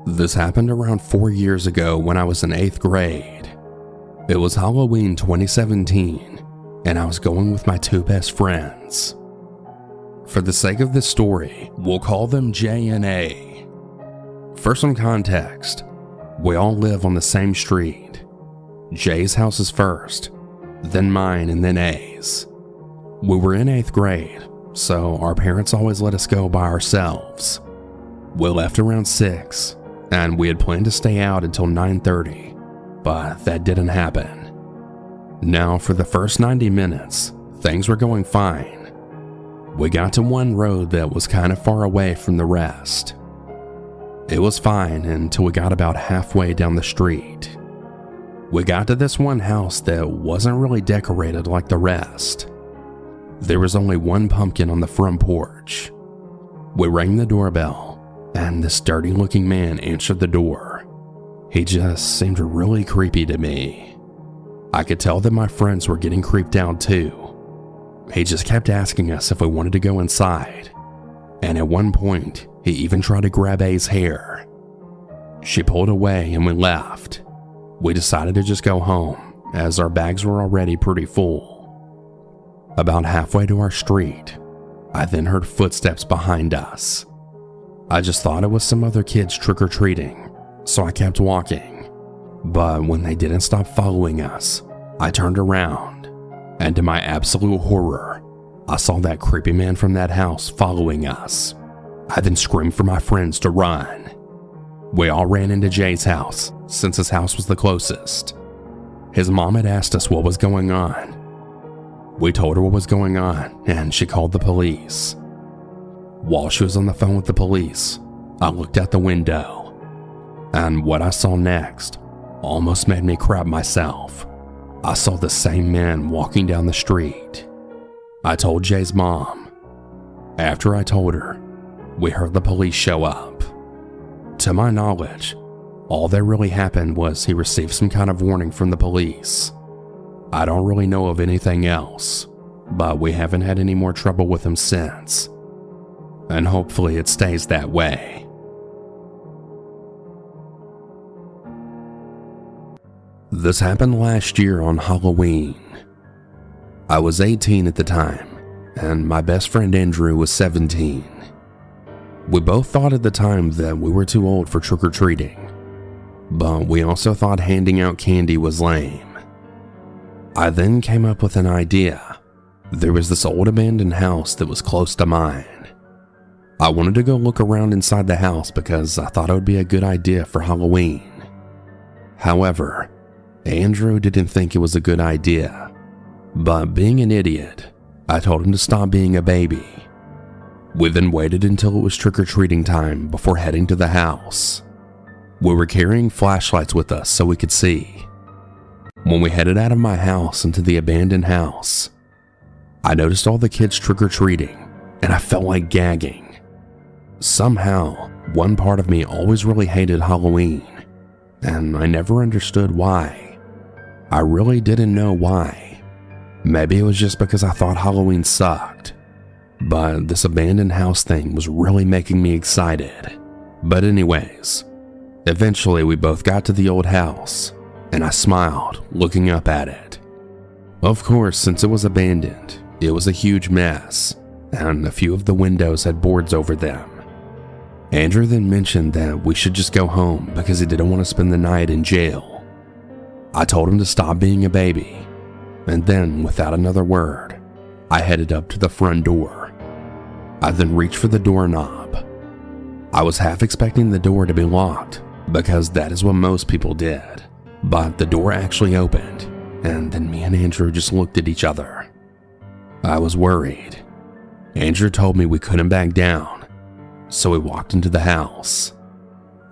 This happened around 4 years ago when I was in 8th grade. It was Halloween 2017, and I was going with my 2 best friends. For the sake of this story, we'll call them J and A. For some context, we all live on the same street. J's house is first, then mine, and then A's. We were in 8th grade, so our parents always let us go by ourselves. We left around 6, and we had planned to stay out until 9:30, but that didn't happen. Now, for the first 90 minutes, things were going fine. We got to one road that was kind of far away from the rest. It was fine until we got about halfway down the street. We got to this one house that wasn't really decorated like the rest. There was only one pumpkin on the front porch. We rang the doorbell, and this dirty-looking man answered the door. He just seemed really creepy to me. I could tell that my friends were getting creeped out too. He just kept asking us if we wanted to go inside, and at one point, he even tried to grab A's hair. She pulled away and we left. We decided to just go home, as our bags were already pretty full. About halfway to our street, I then heard footsteps behind us. I just thought it was some other kids trick-or-treating, so I kept walking. But when they didn't stop following us, I turned around, and to my absolute horror, I saw that creepy man from that house following us. I then screamed for my friends to run. We all ran into Jay's house, since his house was the closest. His mom had asked us what was going on. We told her what was going on, and she called the police. While she was on the phone with the police, I looked out the window, and what I saw next almost made me crap myself. I saw the same man walking down the street. I told Jay's mom. After I told her, we heard the police show up. To my knowledge, all that really happened was he received some kind of warning from the police. I don't really know of anything else, but we haven't had any more trouble with him since. And hopefully it stays that way. This happened last year on Halloween. I was 18 at the time, and my best friend Andrew was 17. We both thought at the time that we were too old for trick-or-treating, but we also thought handing out candy was lame. I then came up with an idea. There was this old abandoned house that was close to mine. I wanted to go look around inside the house because I thought it would be a good idea for Halloween. However, Andrew didn't think it was a good idea, but being an idiot, I told him to stop being a baby. We then waited until it was trick-or-treating time before heading to the house. We were carrying flashlights with us so we could see. When we headed out of my house into the abandoned house, I noticed all the kids trick-or-treating, and I felt like gagging. Somehow, one part of me always really hated Halloween, and I never understood why. I really didn't know why. Maybe it was just because I thought Halloween sucked. But this abandoned house thing was really making me excited. But anyways, eventually we both got to the old house, and I smiled looking up at it. Of course, since it was abandoned, it was a huge mess, and a few of the windows had boards over them. Andrew then mentioned that we should just go home because he didn't want to spend the night in jail. I told him to stop being a baby, and then, without another word, I headed up to the front door. I then reached for the doorknob. I was half expecting the door to be locked because that is what most people did, but the door actually opened, and then me and Andrew just looked at each other. I was worried. Andrew told me we couldn't back down, so we walked into the house.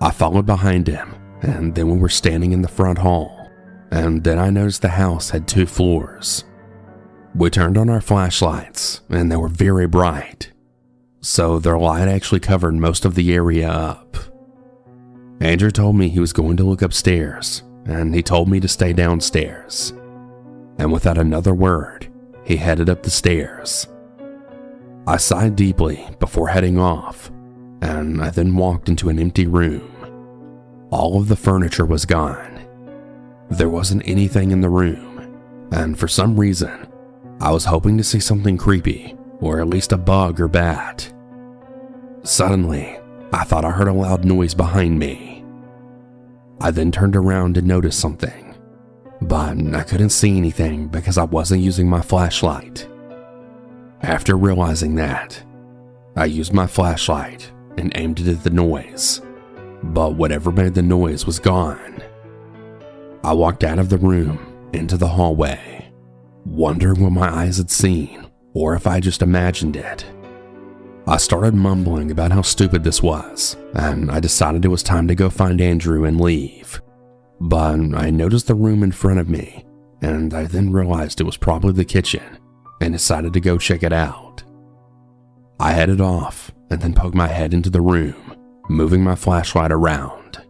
I followed behind him, and then we were standing in the front hall, and then I noticed the house had 2 floors. We turned on our flashlights, and they were very bright, so their light actually covered most of the area up. Andrew told me he was going to look upstairs, and he told me to stay downstairs. And without another word, he headed up the stairs. I sighed deeply before heading off, and I then walked into an empty room. All of the furniture was gone. There wasn't anything in the room, and for some reason, I was hoping to see something creepy, or at least a bug or bat. Suddenly, I thought I heard a loud noise behind me. I then turned around and noticed something, but I couldn't see anything because I wasn't using my flashlight. After realizing that, I used my flashlight and aimed it at the noise, but whatever made the noise was gone. I walked out of the room into the hallway, wondering what my eyes had seen or if I just imagined it. I started mumbling about how stupid this was, and I decided it was time to go find Andrew and leave. But I noticed the room in front of me, and I then realized it was probably the kitchen and decided to go check it out. I headed off and then poked my head into the room, moving my flashlight around.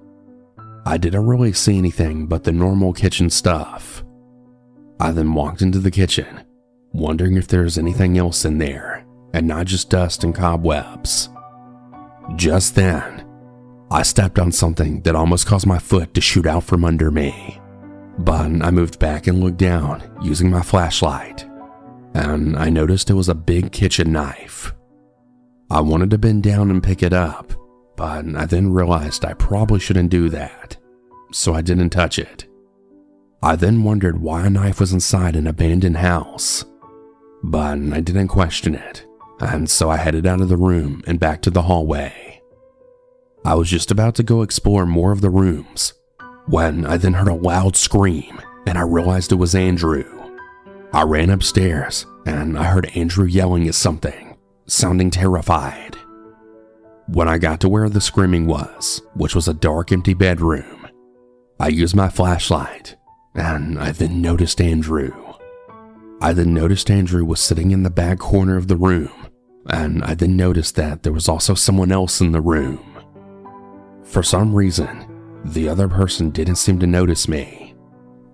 I didn't really see anything but the normal kitchen stuff. I then walked into the kitchen, wondering if there was anything else in there, and not just dust and cobwebs. Just then, I stepped on something that almost caused my foot to shoot out from under me. But I moved back and looked down using my flashlight, and I noticed it was a big kitchen knife. I wanted to bend down and pick it up, but I then realized I probably shouldn't do that, so I didn't touch it. I then wondered why a knife was inside an abandoned house, but I didn't question it, and so I headed out of the room and back to the hallway. I was just about to go explore more of the rooms when I then heard a loud scream, and I realized it was Andrew. I ran upstairs, and I heard Andrew yelling at something, sounding terrified. When I got to where the screaming was, which was a dark, empty bedroom, I used my flashlight, and I then noticed Andrew. I then noticed Andrew was sitting in the back corner of the room, and I then noticed that there was also someone else in the room. For some reason, the other person didn't seem to notice me,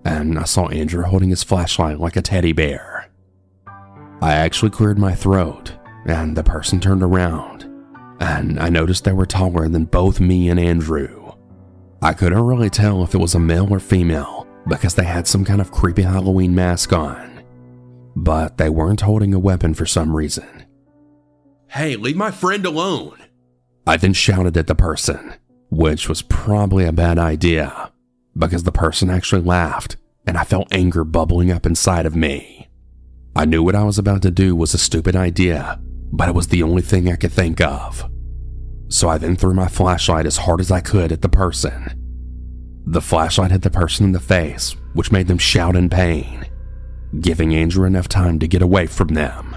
and I saw Andrew holding his flashlight like a teddy bear. I actually cleared my throat, and the person turned around, and I noticed they were taller than both me and Andrew. I couldn't really tell if it was a male or female because they had some kind of creepy Halloween mask on, but they weren't holding a weapon for some reason. "Hey, leave my friend alone!" I then shouted at the person, which was probably a bad idea because the person actually laughed and I felt anger bubbling up inside of me. I knew what I was about to do was a stupid idea, but it was the only thing I could think of. So I then threw my flashlight as hard as I could at the person. The flashlight hit the person in the face, which made them shout in pain, giving Andrew enough time to get away from them.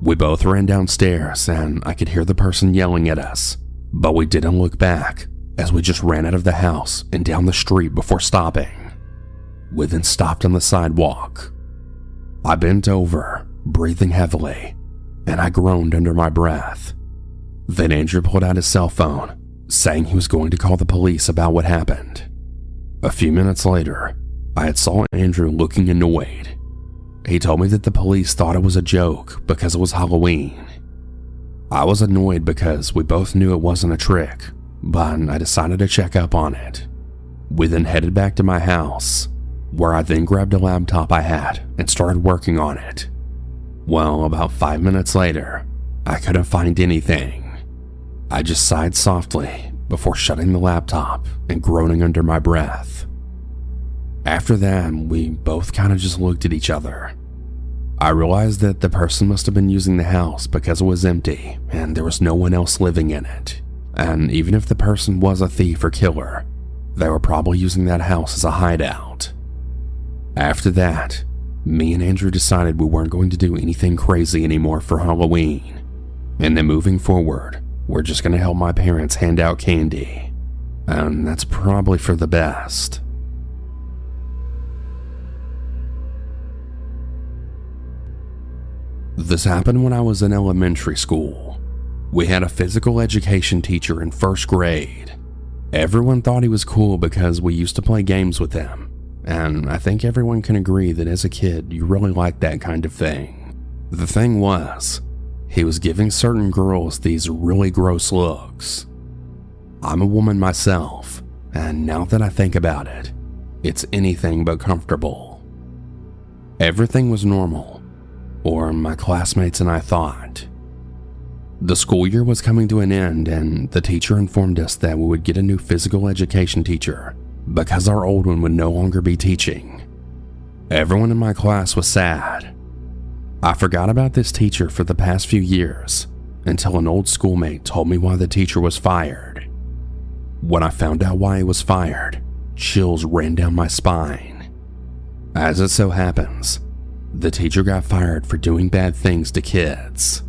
We both ran downstairs and I could hear the person yelling at us, but we didn't look back as we just ran out of the house and down the street before stopping. We then stopped on the sidewalk. I bent over, breathing heavily, and I groaned under my breath. Then Andrew pulled out his cell phone, saying he was going to call the police about what happened. A few minutes later, I had saw Andrew looking annoyed. He told me that the police thought it was a joke because it was Halloween. I was annoyed because we both knew it wasn't a trick, but I decided to check up on it. We then headed back to my house, where I then grabbed a laptop I had and started working on it. Well, about 5 minutes later, I couldn't find anything. I just sighed softly before shutting the laptop and groaning under my breath. After that, we both kind of just looked at each other. I realized that the person must have been using the house because it was empty and there was no one else living in it. And even if the person was a thief or killer, they were probably using that house as a hideout. After that, me and Andrew decided we weren't going to do anything crazy anymore for Halloween. And then moving forward, we're just going to help my parents hand out candy. And that's probably for the best. This happened when I was in elementary school. We had a physical education teacher in first grade. Everyone thought he was cool because we used to play games with him. And I think everyone can agree that as a kid, you really liked that kind of thing. The thing was, he was giving certain girls these really gross looks. I'm a woman myself, and now that I think about it, it's anything but comfortable. Everything was normal, or my classmates and I thought. The school year was coming to an end, and the teacher informed us that we would get a new physical education teacher because our old one would no longer be teaching. Everyone in my class was sad. I forgot about this teacher for the past few years until an old schoolmate told me why the teacher was fired. When I found out why he was fired, chills ran down my spine. As it so happens, the teacher got fired for doing bad things to kids.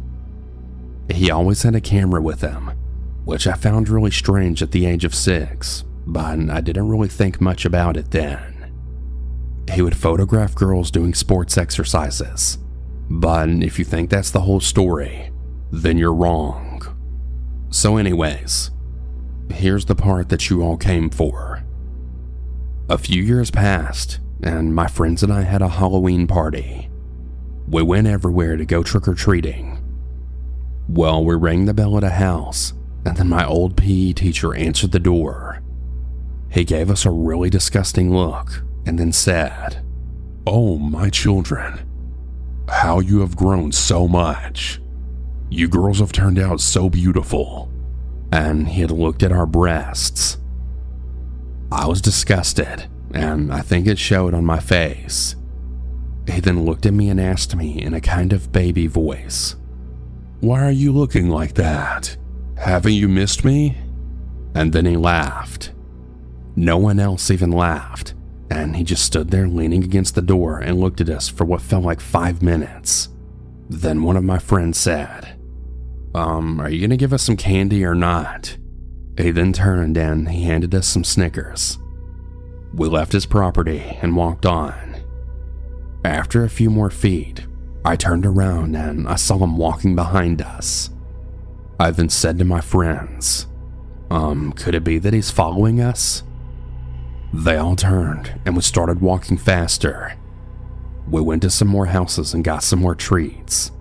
He always had a camera with him, which I found really strange at the age of 6, but I didn't really think much about it then. He would photograph girls doing sports exercises, but if you think that's the whole story, then you're wrong. So anyways, here's the part that you all came for. A few years passed, and my friends and I had a Halloween party. We went everywhere to go trick-or-treating. Well, we rang the bell at a house, and then my old PE teacher answered the door. He gave us a really disgusting look, and then said, "Oh, my children, how you have grown so much. You girls have turned out so beautiful." And he had looked at our breasts. I was disgusted, and I think it showed on my face. He then looked at me and asked me in a kind of baby voice, "Why are you looking like that? Haven't you missed me?" And then he laughed. No one else even laughed, and he just stood there leaning against the door and looked at us for what felt like 5 minutes. Then one of my friends said, Are you gonna give us some candy or not?" He then turned and he handed us some Snickers. We left his property and walked on. After a few more feet, I turned around and I saw him walking behind us. I then said to my friends, could it be that he's following us?" They all turned and we started walking faster. We went to some more houses and got some more treats.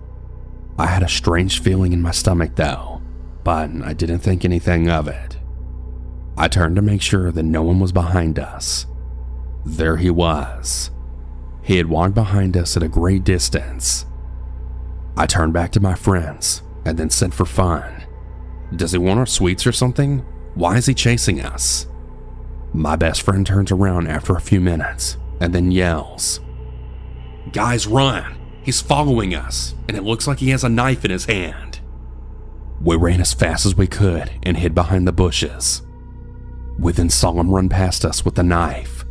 I had a strange feeling in my stomach though, but I didn't think anything of it. I turned to make sure that no one was behind us. There he was. He had walked behind us at a great distance. I turned back to my friends and then said for fun, "Does he want our sweets or something? Why is he chasing us?" My best friend turns around after a few minutes and then yells, "Guys, run! He's following us, and it looks like he has a knife in his hand." We ran as fast as we could and hid behind the bushes. We then saw him run past us with the knife.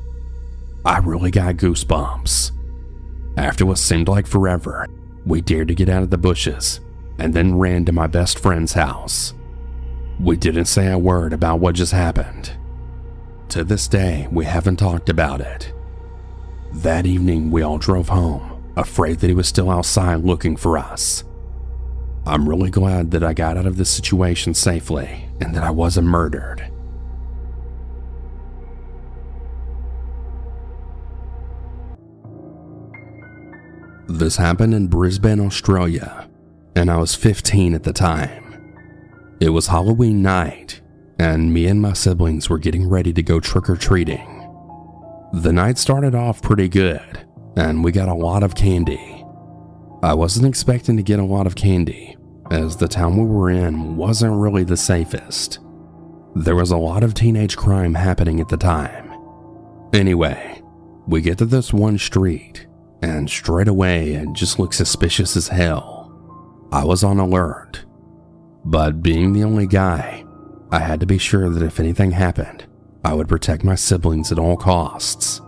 I really got goosebumps. After what seemed like forever, we dared to get out of the bushes and then ran to my best friend's house. We didn't say a word about what just happened. To this day, we haven't talked about it. That evening, we all drove home, afraid that he was still outside looking for us. I'm really glad that I got out of this situation safely and that I wasn't murdered. This happened in Brisbane, Australia, and I was 15 at the time. It was Halloween night, and me and my siblings were getting ready to go trick-or-treating. The night started off pretty good, and we got a lot of candy. I wasn't expecting to get a lot of candy, as the town we were in wasn't really the safest. There was a lot of teenage crime happening at the time. Anyway, we get to this one street, and straight away it just looked suspicious as hell. I was on alert, but being the only guy, I had to be sure that if anything happened, I would protect my siblings at all costs.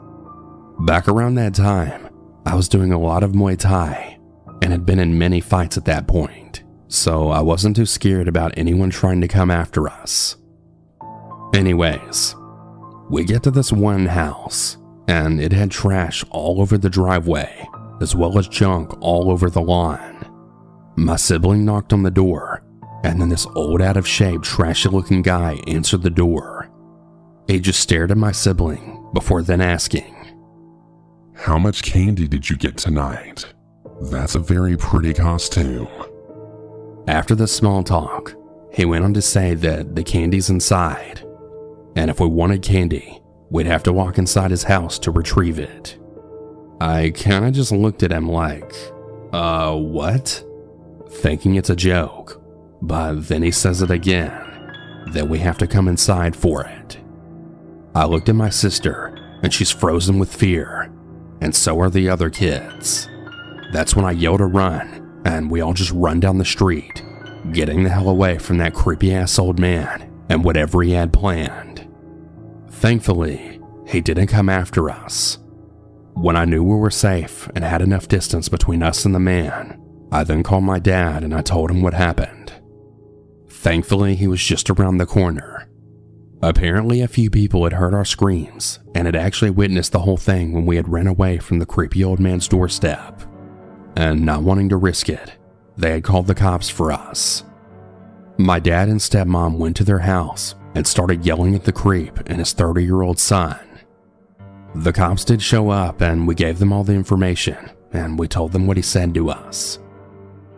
Back around that time, I was doing a lot of Muay Thai and had been in many fights at that point, so I wasn't too scared about anyone trying to come after us. Anyways, we get to this one house, and it had trash all over the driveway, as well as junk all over the lawn. My sibling knocked on the door, and then this old out-of-shape, trashy-looking guy answered the door. He just stared at my sibling before then asking, "How much candy did you get tonight? That's a very pretty costume." After the small talk, he went on to say that the candy's inside. and if we wanted candy, we'd have to walk inside his house to retrieve it. I kinda just looked at him like, what? Thinking it's a joke, but then he says it again, that we have to come inside for it. I looked at my sister, and she's frozen with fear, and so are the other kids. That's when I yelled to run, and we all just run down the street, getting the hell away from that creepy-ass old man and whatever he had planned. Thankfully, he didn't come after us. When I knew we were safe and had enough distance between us and the man, I then called my dad and I told him what happened. Thankfully, he was just around the corner. Apparently, a few people had heard our screams and had actually witnessed the whole thing when we had ran away from the creepy old man's doorstep. And not wanting to risk it, they had called the cops for us. My dad and stepmom went to their house and started yelling at the creep and his 30-year-old son. The cops did show up and we gave them all the information and we told them what he said to us.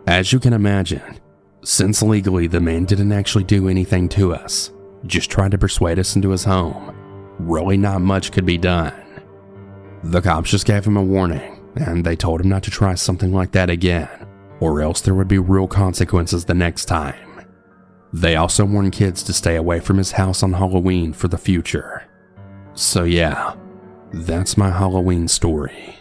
As you can imagine, since legally the man didn't actually do anything to us, just tried to persuade us into his home, really not much could be done. The cops just gave him a warning and they told him not to try something like that again, or else there would be real consequences the next time. They also warned kids to stay away from his house on Halloween for the future. So yeah, that's my Halloween story.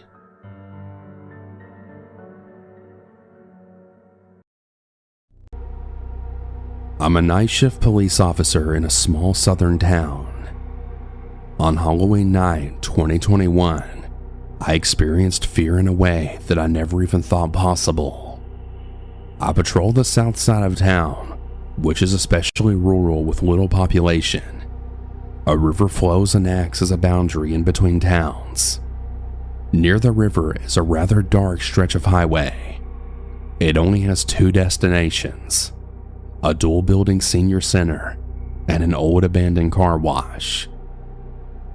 I'm a night shift police officer in a small southern town. On Halloween night 2021, I experienced fear in a way that I never even thought possible. I patrol the south side of town, which is especially rural with little population. A river flows and acts as a boundary in between towns. Near the river is a rather dark stretch of highway. It only has two destinations: a dual-building senior center and an old abandoned car wash.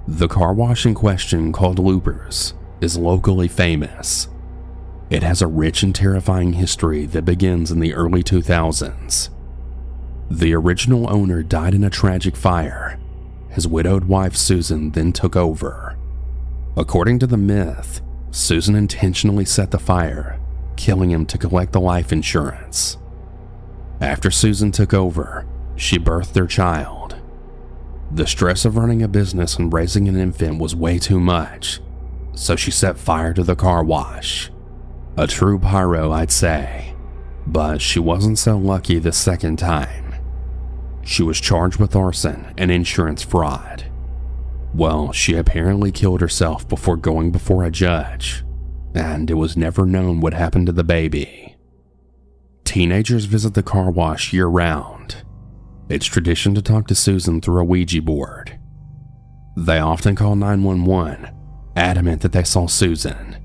The car wash in question, called Lurker's, is locally famous. It has a rich and terrifying history that begins in the early 2000s. The original owner died in a tragic fire. His widowed wife Susan then took over. According to the myth, Susan intentionally set the fire, killing him to collect the life insurance. After Susan took over, she birthed their child. The stress of running a business and raising an infant was way too much, so she set fire to the car wash. A true pyro, I'd say, but she wasn't so lucky the second time. She was charged with arson and insurance fraud. Well, she apparently killed herself before going before a judge, and it was never known what happened to the baby. Teenagers visit the car wash year-round. It's tradition to talk to Susan through a Ouija board. They often call 911, adamant that they saw Susan.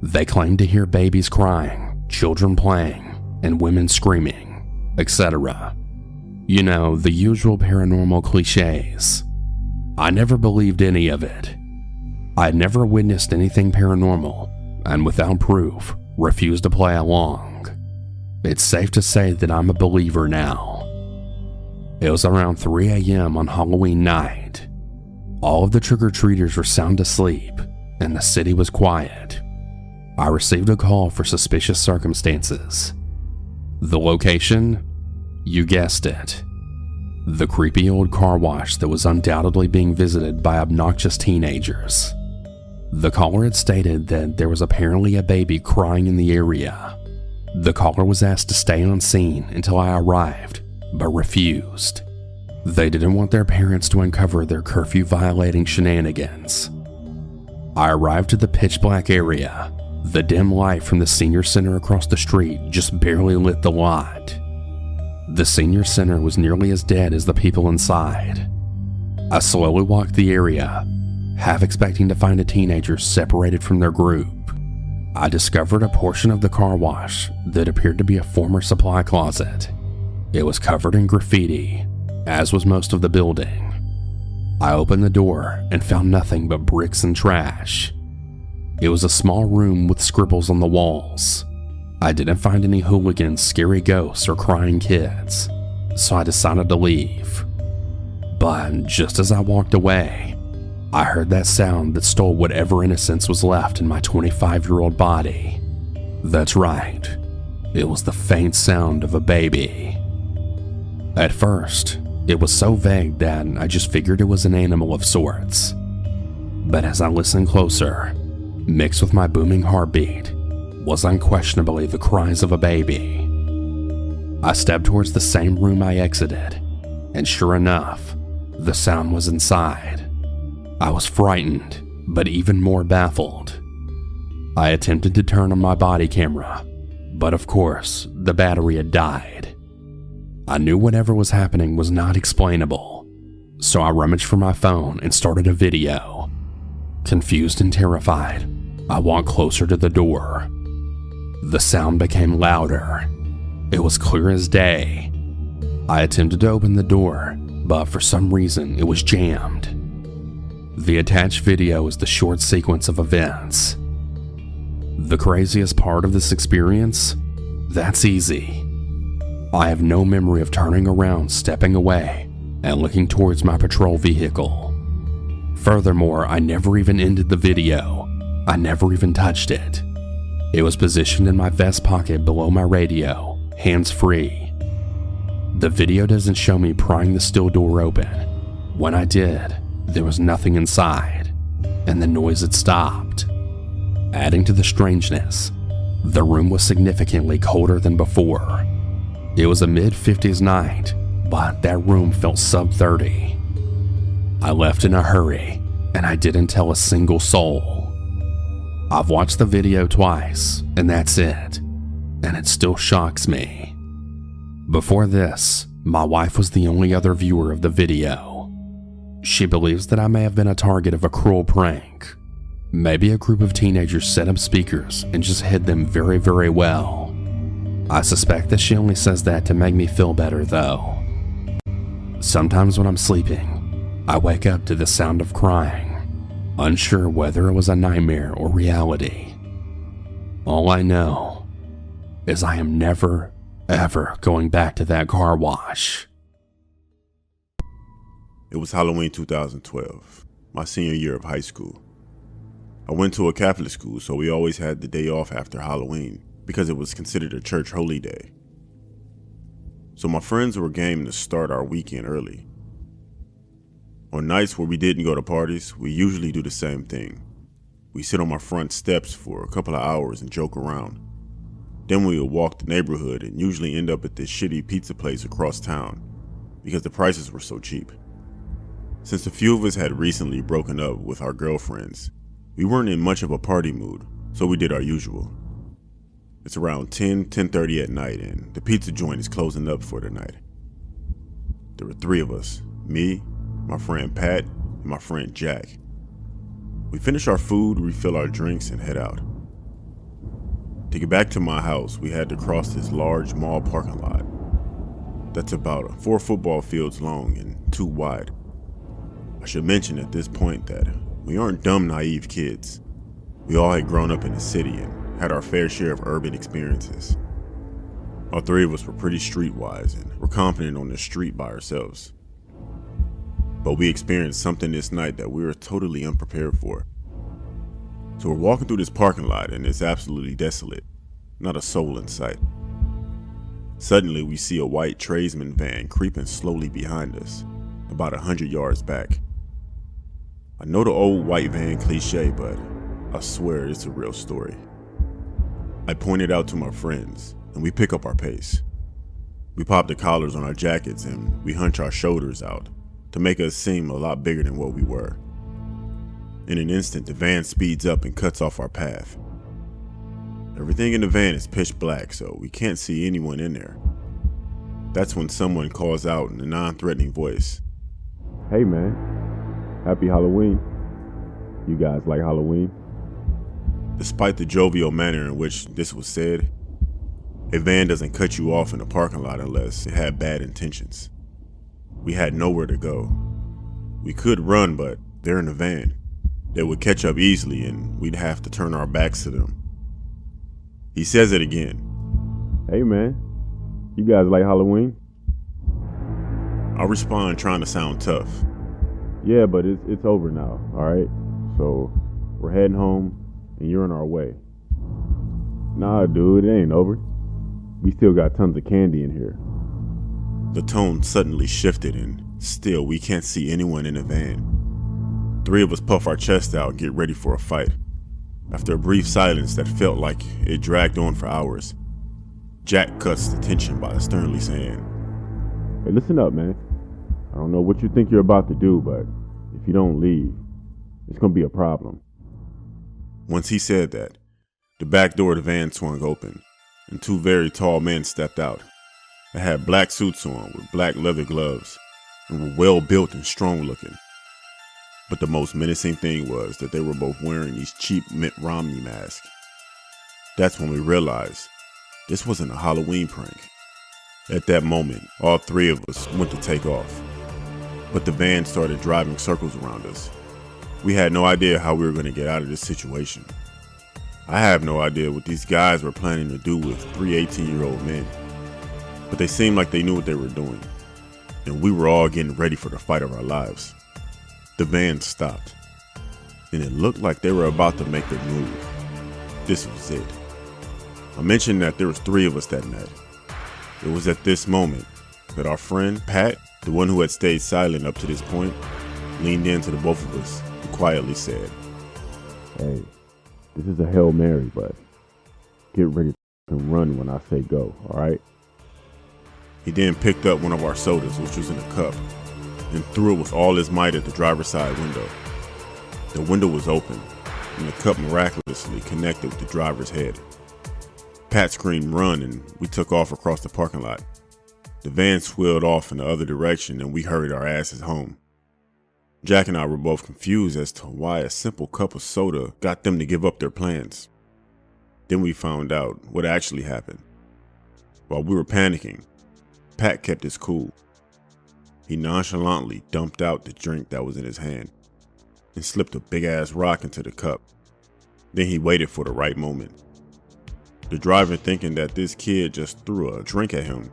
They claim to hear babies crying, children playing, and women screaming, etc. You know, the usual paranormal cliches. I never believed any of it. I'd never witnessed anything paranormal, and without proof, refused to play along. It's safe to say that I'm a believer now. It was around 3 a.m. on Halloween night. All of the trick-or-treaters were sound asleep, and the city was quiet. I received a call for suspicious circumstances. The location? You guessed it. The creepy old car wash that was undoubtedly being visited by obnoxious teenagers. The caller had stated that there was apparently a baby crying in the area. The caller was asked to stay on scene until I arrived, but refused. They didn't want their parents to uncover their curfew-violating shenanigans. I arrived to the pitch-black area. The dim light from the senior center across the street just barely lit the lot. The senior center was nearly as dead as the people inside. I slowly walked the area, half expecting to find a teenager separated from their group. I discovered a portion of the car wash that appeared to be a former supply closet. It was covered in graffiti, as was most of the building. I opened the door and found nothing but bricks and trash. It was a small room with scribbles on the walls. I didn't find any hooligans, scary ghosts, or crying kids, so I decided to leave. But just as I walked away, I heard that sound that stole whatever innocence was left in my 25-year-old body. That's right, it was the faint sound of a baby. At first, it was so vague that I just figured it was an animal of sorts. But as I listened closer, mixed with my booming heartbeat, was unquestionably the cries of a baby. I stepped towards the same room I exited, and sure enough, the sound was inside. I was frightened, but even more baffled. I attempted to turn on my body camera, but of course, the battery had died. I knew whatever was happening was not explainable, so I rummaged for my phone and started a video. Confused and terrified, I walked closer to the door. The sound became louder. It was clear as day. I attempted to open the door, but for some reason it was jammed. The attached video is the short sequence of events. The craziest part of this experience? That's easy. I have no memory of turning around, stepping away, and looking towards my patrol vehicle. Furthermore, I never even ended the video. I never even touched it. It was positioned in my vest pocket below my radio, hands-free. The video doesn't show me prying the steel door open. When I did, there was nothing inside, and the noise had stopped. Adding to the strangeness, the room was significantly colder than before. It was a mid-50s night, but that room felt sub-30. I left in a hurry, and I didn't tell a single soul. I've watched the video twice, and that's it, and it still shocks me. Before this, my wife was the only other viewer of the video. She believes that I may have been a target of a cruel prank. Maybe a group of teenagers set up speakers and just hid them very, very well. I suspect that she only says that to make me feel better, though. Sometimes when I'm sleeping, I wake up to the sound of crying, unsure whether it was a nightmare or reality. All I know is I am never, ever going back to that car wash. It was Halloween 2012, my senior year of high school. I went to a Catholic school, so we always had the day off after Halloween because it was considered a church holy day. So my friends were game to start our weekend early. On nights where we didn't go to parties, we usually do the same thing. We sit on my front steps for a couple of hours and joke around. Then we would walk the neighborhood and usually end up at this shitty pizza place across town because the prices were so cheap. Since a few of us had recently broken up with our girlfriends, we weren't in much of a party mood, so we did our usual. It's around 10:30 at night, and the pizza joint is closing up for the night. There were three of us, me, my friend Pat, and my friend Jack. We finish our food, refill our drinks, and head out. To get back to my house, we had to cross this large mall parking lot that's about 4 football fields long and 2 wide. I should mention at this point that we aren't dumb, naive kids. We all had grown up in the city and had our fair share of urban experiences. All three of us were pretty streetwise and were confident on the street by ourselves. But we experienced something this night that we were totally unprepared for. So we're walking through this parking lot and it's absolutely desolate, not a soul in sight. Suddenly we see a white tradesman van creeping slowly behind us, about 100 yards back. I know the old white van cliche, but I swear it's a real story. I point it out to my friends, and we pick up our pace. We pop the collars on our jackets and we hunch our shoulders out to make us seem a lot bigger than what we were. In an instant, the van speeds up and cuts off our path. Everything in the van is pitch black, so we can't see anyone in there. That's when someone calls out in a non-threatening voice, "Hey man, happy Halloween. You guys like Halloween?" Despite the jovial manner in which this was said, a van doesn't cut you off in a parking lot unless it had bad intentions. We had nowhere to go. We could run, but they're in a van. They would catch up easily and we'd have to turn our backs to them. He says it again. "Hey man, you guys like Halloween?" I respond trying to sound tough. Yeah, but it's over now, alright? So, we're heading home, and you're on our way. Nah, dude, it ain't over. We still got tons of candy in here. The tone suddenly shifted, and still we can't see anyone in the van. Three of us puff our chest out and get ready for a fight. After a brief silence that felt like it dragged on for hours, Jack cuts the tension by sternly saying, "Hey, listen up, man. I don't know what you think you're about to do, but if you don't leave, it's gonna be a problem." Once he said that, the back door of the van swung open, and two very tall men stepped out. They had black suits on with black leather gloves and were well built and strong looking. But the most menacing thing was that they were both wearing these cheap Mitt Romney masks. That's when we realized this wasn't a Halloween prank. At that moment, all three of us went to take off, but the van started driving circles around us. We had no idea how we were going to get out of this situation. I have no idea what these guys were planning to do with three 18-year-old men, but they seemed like they knew what they were doing, and we were all getting ready for the fight of our lives. The van stopped, and it looked like they were about to make their move. This was it. I mentioned that there was three of us that night. It was at this moment that our friend, Pat, the one who had stayed silent up to this point, leaned in to the both of us and quietly said, "Hey, this is a Hail Mary, but get ready to run when I say go, alright?" He then picked up one of our sodas, which was in a cup, and threw it with all his might at the driver's side window. The window was open, and the cup miraculously connected with the driver's head. Pat screamed "run," and we took off across the parking lot. The van swilled off in the other direction, and we hurried our asses home. Jack and I were both confused as to why a simple cup of soda got them to give up their plans. Then we found out what actually happened. While we were panicking, Pat kept his cool. He nonchalantly dumped out the drink that was in his hand and slipped a big-ass rock into the cup. Then he waited for the right moment. The driver, thinking that this kid just threw a drink at him,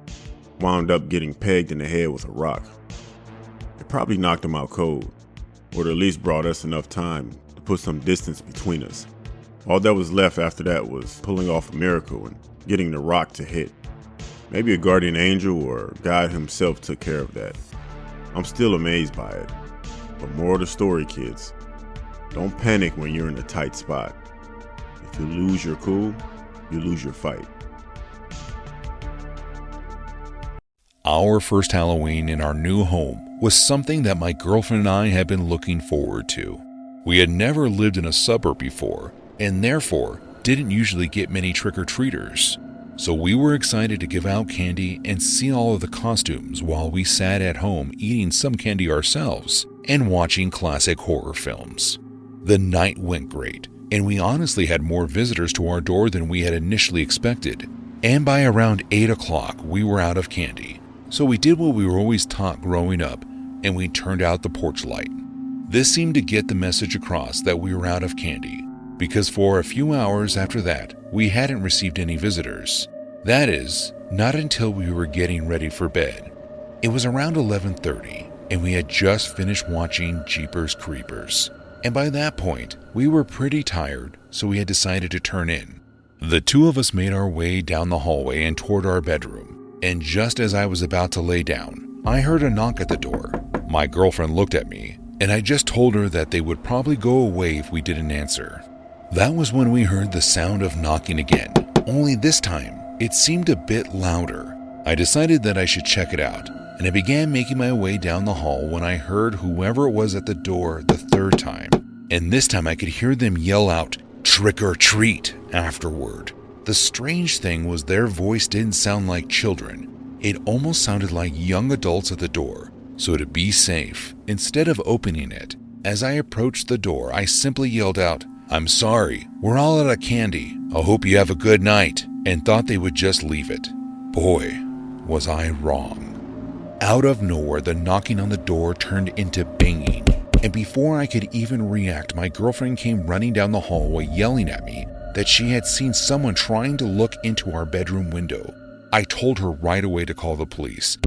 wound up getting pegged in the head with a rock. It probably knocked him out cold, or at least brought us enough time to put some distance between us. All that was left after that was pulling off a miracle and getting the rock to hit. Maybe a guardian angel or God himself took care of that. I'm still amazed by it. But moral of the story, kids, don't panic when you're in a tight spot. If you lose your cool, you lose your fight. Our first Halloween in our new home was something that my girlfriend and I had been looking forward to. We had never lived in a suburb before, and therefore didn't usually get many trick-or-treaters. So we were excited to give out candy and see all of the costumes while we sat at home eating some candy ourselves and watching classic horror films. The night went great, and we honestly had more visitors to our door than we had initially expected. And by around 8 o'clock, we were out of candy. So we did what we were always taught growing up, and we turned out the porch light. This seemed to get the message across that we were out of candy, because for a few hours after that, we hadn't received any visitors. That is, not until we were getting ready for bed. It was around 11:30, and we had just finished watching Jeepers Creepers. And by that point, we were pretty tired, so we had decided to turn in. The two of us made our way down the hallway and toward our bedroom, and just as I was about to lay down, I heard a knock at the door. My girlfriend looked at me, and I just told her that they would probably go away if we didn't answer. That was when we heard the sound of knocking again, only this time, it seemed a bit louder. I decided that I should check it out, and I began making my way down the hall when I heard whoever it was at the door the third time, and this time I could hear them yell out, "Trick or treat," afterward. The strange thing was their voice didn't sound like children. It almost sounded like young adults at the door, so to be safe, instead of opening it, as I approached the door, I simply yelled out, "I'm sorry, we're all out of candy. I hope you have a good night," and thought they would just leave it. Boy, was I wrong. Out of nowhere, the knocking on the door turned into banging, and before I could even react, my girlfriend came running down the hallway yelling at me that she had seen someone trying to look into our bedroom window. I told her right away to call the police,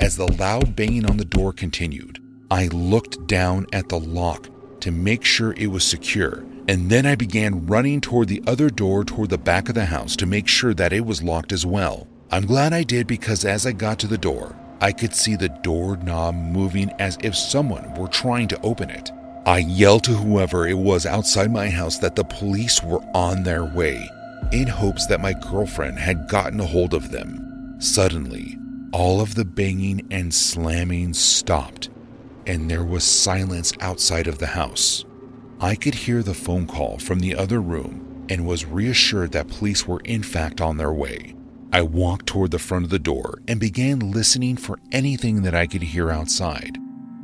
as the loud banging on the door continued. I looked down at the lock to make sure it was secure, and then I began running toward the other door toward the back of the house to make sure that it was locked as well. I'm glad I did, because as I got to the door, I could see the doorknob moving as if someone were trying to open it. I yelled to whoever it was outside my house that the police were on their way, in hopes that my girlfriend had gotten a hold of them. Suddenly, all of the banging and slamming stopped, and there was silence outside of the house. I could hear the phone call from the other room and was reassured that police were in fact on their way. I walked toward the front of the door and began listening for anything that I could hear outside.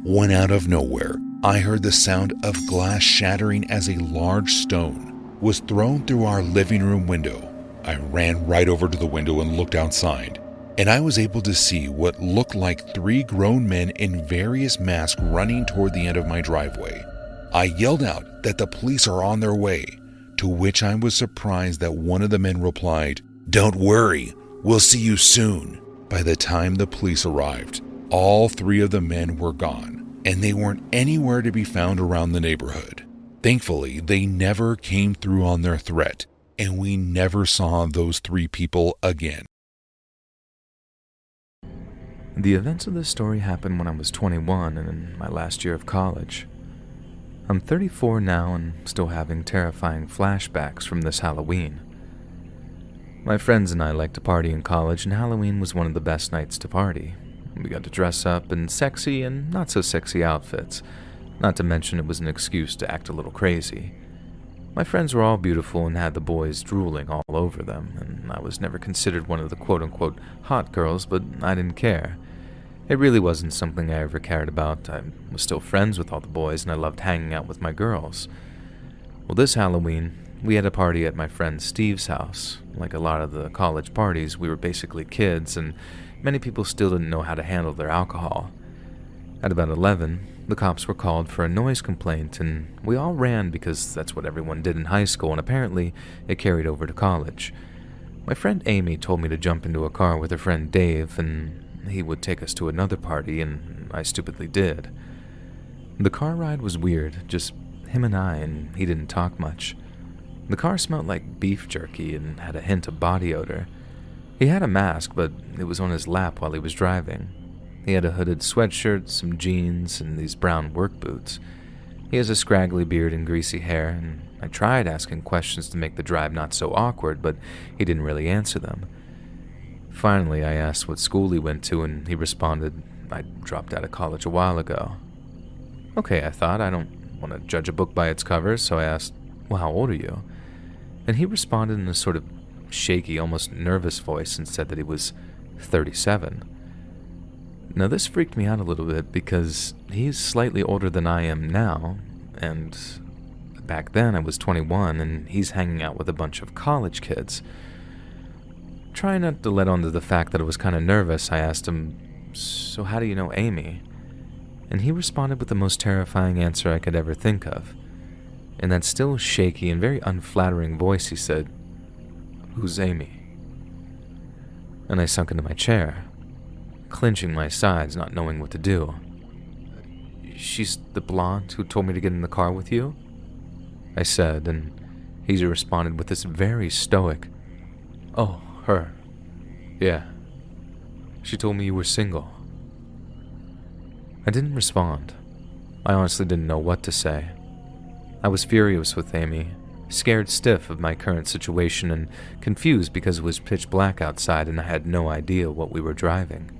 When out of nowhere, I heard the sound of glass shattering as a large stone was thrown through our living room window. I ran right over to the window and looked outside, and I was able to see what looked like 3 grown men in various masks running toward the end of my driveway. I yelled out that the police are on their way, to which I was surprised that one of the men replied, "Don't worry, we'll see you soon." By the time the police arrived, all 3 of the men were gone, and they weren't anywhere to be found around the neighborhood. Thankfully, they never came through on their threat, and we never saw those 3 people again. The events of this story happened when I was 21 and in my last year of college. I'm 34 now and still having terrifying flashbacks from this Halloween. My friends and I liked to party in college, and Halloween was one of the best nights to party. We got to dress up in sexy and not so sexy outfits, not to mention it was an excuse to act a little crazy. My friends were all beautiful and had the boys drooling all over them, and I was never considered one of the quote-unquote hot girls, but I didn't care. It really wasn't something I ever cared about. I was still friends with all the boys, and I loved hanging out with my girls. Well, this Halloween, we had a party at my friend Steve's house. Like a lot of the college parties, we were basically kids, and many people still didn't know how to handle their alcohol. At about 11, the cops were called for a noise complaint, and we all ran because that's what everyone did in high school, and apparently it carried over to college. My friend Amy told me to jump into a car with her friend Dave, and he would take us to another party, and I stupidly did. The car ride was weird, just him and I, and he didn't talk much. The car smelled like beef jerky and had a hint of body odor. He had a mask, but it was on his lap while he was driving. He had a hooded sweatshirt, some jeans, and these brown work boots. He has a scraggly beard and greasy hair, and I tried asking questions to make the drive not so awkward, but he didn't really answer them. Finally, I asked what school he went to, and he responded, "I dropped out of college a while ago." Okay, I thought, I don't want to judge a book by its cover, so I asked, "Well, how old are you?" And he responded in a sort of shaky, almost nervous voice and said that he was 37. Now, this freaked me out a little bit because he's slightly older than I am now, and back then I was 21, and he's hanging out with a bunch of college kids. Trying not to let on to the fact that I was kind of nervous, I asked him, "So how do you know Amy?" And he responded with the most terrifying answer I could ever think of. In that still shaky and very unflattering voice, he said, "Who's Amy?" And I sunk into my chair, clenching my sides, not knowing what to do. "She's the blonde who told me to get in the car with you?" I said, and he responded with this very stoic, "Oh, her. Yeah. She told me you were single." I didn't respond. I honestly didn't know what to say. I was furious with Amy, scared stiff of my current situation, and confused because it was pitch black outside and I had no idea what we were driving.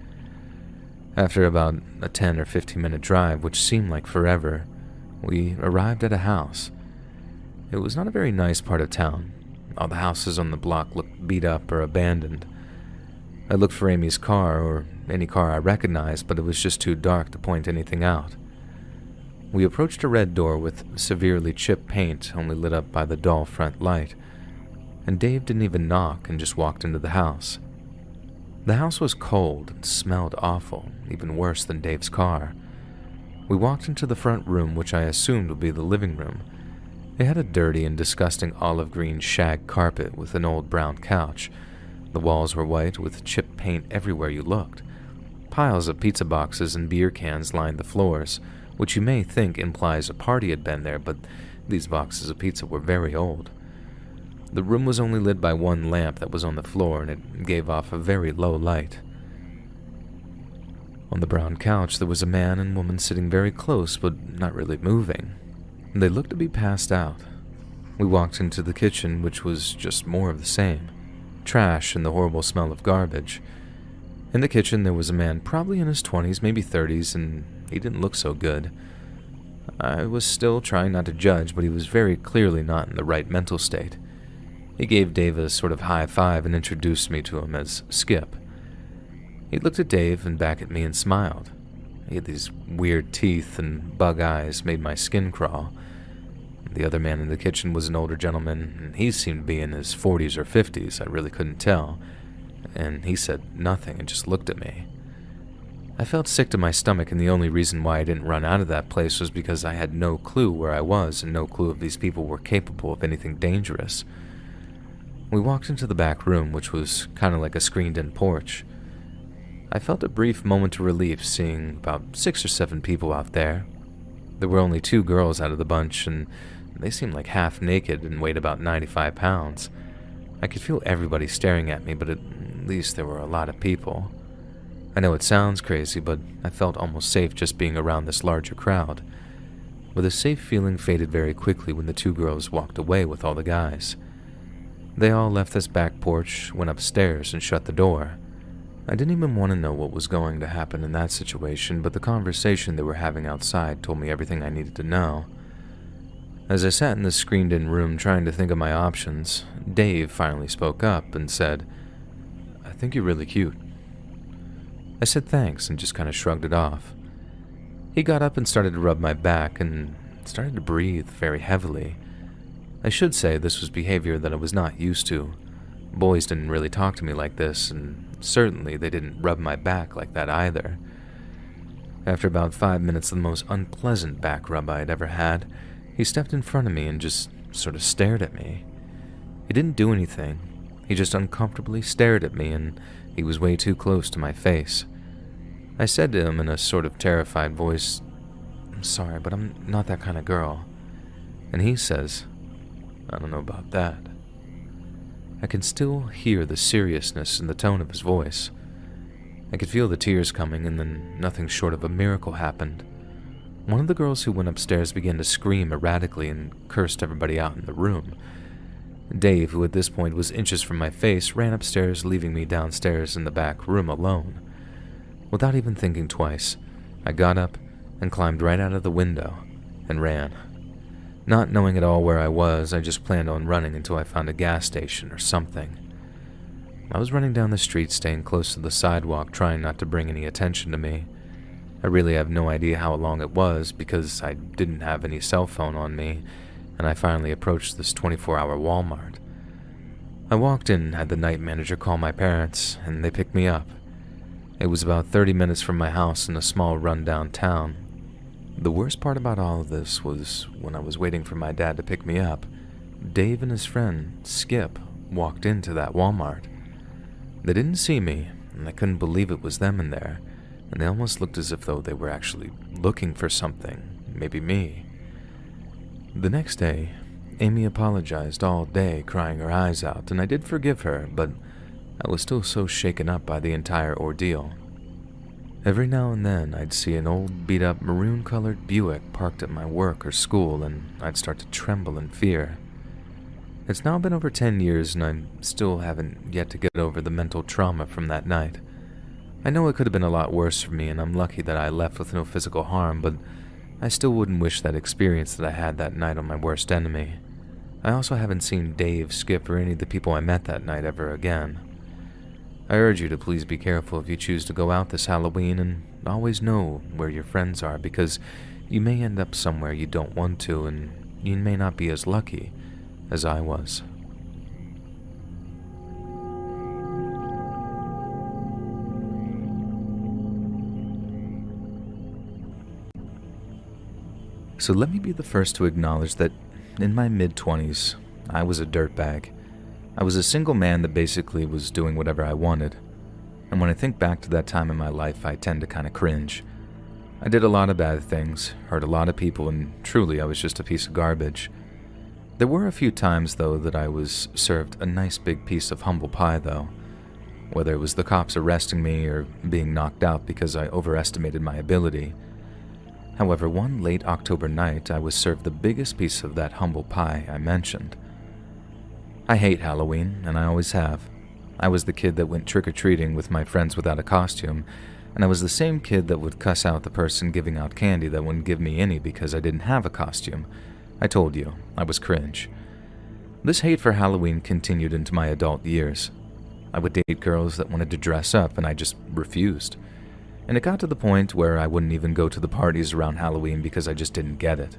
After about a 10 or 15-minute drive, which seemed like forever, we arrived at a house. It was not a very nice part of town. All the houses on the block looked beat up or abandoned. I looked for Amy's car, or any car I recognized, but it was just too dark to point anything out. We approached a red door with severely chipped paint, only lit up by the dull front light, and Dave didn't even knock and just walked into the house. The house was cold and smelled awful, even worse than Dave's car. We walked into the front room, which I assumed would be the living room. It had a dirty and disgusting olive green shag carpet with an old brown couch. The walls were white with chipped paint everywhere you looked. Piles of pizza boxes and beer cans lined the floors, which you may think implies a party had been there, but these boxes of pizza were very old. The room was only lit by one lamp that was on the floor, and it gave off a very low light. On the brown couch, there was a man and woman sitting very close, but not really moving. They looked to be passed out. We walked into the kitchen, which was just more of the same. Trash and the horrible smell of garbage. In the kitchen, there was a man probably in his 20s, maybe 30s, and he didn't look so good. I was still trying not to judge, but he was very clearly not in the right mental state. He gave Dave a sort of high five and introduced me to him as Skip. He looked at Dave and back at me and smiled. He had these weird teeth and bug eyes made my skin crawl. The other man in the kitchen was an older gentleman, and he seemed to be in his 40s or 50s, I really couldn't tell, and he said nothing and just looked at me. I felt sick to my stomach, and the only reason why I didn't run out of that place was because I had no clue where I was and no clue if these people were capable of anything dangerous. We walked into the back room, which was kind of like a screened-in porch. I felt a brief moment of relief seeing about 6 or 7 people out there. There were only 2 girls out of the bunch, and they seemed like half naked and weighed about 95 pounds. I could feel everybody staring at me, but at least there were a lot of people. I know it sounds crazy, but I felt almost safe just being around this larger crowd. But the safe feeling faded very quickly when the 2 girls walked away with all the guys. They all left this back porch, went upstairs, and shut the door. I didn't even want to know what was going to happen in that situation, but the conversation they were having outside told me everything I needed to know. As I sat in the screened-in room trying to think of my options, Dave finally spoke up and said, "I think you're really cute." I said thanks and just kind of shrugged it off. He got up and started to rub my back and started to breathe very heavily. I should say this was behavior that I was not used to. Boys didn't really talk to me like this, and certainly they didn't rub my back like that either. After about 5 minutes of the most unpleasant back rub I had ever had, he stepped in front of me and just sort of stared at me. He didn't do anything. He just uncomfortably stared at me, and he was way too close to my face. I said to him in a sort of terrified voice, "I'm sorry, but I'm not that kind of girl." And he says, "I don't know about that." I can still hear the seriousness in the tone of his voice. I could feel the tears coming, and then nothing short of a miracle happened. One of the girls who went upstairs began to scream erratically and cursed everybody out in the room. Dave, who at this point was inches from my face, ran upstairs, leaving me downstairs in the back room alone. Without even thinking twice, I got up and climbed right out of the window and ran. Not knowing at all where I was, I just planned on running until I found a gas station or something. I was running down the street, staying close to the sidewalk, trying not to bring any attention to me. I really have no idea how long it was because I didn't have any cell phone on me, and I finally approached this 24-hour Walmart. I walked in and had the night manager call my parents, and they picked me up. It was about 30 minutes from my house in a small rundown town. The worst part about all of this was when I was waiting for my dad to pick me up, Dave and his friend, Skip, walked into that Walmart. They didn't see me, and I couldn't believe it was them in there, and they almost looked as if though they were actually looking for something, maybe me. The next day, Amy apologized all day, crying her eyes out, and I did forgive her, but I was still so shaken up by the entire ordeal. Every now and then, I'd see an old beat-up maroon-colored Buick parked at my work or school, and I'd start to tremble in fear. It's now been over 10 years, and I still haven't yet to get over the mental trauma from that night. I know it could have been a lot worse for me, and I'm lucky that I left with no physical harm, but I still wouldn't wish that experience that I had that night on my worst enemy. I also haven't seen Dave, Skip, or any of the people I met that night ever again. I urge you to please be careful if you choose to go out this Halloween, and always know where your friends are, because you may end up somewhere you don't want to, and you may not be as lucky as I was. So let me be the first to acknowledge that in my mid-20s, I was a dirtbag. I was a single man that basically was doing whatever I wanted. And when I think back to that time in my life, I tend to kind of cringe. I did a lot of bad things, hurt a lot of people, and truly I was just a piece of garbage. There were a few times, though, that I was served a nice big piece of humble pie, though. Whether it was the cops arresting me or being knocked out because I overestimated my ability. However, one late October night, I was served the biggest piece of that humble pie I mentioned. I hate Halloween, and I always have. I was the kid that went trick-or-treating with my friends without a costume, and I was the same kid that would cuss out the person giving out candy that wouldn't give me any because I didn't have a costume. I told you, I was cringe. This hate for Halloween continued into my adult years. I would date girls that wanted to dress up, and I just refused. And it got to the point where I wouldn't even go to the parties around Halloween because I just didn't get it.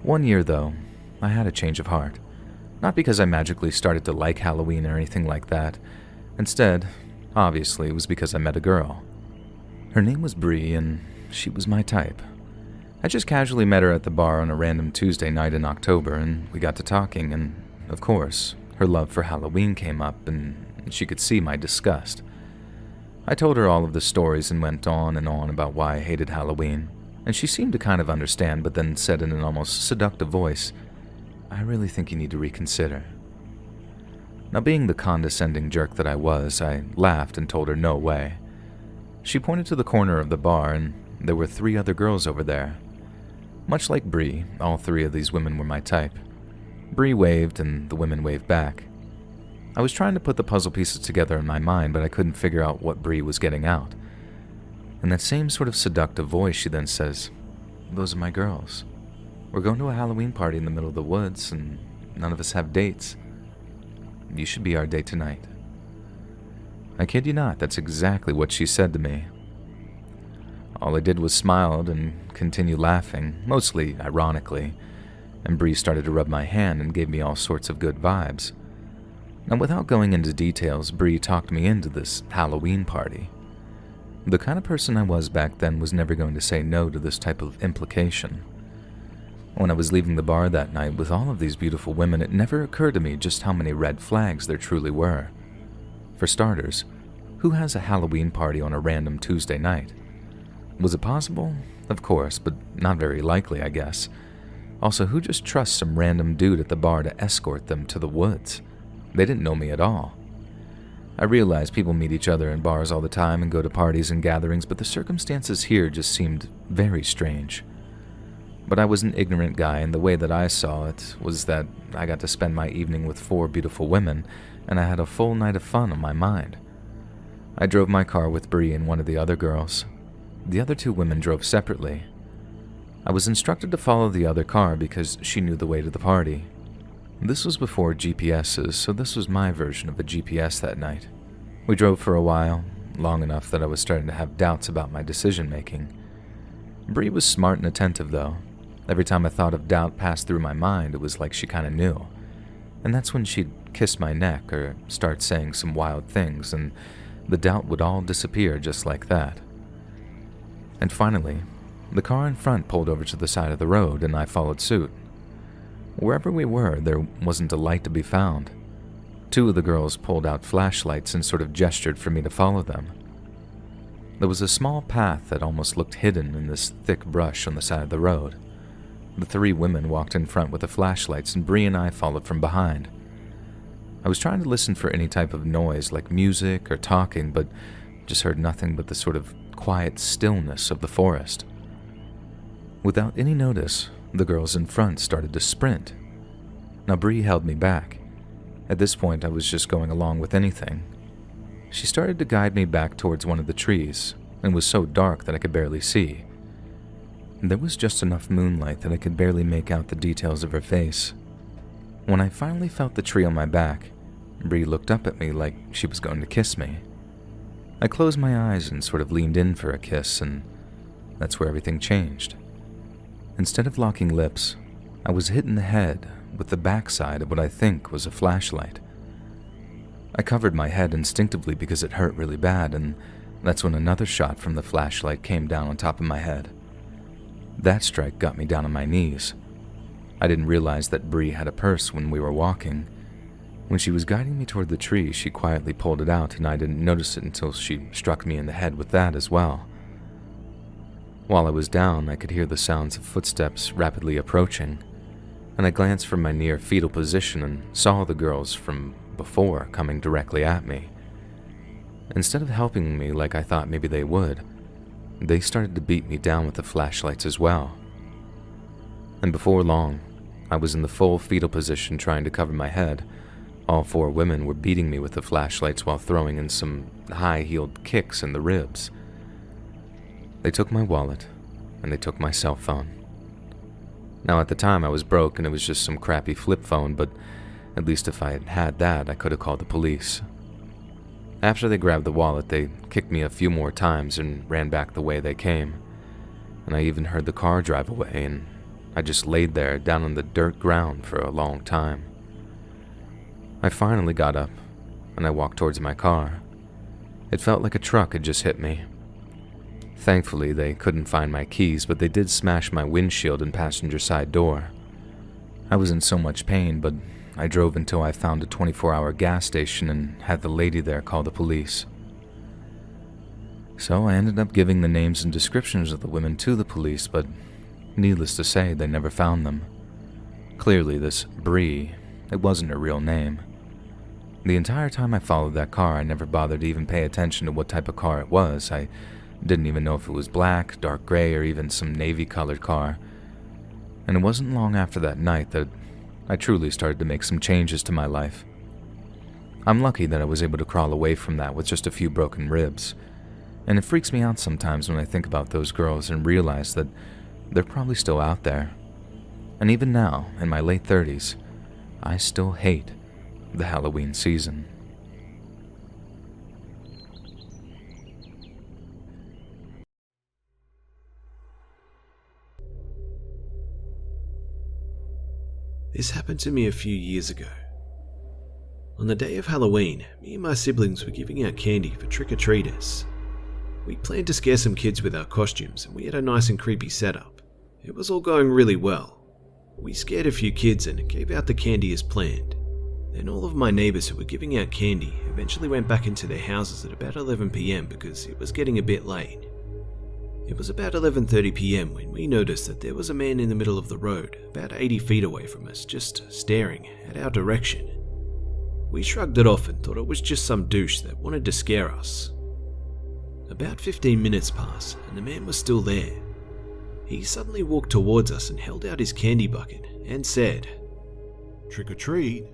One year, though, I had a change of heart. Not because I magically started to like Halloween or anything like that. Instead, obviously, it was because I met a girl. Her name was Bree, and she was my type. I just casually met her at the bar on a random Tuesday night in October, and we got to talking, and, of course, her love for Halloween came up, and she could see my disgust. I told her all of the stories and went on and on about why I hated Halloween, and she seemed to kind of understand, but then said in an almost seductive voice, "I really think you need to reconsider." Now, being the condescending jerk that I was, I laughed and told her no way. She pointed to the corner of the bar, and there were 3 other girls over there. Much like Bree, all 3 of these women were my type. Bree waved, and the women waved back. I was trying to put the puzzle pieces together in my mind, but I couldn't figure out what Bree was getting out. In that same sort of seductive voice, she then says, "Those are my girls. We're going to a Halloween party in the middle of the woods, and none of us have dates. You should be our date tonight." I kid you not, that's exactly what she said to me. All I did was smiled and continue laughing, mostly ironically, and Bree started to rub my hand and gave me all sorts of good vibes. Now, without going into details, Bree talked me into this Halloween party. The kind of person I was back then was never going to say no to this type of implication. When I was leaving the bar that night with all of these beautiful women, it never occurred to me just how many red flags there truly were. For starters, who has a Halloween party on a random Tuesday night? Was it possible? Of course, but not very likely, I guess. Also, who just trusts some random dude at the bar to escort them to the woods? They didn't know me at all. I realize people meet each other in bars all the time and go to parties and gatherings, but the circumstances here just seemed very strange. But I was an ignorant guy, and the way that I saw it was that I got to spend my evening with 4 beautiful women, and I had a full night of fun on my mind. I drove my car with Bree and one of the other girls. The other 2 women drove separately. I was instructed to follow the other car because she knew the way to the party. This was before GPSs, so this was my version of a GPS that night. We drove for a while, long enough that I was starting to have doubts about my decision-making. Bree was smart and attentive, though. Every time a thought of doubt passed through my mind, it was like she kind of knew. And that's when she'd kiss my neck or start saying some wild things, and the doubt would all disappear just like that. And finally, the car in front pulled over to the side of the road, and I followed suit. Wherever we were, there wasn't a light to be found. 2 of the girls pulled out flashlights and sort of gestured for me to follow them. There was a small path that almost looked hidden in this thick brush on the side of the road. The 3 women walked in front with the flashlights, and Bree and I followed from behind. I was trying to listen for any type of noise like music or talking, but just heard nothing but the sort of quiet stillness of the forest. Without any notice, the girls in front started to sprint. Now Bree held me back. At this point, I was just going along with anything. She started to guide me back towards one of the trees, and was so dark that I could barely see. There was just enough moonlight that I could barely make out the details of her face. When I finally felt the tree on my back, Bree looked up at me like she was going to kiss me. I closed my eyes and sort of leaned in for a kiss, and that's where everything changed. Instead of locking lips, I was hit in the head with the backside of what I think was a flashlight. I covered my head instinctively because it hurt really bad, and that's when another shot from the flashlight came down on top of my head. That strike got me down on my knees. I didn't realize that Bree had a purse when we were walking. When she was guiding me toward the tree, she quietly pulled it out, and I didn't notice it until she struck me in the head with that as well. While I was down, I could hear the sounds of footsteps rapidly approaching, and I glanced from my near fetal position and saw the girls from before coming directly at me. Instead of helping me like I thought maybe they would, they started to beat me down with the flashlights as well. And before long, I was in the full fetal position trying to cover my head. All four women were beating me with the flashlights while throwing in some high-heeled kicks in the ribs. They took my wallet, and they took my cell phone. Now at the time I was broke and it was just some crappy flip phone, but at least if I had had that, I could have called the police. After they grabbed the wallet, they kicked me a few more times and ran back the way they came. And I even heard the car drive away, and I just laid there down on the dirt ground for a long time. I finally got up, and I walked towards my car. It felt like a truck had just hit me. Thankfully, they couldn't find my keys, but they did smash my windshield and passenger side door. I was in so much pain, but I drove until I found a 24-hour gas station and had the lady there call the police. So I ended up giving the names and descriptions of the women to the police, but needless to say, they never found them. Clearly, this Bree, it wasn't her real name. The entire time I followed that car, I never bothered to even pay attention to what type of car it was. I didn't even know if it was black, dark gray, or even some navy-colored car. And it wasn't long after that night that I truly started to make some changes to my life. I'm lucky that I was able to crawl away from that with just a few broken ribs. And it freaks me out sometimes when I think about those girls and realize that they're probably still out there. And even now, in my late 30s, I still hate the Halloween season. This happened to me a few years ago. On the day of Halloween, me and my siblings were giving out candy for trick-or-treaters. We planned to scare some kids with our costumes, and we had a nice and creepy setup. It was all going really well. We scared a few kids and gave out the candy as planned. Then all of my neighbours who were giving out candy eventually went back into their houses at about 11 PM because it was getting a bit late. It was about 11:30 PM when we noticed that there was a man in the middle of the road, about 80 feet away from us, just staring at our direction. We shrugged it off and thought it was just some douche that wanted to scare us. About 15 minutes passed and the man was still there. He suddenly walked towards us and held out his candy bucket and said, "Trick or treat."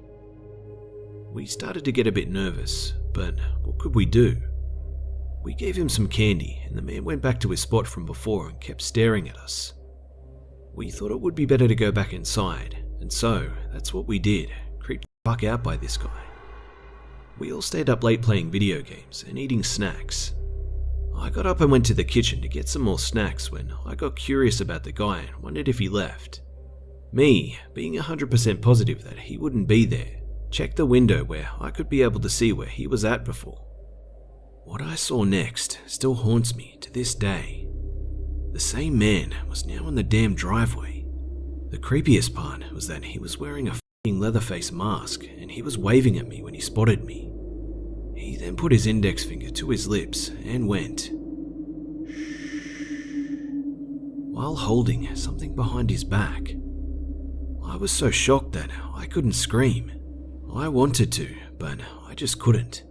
We started to get a bit nervous, but what could we do? We gave him some candy and the man went back to his spot from before and kept staring at us. We thought it would be better to go back inside, and so that's what we did, creeped the fuck out by this guy. We all stayed up late playing video games and eating snacks. I got up and went to the kitchen to get some more snacks when I got curious about the guy and wondered if he left. Me, being 100% positive that he wouldn't be there, checked the window where I could be able to see where he was at before. What I saw next still haunts me to this day. The same man was now in the damn driveway. The creepiest part was that he was wearing a f***ing Leatherface mask and he was waving at me when he spotted me. He then put his index finger to his lips and went, while holding something behind his back. I was so shocked that I couldn't scream. I wanted to, but I just couldn't.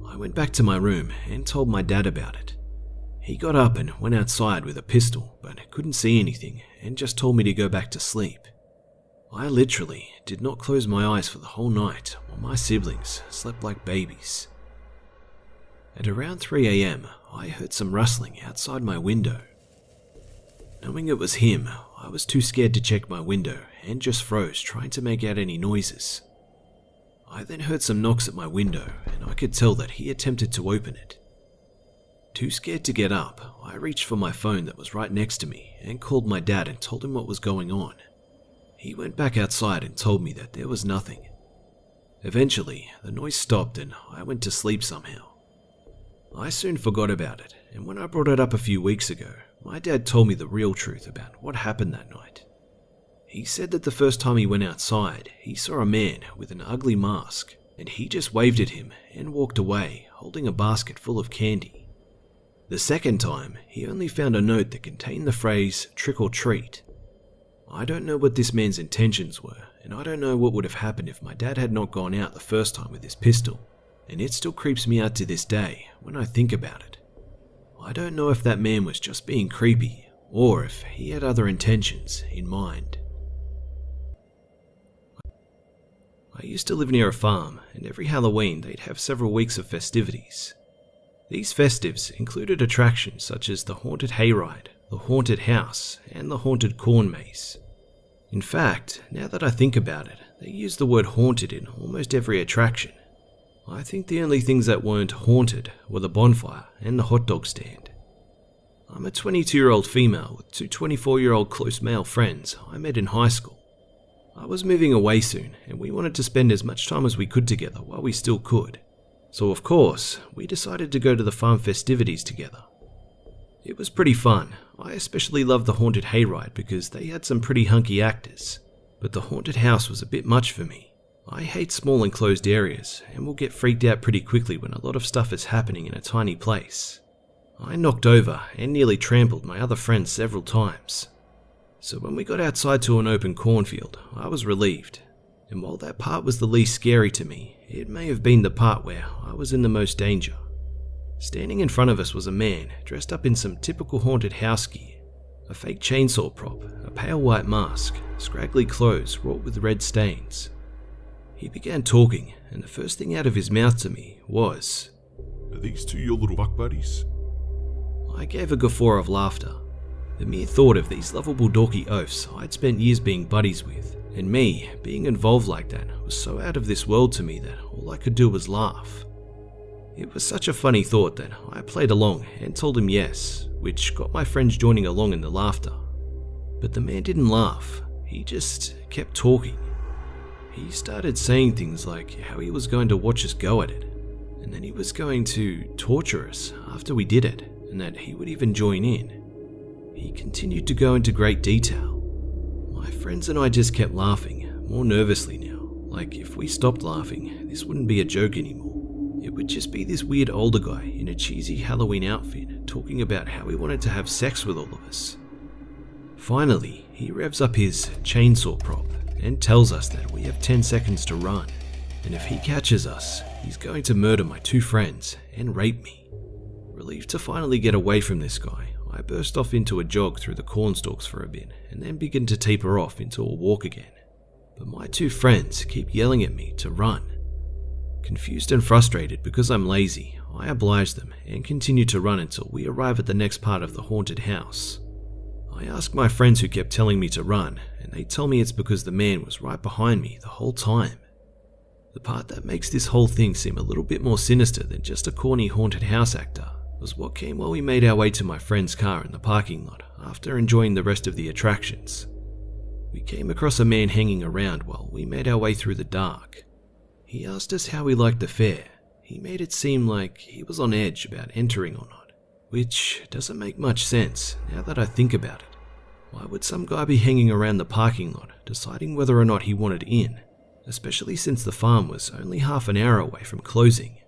I went back to my room and told my dad about it. He got up and went outside with a pistol, but couldn't see anything and just told me to go back to sleep. I literally did not close my eyes for the whole night while my siblings slept like babies. At around 3 AM, I heard some rustling outside my window. Knowing it was him, I was too scared to check my window and just froze trying to make out any noises. I then heard some knocks at my window and I could tell that he attempted to open it. Too scared to get up, I reached for my phone that was right next to me and called my dad and told him what was going on. He went back outside and told me that there was nothing. Eventually, the noise stopped and I went to sleep somehow. I soon forgot about it, and when I brought it up a few weeks ago, my dad told me the real truth about what happened that night. He said that the first time he went outside, he saw a man with an ugly mask, and he just waved at him and walked away, holding a basket full of candy. The second time, he only found a note that contained the phrase "trick or treat." I don't know what this man's intentions were, and I don't know what would have happened if my dad had not gone out the first time with his pistol, and it still creeps me out to this day when I think about it. I don't know if that man was just being creepy, or if he had other intentions in mind. I used to live near a farm, and every Halloween they'd have several weeks of festivities. These festives included attractions such as the haunted hayride, the haunted house, and the haunted corn maze. In fact, now that I think about it, they use the word haunted in almost every attraction. I think the only things that weren't haunted were the bonfire and the hot dog stand. I'm a 22-year-old female with two 24-year-old close male friends I met in high school. I was moving away soon, and we wanted to spend as much time as we could together while we still could. So of course, we decided to go to the farm festivities together. It was pretty fun. I especially loved the haunted hayride because they had some pretty hunky actors. But the haunted house was a bit much for me. I hate small enclosed areas, and will get freaked out pretty quickly when a lot of stuff is happening in a tiny place. I knocked over and nearly trampled my other friends several times. So when we got outside to an open cornfield, I was relieved. And while that part was the least scary to me, it may have been the part where I was in the most danger. Standing in front of us was a man dressed up in some typical haunted house gear, a fake chainsaw prop, a pale white mask, scraggly clothes wrought with red stains. He began talking, and the first thing out of his mouth to me was, "Are these two your little fuck buddies?" I gave a guffaw of laughter. The mere thought of these lovable dorky oafs I'd spent years being buddies with, and me being involved like that, was so out of this world to me that all I could do was laugh. It was such a funny thought that I played along and told him yes, which got my friends joining along in the laughter. But the man didn't laugh, he just kept talking. He started saying things like how he was going to watch us go at it, and then he was going to torture us after we did it, and that he would even join in. He continued to go into great detail. My friends and I just kept laughing, more nervously now, like if we stopped laughing, this wouldn't be a joke anymore. It would just be this weird older guy in a cheesy Halloween outfit talking about how he wanted to have sex with all of us. Finally, he revs up his chainsaw prop and tells us that we have 10 seconds to run, and if he catches us, he's going to murder my two friends and rape me. Relieved to finally get away from this guy, I burst off into a jog through the cornstalks for a bit and then begin to taper off into a walk again. But my two friends keep yelling at me to run. Confused and frustrated because I'm lazy, I oblige them and continue to run until we arrive at the next part of the haunted house. I ask my friends who kept telling me to run, and they tell me it's because the man was right behind me the whole time. The part that makes this whole thing seem a little bit more sinister than just a corny haunted house actor was what came while we made our way to my friend's car in the parking lot after enjoying the rest of the attractions. We came across a man hanging around while we made our way through the dark. He asked us how we liked the fair. He made it seem like he was on edge about entering or not, which doesn't make much sense now that I think about it. Why would some guy be hanging around the parking lot deciding whether or not he wanted in, especially since the farm was only half an hour away from closing?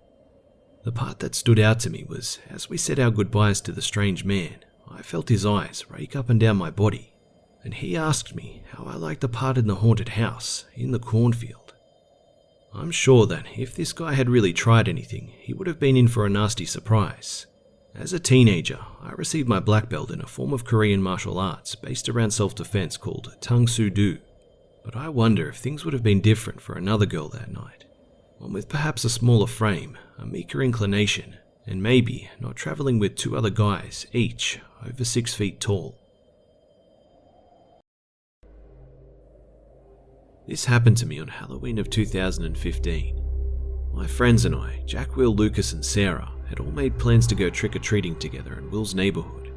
The part that stood out to me was, as we said our goodbyes to the strange man, I felt his eyes rake up and down my body, and he asked me how I liked the part in the haunted house in the cornfield. I'm sure that if this guy had really tried anything, he would have been in for a nasty surprise. As a teenager, I received my black belt in a form of Korean martial arts based around self-defense called Tang Soo Do, but I wonder if things would have been different for another girl that night. One with perhaps a smaller frame, a meeker inclination, and maybe not traveling with two other guys, each over 6 feet tall. This happened to me on Halloween of 2015. My friends and I, Jack, Will, Lucas and Sarah, had all made plans to go trick-or-treating together in Will's neighborhood.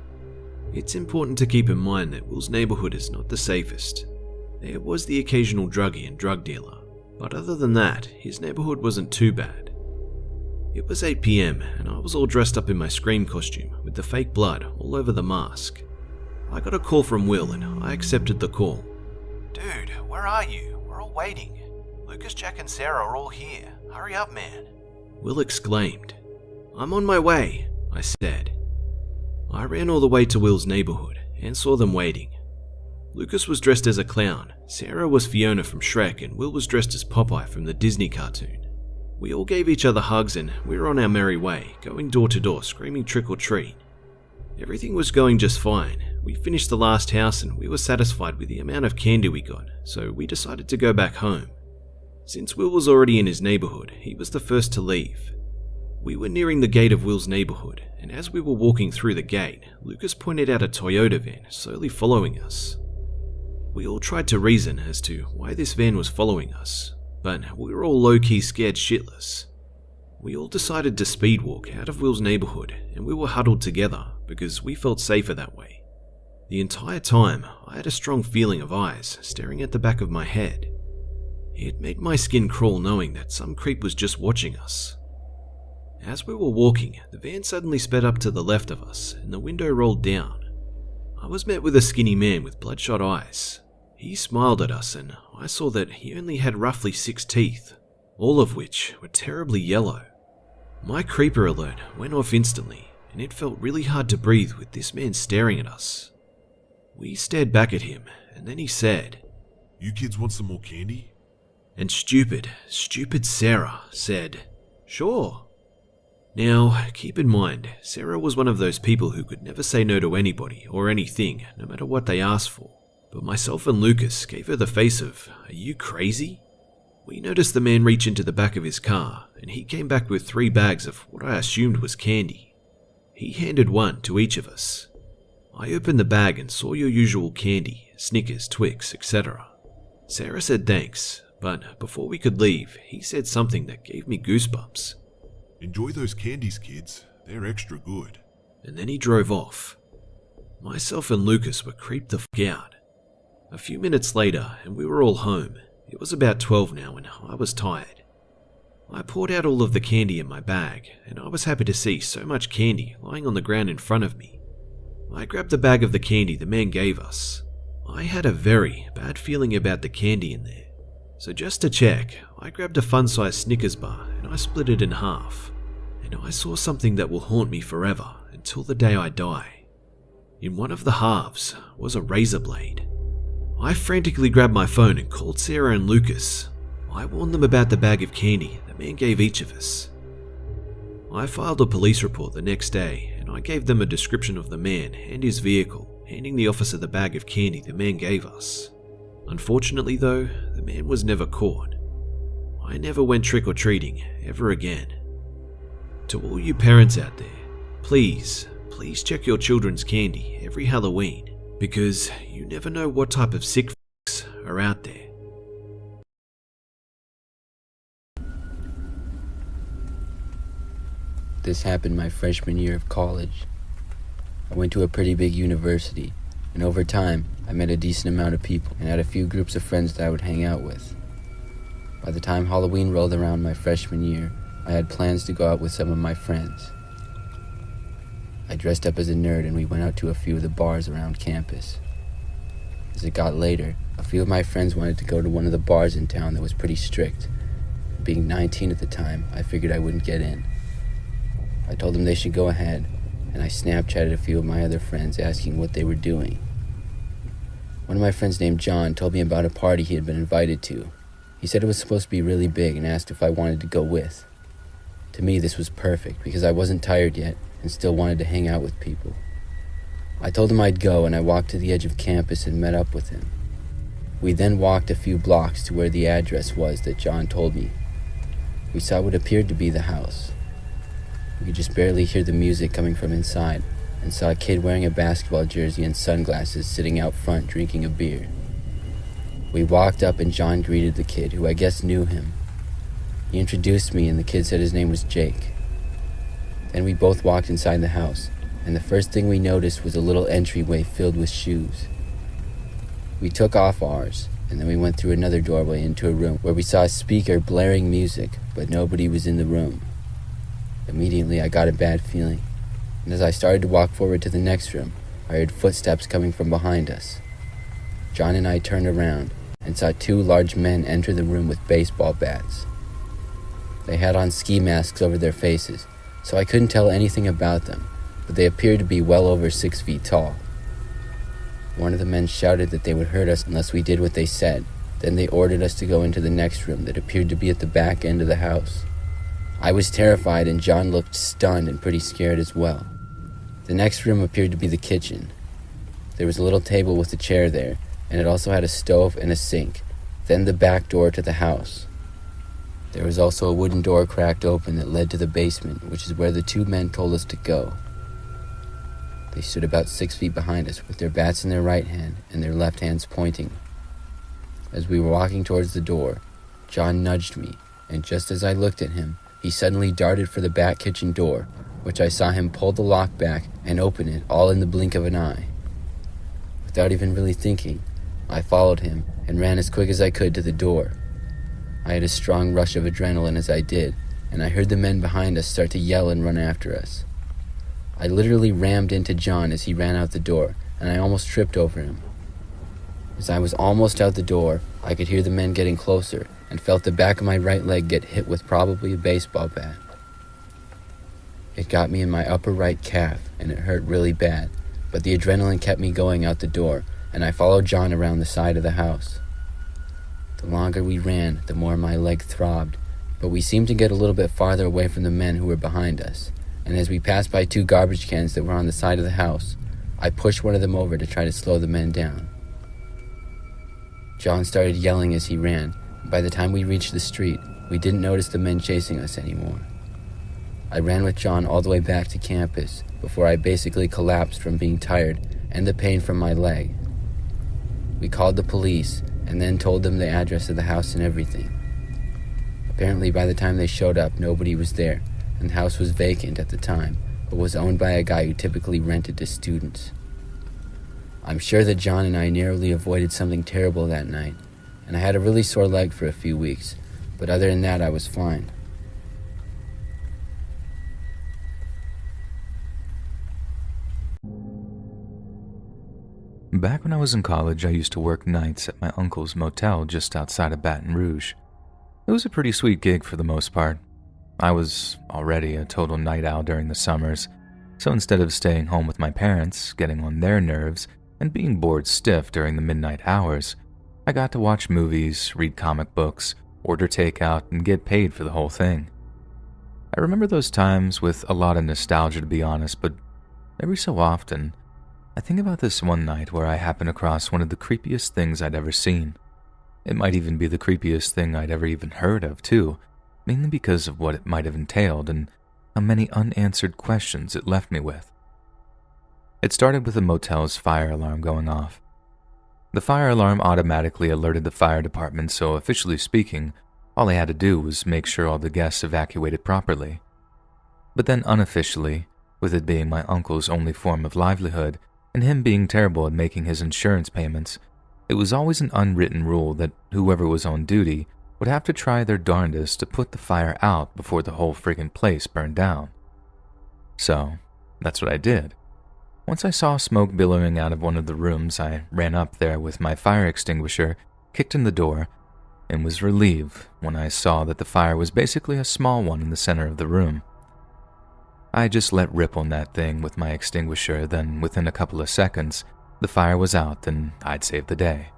It's important to keep in mind that Will's neighborhood is not the safest. There was the occasional druggie and drug dealer, but other than that, his neighborhood wasn't too bad. It was 8 PM and I was all dressed up in my Scream costume with the fake blood all over the mask. I got a call from Will and I accepted the call. Dude, where are you? We're all waiting. Lucas, Jack and Sarah are all here. Hurry up, man. Will exclaimed. I'm on my way, I said. I ran all the way to Will's neighborhood and saw them waiting. Lucas was dressed as a clown, Sarah was Fiona from Shrek, and Will was dressed as Popeye from the Disney cartoon. We all gave each other hugs and we were on our merry way, going door to door, screaming trick or treat. Everything was going just fine. We finished the last house and we were satisfied with the amount of candy we got, so we decided to go back home. Since Will was already in his neighborhood, he was the first to leave. We were nearing the gate of Will's neighborhood, and as we were walking through the gate, Lucas pointed out a Toyota van slowly following us. We all tried to reason as to why this van was following us, but we were all low-key scared shitless. We all decided to speedwalk out of Will's neighborhood, and we were huddled together because we felt safer that way. The entire time, I had a strong feeling of eyes staring at the back of my head. It made my skin crawl knowing that some creep was just watching us. As we were walking, the van suddenly sped up to the left of us, and the window rolled down. I was met with a skinny man with bloodshot eyes. He smiled at us, and I saw that he only had roughly 6 teeth, all of which were terribly yellow. My creeper alert went off instantly, and it felt really hard to breathe with this man staring at us. We stared back at him, and then he said, You kids want some more candy? And stupid Sarah said, Sure. Now, keep in mind, Sarah was one of those people who could never say no to anybody or anything, no matter what they asked for. But myself and Lucas gave her the face of, Are you crazy? We noticed the man reach into the back of his car, and he came back with 3 bags of what I assumed was candy. He handed one to each of us. I opened the bag and saw your usual candy, Snickers, Twix, etc. Sarah said thanks, but before we could leave, he said something that gave me goosebumps. Enjoy those candies, kids. They're extra good. And then he drove off. Myself and Lucas were creeped the f*** out. A few minutes later, and we were all home. It was about 12 now, and I was tired. I poured out all of the candy in my bag, and I was happy to see so much candy lying on the ground in front of me. I grabbed the bag of the candy the man gave us. I had a very bad feeling about the candy in there. So just to check, I grabbed a fun-sized Snickers bar and I split it in half. And I saw something that will haunt me forever until the day I die. In one of the halves was a razor blade. I frantically grabbed my phone and called Sarah and Lucas. I warned them about the bag of candy the man gave each of us. I filed a police report the next day and I gave them a description of the man and his vehicle, handing the officer the bag of candy the man gave us. Unfortunately though, the man was never caught. I never went trick-or-treating ever again. To all you parents out there, please check your children's candy every Halloween, because you never know what type of sick f***s are out there. This happened my freshman year of college. I went to a pretty big university, and over time, I met a decent amount of people and had a few groups of friends that I would hang out with. By the time Halloween rolled around my freshman year, I had plans to go out with some of my friends. I dressed up as a nerd and we went out to a few of the bars around campus. As it got later, a few of my friends wanted to go to one of the bars in town that was pretty strict. Being 19 at the time, I figured I wouldn't get in. I told them they should go ahead, and I Snapchatted a few of my other friends asking what they were doing. One of my friends named John told me about a party he had been invited to. He said it was supposed to be really big and asked if I wanted to go with. To me, this was perfect because I wasn't tired yet and still wanted to hang out with people. I told him I'd go, and I walked to the edge of campus and met up with him. We then walked a few blocks to where the address was that John told me. We saw what appeared to be the house. We could just barely hear the music coming from inside, and saw a kid wearing a basketball jersey and sunglasses sitting out front drinking a beer. We walked up and John greeted the kid, who I guess knew him. He introduced me and the kid said his name was Jake. Then we both walked inside the house, and the first thing we noticed was a little entryway filled with shoes. We took off ours, and then we went through another doorway into a room where we saw a speaker blaring music, but nobody was in the room. Immediately I got a bad feeling, and as I started to walk forward to the next room, I heard footsteps coming from behind us. John and I turned around, and saw two large men enter the room with baseball bats. They had on ski masks over their faces, so I couldn't tell anything about them, but they appeared to be well over 6 feet tall. One of the men shouted that they would hurt us unless we did what they said. Then they ordered us to go into the next room that appeared to be at the back end of the house. I was terrified, and John looked stunned and pretty scared as well. The next room appeared to be the kitchen. There was a little table with a chair there, and it also had a stove and a sink, then the back door to the house. There was also a wooden door cracked open that led to the basement, which is where the two men told us to go. They stood about 6 feet behind us with their bats in their right hand and their left hands pointing. As we were walking towards the door, John nudged me, and just as I looked at him, he suddenly darted for the back kitchen door, which I saw him pull the lock back and open it all in the blink of an eye. Without even really thinking, I followed him and ran as quick as I could to the door. I had a strong rush of adrenaline as I did, and I heard the men behind us start to yell and run after us. I literally rammed into John as he ran out the door, and I almost tripped over him. As I was almost out the door, I could hear the men getting closer and felt the back of my right leg get hit with probably a baseball bat. It got me in my upper right calf, and it hurt really bad, but the adrenaline kept me going out the door, and I followed John around the side of the house. The longer we ran, the more my leg throbbed, but we seemed to get a little bit farther away from the men who were behind us, and as we passed by two garbage cans that were on the side of the house, I pushed one of them over to try to slow the men down. John started yelling as he ran, and by the time we reached the street, we didn't notice the men chasing us anymore. I ran with John all the way back to campus before I basically collapsed from being tired and the pain from my leg. We called the police and then told them the address of the house and everything. Apparently by the time they showed up, nobody was there, and the house was vacant at the time, but was owned by a guy who typically rented to students. I'm sure that John and I narrowly avoided something terrible that night, and I had a really sore leg for a few weeks, but other than that I was fine. Back when I was in college, I used to work nights at my uncle's motel just outside of Baton Rouge. It was a pretty sweet gig for the most part. I was already a total night owl during the summers, so instead of staying home with my parents, getting on their nerves, and being bored stiff during the midnight hours, I got to watch movies, read comic books, order takeout, and get paid for the whole thing. I remember those times with a lot of nostalgia, to be honest, but every so often, I think about this one night where I happened across one of the creepiest things I'd ever seen. It might even be the creepiest thing I'd ever even heard of, too, mainly because of what it might have entailed and how many unanswered questions it left me with. It started with the motel's fire alarm going off. The fire alarm automatically alerted the fire department, so officially speaking, all I had to do was make sure all the guests evacuated properly. But then unofficially, with it being my uncle's only form of livelihood, and him being terrible at making his insurance payments, it was always an unwritten rule that whoever was on duty would have to try their darndest to put the fire out before the whole friggin' place burned down. So, that's what I did. Once I saw smoke billowing out of one of the rooms, I ran up there with my fire extinguisher, kicked in the door, and was relieved when I saw that the fire was basically a small one in the center of the room. I just let rip on that thing with my extinguisher, then within a couple of seconds, the fire was out and I'd saved the day.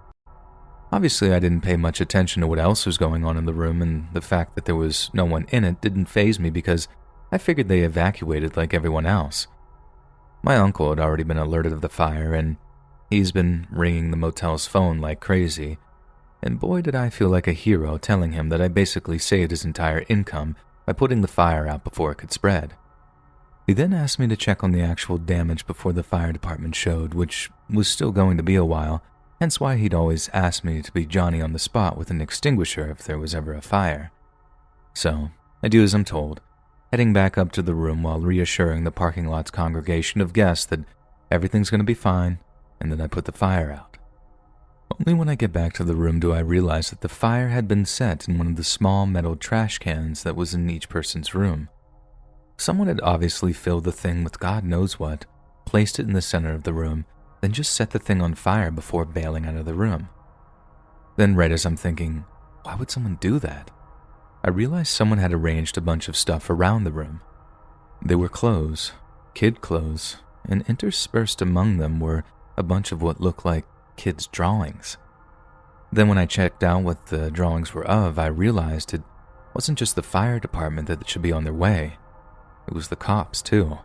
Obviously, I didn't pay much attention to what else was going on in the room, and the fact that there was no one in it didn't faze me because I figured they evacuated like everyone else. My uncle had already been alerted of the fire, and he's been ringing the motel's phone like crazy, and boy did I feel like a hero telling him that I basically saved his entire income by putting the fire out before it could spread. He then asked me to check on the actual damage before the fire department showed, which was still going to be a while, hence why he'd always asked me to be Johnny on the spot with an extinguisher if there was ever a fire. So, I do as I'm told, heading back up to the room while reassuring the parking lot's congregation of guests that everything's going to be fine and that I put the fire out. Only when I get back to the room do I realize that the fire had been set in one of the small metal trash cans that was in each person's room. Someone had obviously filled the thing with God knows what, placed it in the center of the room, then just set the thing on fire before bailing out of the room. Then right as I'm thinking, why would someone do that? I realized someone had arranged a bunch of stuff around the room. They were clothes, kid clothes, and interspersed among them were a bunch of what looked like kids' drawings. Then when I checked out what the drawings were of, I realized it wasn't just the fire department that should be on their way. It was the cops, too.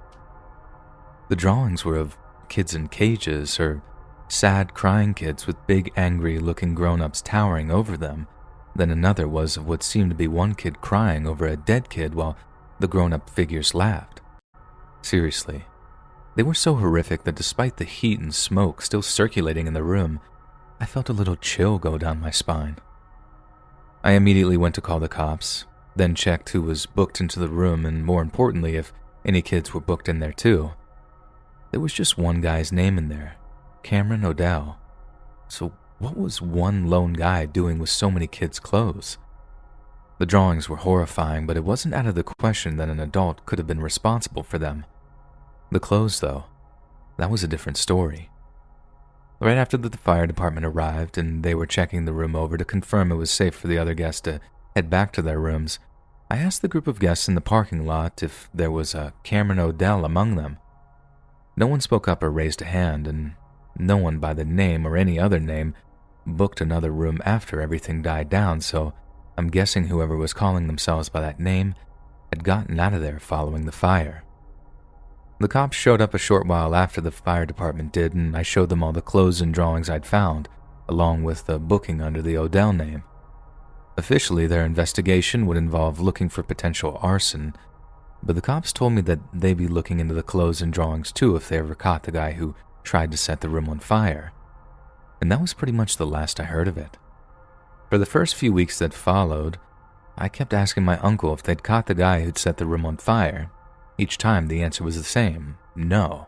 The drawings were of kids in cages or sad crying kids with big angry-looking grown-ups towering over them. Then another was of what seemed to be one kid crying over a dead kid while the grown-up figures laughed. Seriously, they were so horrific that despite the heat and smoke still circulating in the room, I felt a little chill go down my spine. I immediately went to call the cops, then checked who was booked into the room and, more importantly, if any kids were booked in there too. There was just one guy's name in there, Cameron Odell. So what was one lone guy doing with so many kids' clothes? The drawings were horrifying, but it wasn't out of the question that an adult could have been responsible for them. The clothes, though, that was a different story. Right after the fire department arrived and they were checking the room over to confirm it was safe for the other guests to head back to their rooms, I asked the group of guests in the parking lot if there was a Cameron Odell among them. No one spoke up or raised a hand, and no one by the name or any other name booked another room after everything died down, so I'm guessing whoever was calling themselves by that name had gotten out of there following the fire. The cops showed up a short while after the fire department did, and I showed them all the clothes and drawings I'd found, along with the booking under the Odell name. Officially, their investigation would involve looking for potential arson, but the cops told me that they'd be looking into the clothes and drawings too if they ever caught the guy who tried to set the room on fire. And that was pretty much the last I heard of it. For the first few weeks that followed, I kept asking my uncle if they'd caught the guy who'd set the room on fire. Each time the answer was the same, no.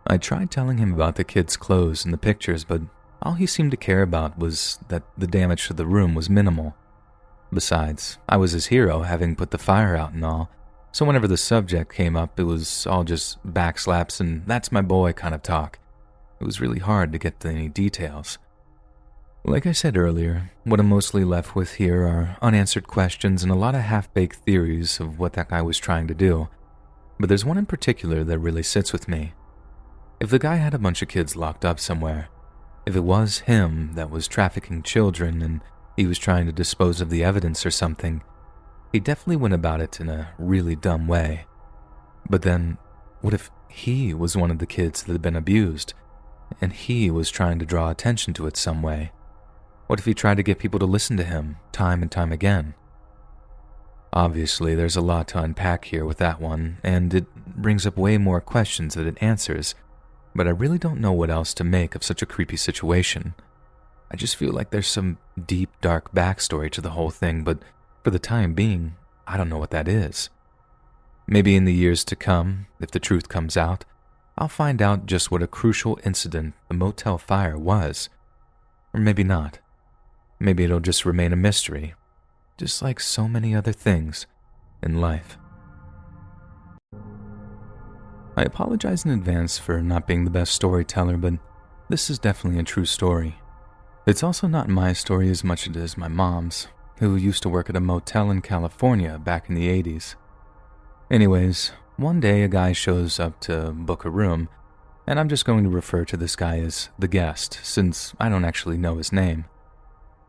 I tried telling him about the kids' clothes and the pictures, but all he seemed to care about was that the damage to the room was minimal. Besides, I was his hero, having put the fire out and all, so whenever the subject came up, it was all just backslaps and that's my boy kind of talk. It was really hard to get to any details. Like I said earlier, what I'm mostly left with here are unanswered questions and a lot of half-baked theories of what that guy was trying to do. But there's one in particular that really sits with me. If the guy had a bunch of kids locked up somewhere, if it was him that was trafficking children and he was trying to dispose of the evidence or something, he definitely went about it in a really dumb way. But then, what if he was one of the kids that had been abused, and he was trying to draw attention to it some way? What if he tried to get people to listen to him time and time again? Obviously, there's a lot to unpack here with that one, and it brings up way more questions than it answers, but I really don't know what else to make of such a creepy situation. I just feel like there's some deep, dark backstory to the whole thing, but for the time being, I don't know what that is. Maybe in the years to come, if the truth comes out, I'll find out just what a crucial incident the motel fire was. Or maybe not. Maybe it'll just remain a mystery, just like so many other things in life. I apologize in advance for not being the best storyteller, but this is definitely a true story. It's also not my story as much as it is my mom's, who used to work at a motel in California back in the 80s. Anyways, one day a guy shows up to book a room, and I'm just going to refer to this guy as the guest, since I don't actually know his name.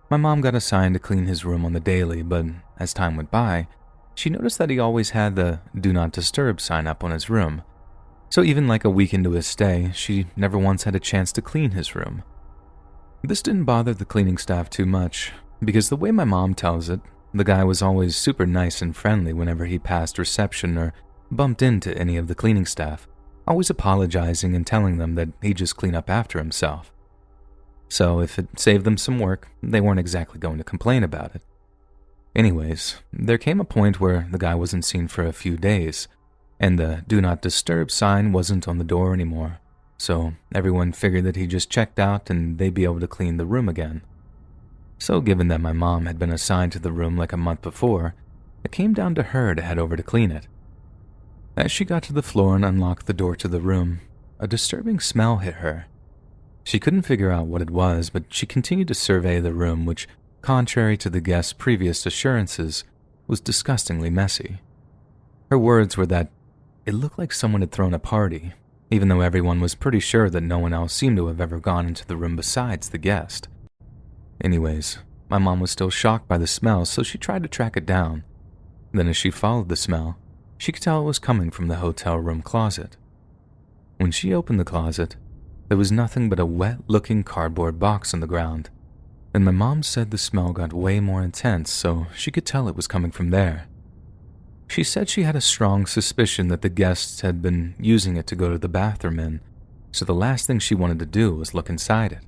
My mom got assigned to clean his room on the daily, but as time went by, she noticed that he always had the Do Not Disturb sign up on his room. So even like a week into his stay, she never once had a chance to clean his room. This didn't bother the cleaning staff too much, because the way my mom tells it, the guy was always super nice and friendly whenever he passed reception or bumped into any of the cleaning staff, always apologizing and telling them that he'd just clean up after himself. So if it saved them some work, they weren't exactly going to complain about it. Anyways, there came a point where the guy wasn't seen for a few days, and the Do Not Disturb sign wasn't on the door anymore, so everyone figured that he just checked out and they'd be able to clean the room again. So given that my mom had been assigned to the room like a month before, it came down to her to head over to clean it. As she got to the floor and unlocked the door to the room, a disturbing smell hit her. She couldn't figure out what it was, but she continued to survey the room, which, contrary to the guest's previous assurances, was disgustingly messy. Her words were that it looked like someone had thrown a party, even though everyone was pretty sure that no one else seemed to have ever gone into the room besides the guest. Anyways, my mom was still shocked by the smell, so she tried to track it down. Then as she followed the smell, she could tell it was coming from the hotel room closet. When she opened the closet, there was nothing but a wet-looking cardboard box on the ground, and my mom said the smell got way more intense, so she could tell it was coming from there. She said she had a strong suspicion that the guests had been using it to go to the bathroom in, so the last thing she wanted to do was look inside it.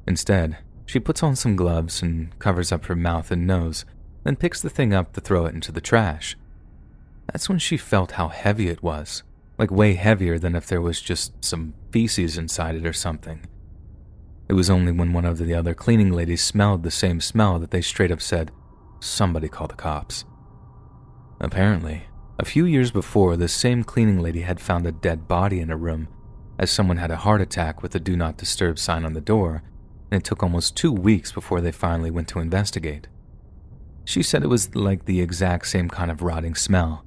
Instead, she puts on some gloves and covers up her mouth and nose, then picks the thing up to throw it into the trash. That's when she felt how heavy it was, like way heavier than if there was just some feces inside it or something. It was only when one of the other cleaning ladies smelled the same smell that they straight up said, "Somebody call the cops." Apparently, a few years before, this same cleaning lady had found a dead body in a room, as someone had a heart attack with a "Do Not Disturb" sign on the door, and it took almost 2 weeks before they finally went to investigate. She said it was like the exact same kind of rotting smell.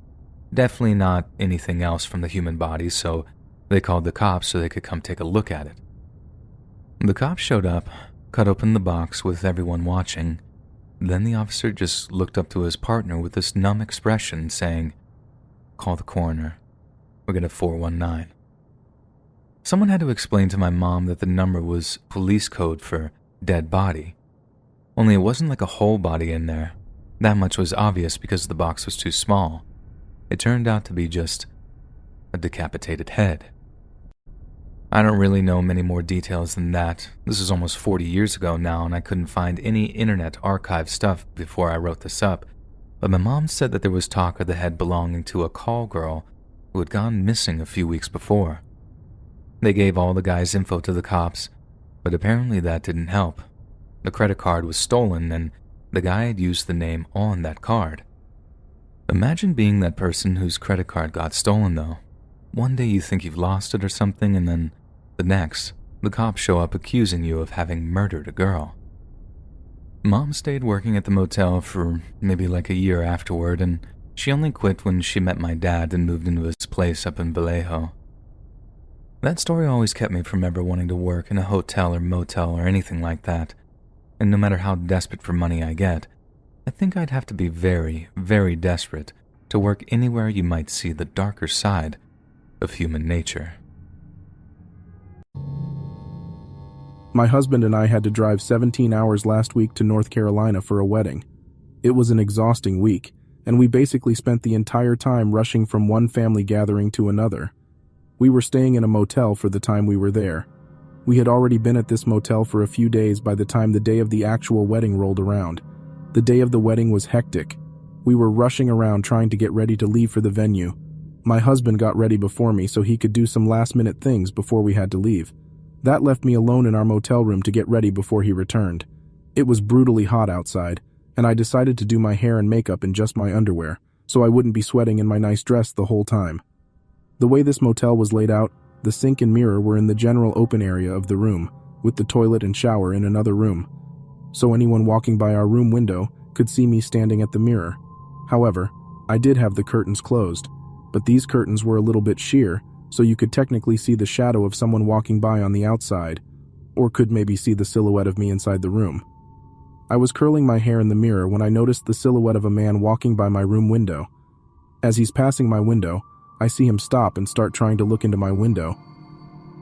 Definitely not anything else from the human body, so they called the cops so they could come take a look at it. The cops showed up, cut open the box with everyone watching. Then the officer just looked up to his partner with this numb expression, saying, "Call the coroner. We'll get a 419. Someone had to explain to my mom that the number was police code for dead body. Only it wasn't like a whole body in there. That much was obvious because the box was too small. It turned out to be just a decapitated head. I don't really know many more details than that. This is almost 40 years ago now, and I couldn't find any internet archive stuff before I wrote this up, but my mom said that there was talk of the head belonging to a call girl who had gone missing a few weeks before. They gave all the guy's info to the cops, but apparently that didn't help. The credit card was stolen, and the guy had used the name on that card. Imagine being that person whose credit card got stolen, though. One day you think you've lost it or something, and then the next, the cops show up accusing you of having murdered a girl. Mom stayed working at the motel for maybe like a year afterward, and she only quit when she met my dad and moved into his place up in Vallejo. That story always kept me from ever wanting to work in a hotel or motel or anything like that, and no matter how desperate for money I get, I think I'd have to be very, very desperate to work anywhere you might see the darker side of human nature. My husband and I had to drive 17 hours last week to North Carolina for a wedding. It was an exhausting week, and we basically spent the entire time rushing from one family gathering to another. We were staying in a motel for the time we were there. We had already been at this motel for a few days by the time the day of the actual wedding rolled around. The day of the wedding was hectic. We were rushing around trying to get ready to leave for the venue. My husband got ready before me so he could do some last-minute things before we had to leave. That left me alone in our motel room to get ready before he returned. It was brutally hot outside, and I decided to do my hair and makeup in just my underwear, so I wouldn't be sweating in my nice dress the whole time. The way this motel was laid out, the sink and mirror were in the general open area of the room, with the toilet and shower in another room, so anyone walking by our room window could see me standing at the mirror. However, I did have the curtains closed, but these curtains were a little bit sheer, so you could technically see the shadow of someone walking by on the outside, or could maybe see the silhouette of me inside the room. I was curling my hair in the mirror when I noticed the silhouette of a man walking by my room window. As he's passing my window, I see him stop and start trying to look into my window.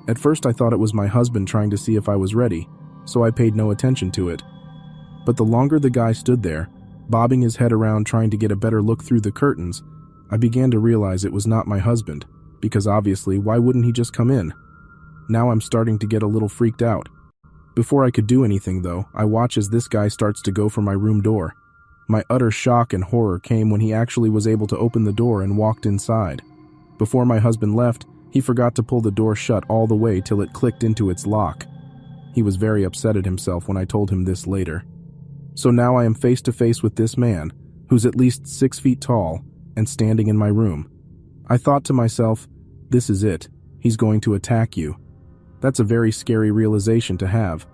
At first I thought it was my husband trying to see if I was ready, so I paid no attention to it. But the longer the guy stood there, bobbing his head around trying to get a better look through the curtains, I began to realize it was not my husband. Because obviously, why wouldn't he just come in? Now I'm starting to get a little freaked out. Before I could do anything though, I watch as this guy starts to go for my room door. My utter shock and horror came when he actually was able to open the door and walked inside. Before my husband left, he forgot to pull the door shut all the way till it clicked into its lock. He was very upset at himself when I told him this later. So now I am face to face with this man, who's at least 6 feet tall, and standing in my room. I thought to myself, this is it. He's going to attack you. That's a very scary realization to have.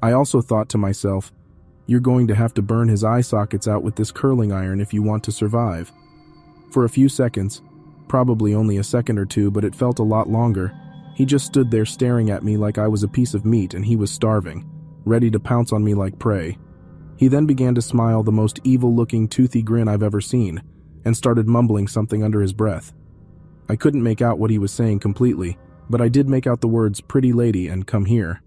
I also thought to myself, you're going to have to burn his eye sockets out with this curling iron if you want to survive. For a few seconds, probably only a second or two, but it felt a lot longer, he just stood there staring at me like I was a piece of meat and he was starving, ready to pounce on me like prey. He then began to smile the most evil-looking, toothy grin I've ever seen, and started mumbling something under his breath. I couldn't make out what he was saying completely, but I did make out the words "pretty lady" and "come here."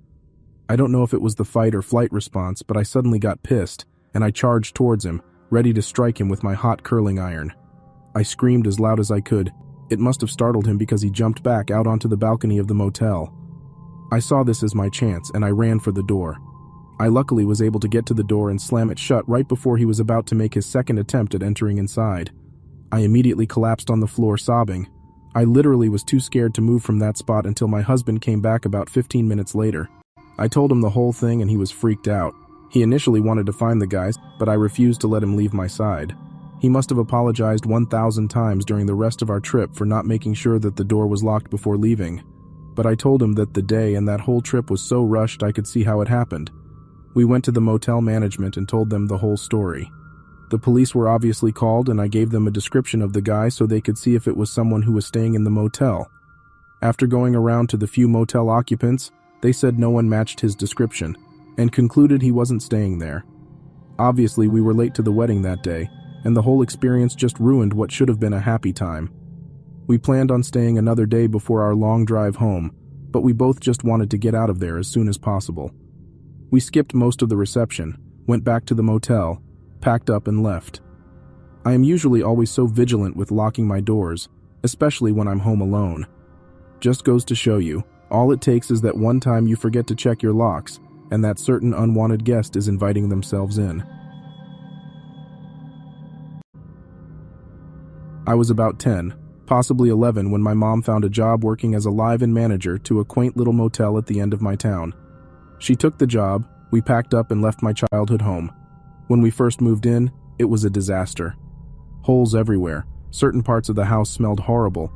I don't know if it was the fight or flight response, but I suddenly got pissed, and I charged towards him, ready to strike him with my hot curling iron. I screamed as loud as I could. It must have startled him because he jumped back out onto the balcony of the motel. I saw this as my chance, and I ran for the door. I luckily was able to get to the door and slam it shut right before he was about to make his second attempt at entering inside. I immediately collapsed on the floor sobbing. I literally was too scared to move from that spot until my husband came back about 15 minutes later. I told him the whole thing and he was freaked out. He initially wanted to find the guys, but I refused to let him leave my side. He must have apologized 1,000 times during the rest of our trip for not making sure that the door was locked before leaving. But I told him that the day and that whole trip was so rushed I could see how it happened. We went to the motel management and told them the whole story. The police were obviously called and I gave them a description of the guy so they could see if it was someone who was staying in the motel. After going around to the few motel occupants, they said no one matched his description, and concluded he wasn't staying there. Obviously, we were late to the wedding that day, and the whole experience just ruined what should have been a happy time. We planned on staying another day before our long drive home, but we both just wanted to get out of there as soon as possible. We skipped most of the reception, went back to the motel, packed up and left. I am usually always so vigilant with locking my doors, especially when I'm home alone. Just goes to show you, all it takes is that one time you forget to check your locks, and that certain unwanted guest is inviting themselves in. I was about 10, possibly 11 when my mom found a job working as a live-in manager to a quaint little motel at the end of my town. She took the job, we packed up and left my childhood home. When we first moved in, it was a disaster. Holes everywhere, certain parts of the house smelled horrible.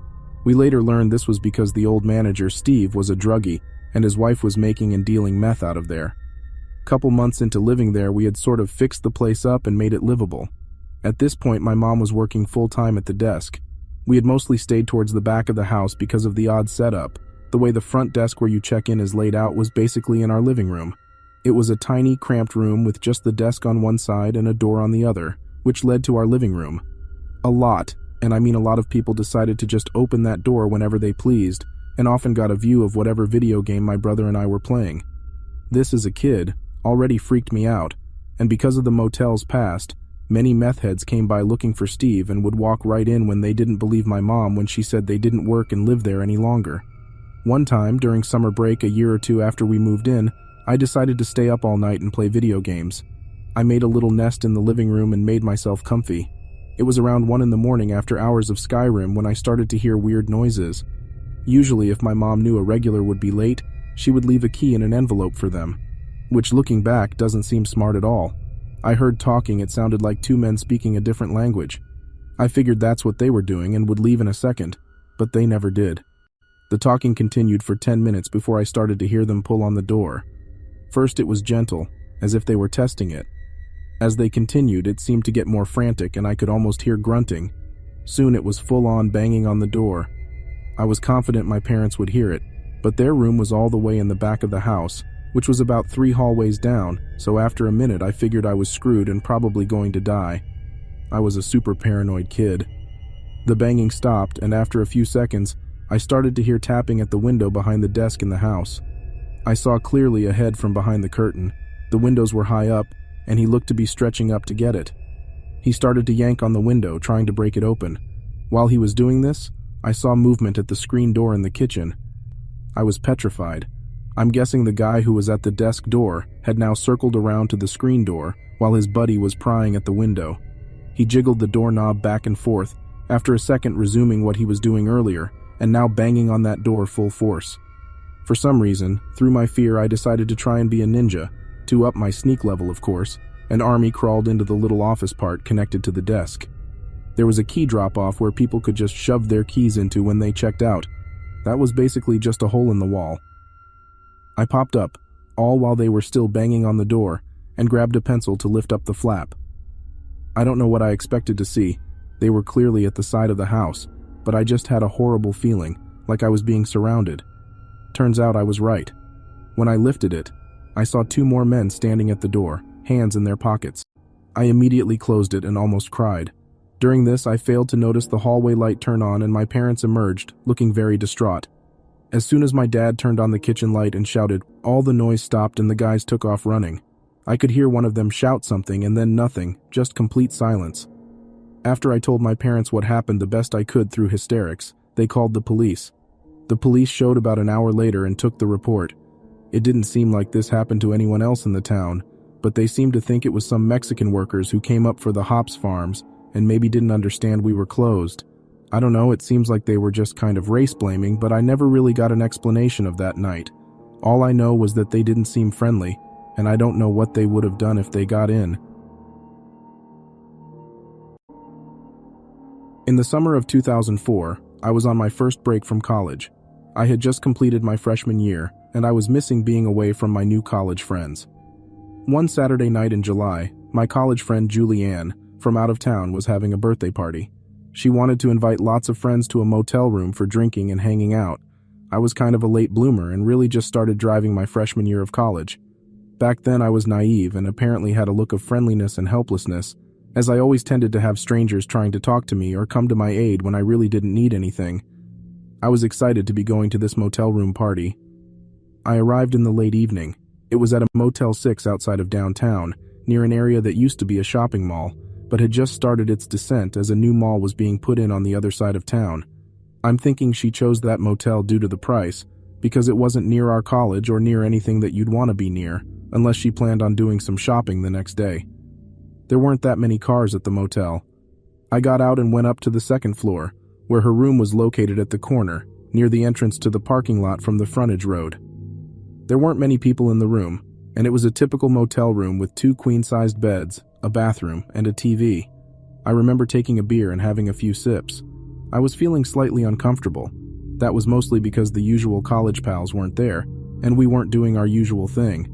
We later learned this was because the old manager, Steve, was a druggie, and his wife was making and dealing meth out of there. Couple months into living there, we had sort of fixed the place up and made it livable. At this point, my mom was working full-time at the desk. We had mostly stayed towards the back of the house because of the odd setup. The way the front desk where you check in is laid out was basically in our living room. It was a tiny, cramped room with just the desk on one side and a door on the other, which led to our living room. A lot, and I mean a lot of people decided to just open that door whenever they pleased, and often got a view of whatever video game my brother and I were playing. This, as a kid, already freaked me out, and because of the motel's past, many meth heads came by looking for Steve and would walk right in when they didn't believe my mom when she said they didn't work and live there any longer. One time, during summer break a year or two after we moved in, I decided to stay up all night and play video games. I made a little nest in the living room and made myself comfy. It was around 1 a.m. after hours of Skyrim when I started to hear weird noises. Usually, if my mom knew a regular would be late, she would leave a key in an envelope for them, which looking back doesn't seem smart at all. I heard talking, it sounded like two men speaking a different language. I figured that's what they were doing and would leave in a second, but they never did. The talking continued for 10 minutes before I started to hear them pull on the door. First it was gentle, as if they were testing it. As they continued, it seemed to get more frantic and I could almost hear grunting. Soon it was full-on banging on the door. I was confident my parents would hear it, but their room was all the way in the back of the house, which was about 3 hallways down, so after a minute I figured I was screwed and probably going to die. I was a super paranoid kid. The banging stopped, and after a few seconds, I started to hear tapping at the window behind the desk in the house. I saw clearly a head from behind the curtain. The windows were high up, and he looked to be stretching up to get it. He started to yank on the window, trying to break it open. While he was doing this, I saw movement at the screen door in the kitchen. I was petrified. I'm guessing the guy who was at the desk door had now circled around to the screen door while his buddy was prying at the window. He jiggled the doorknob back and forth, after a second resuming what he was doing earlier, and now banging on that door full force. For some reason, through my fear, I decided to try and be a ninja, to up my sneak level, of course, and Army crawled into the little office part connected to the desk. There was a key drop-off where people could just shove their keys into when they checked out. That was basically just a hole in the wall. I popped up, all while they were still banging on the door, and grabbed a pencil to lift up the flap. I don't know what I expected to see. They were clearly at the side of the house, but I just had a horrible feeling, like I was being surrounded. Turns out I was right. When I lifted it, I saw 2 more men standing at the door, hands in their pockets. I immediately closed it and almost cried. During this, I failed to notice the hallway light turn on and my parents emerged, looking very distraught. As soon as my dad turned on the kitchen light and shouted, all the noise stopped and the guys took off running. I could hear one of them shout something and then nothing, just complete silence. After I told my parents what happened the best I could through hysterics, they called the police. The police showed about an hour later and took the report. It didn't seem like this happened to anyone else in the town, but they seemed to think it was some Mexican workers who came up for the hops farms and maybe didn't understand we were closed. I don't know, it seems like they were just kind of race blaming, but I never really got an explanation of that night. All I know was that they didn't seem friendly, and I don't know what they would have done if they got in. In the summer of 2004, I was on my first break from college. I had just completed my freshman year, and I was missing being away from my new college friends. One Saturday night in July, my college friend Julianne, from out of town, was having a birthday party. She wanted to invite lots of friends to a motel room for drinking and hanging out. I was kind of a late bloomer and really just started driving my freshman year of college. Back then I was naive and apparently had a look of friendliness and helplessness, as I always tended to have strangers trying to talk to me or come to my aid when I really didn't need anything. I was excited to be going to this motel room party. I arrived in the late evening. It was at a Motel 6 outside of downtown, near an area that used to be a shopping mall, but had just started its descent as a new mall was being put in on the other side of town. I'm thinking she chose that motel due to the price, because it wasn't near our college or near anything that you'd want to be near, unless she planned on doing some shopping the next day. There weren't that many cars at the motel. I got out and went up to the second floor, where her room was located at the corner, near the entrance to the parking lot from the frontage road. There weren't many people in the room, and it was a typical motel room with 2 queen-sized beds, a bathroom, and a TV. I remember taking a beer and having a few sips. I was feeling slightly uncomfortable. That was mostly because the usual college pals weren't there, and we weren't doing our usual thing.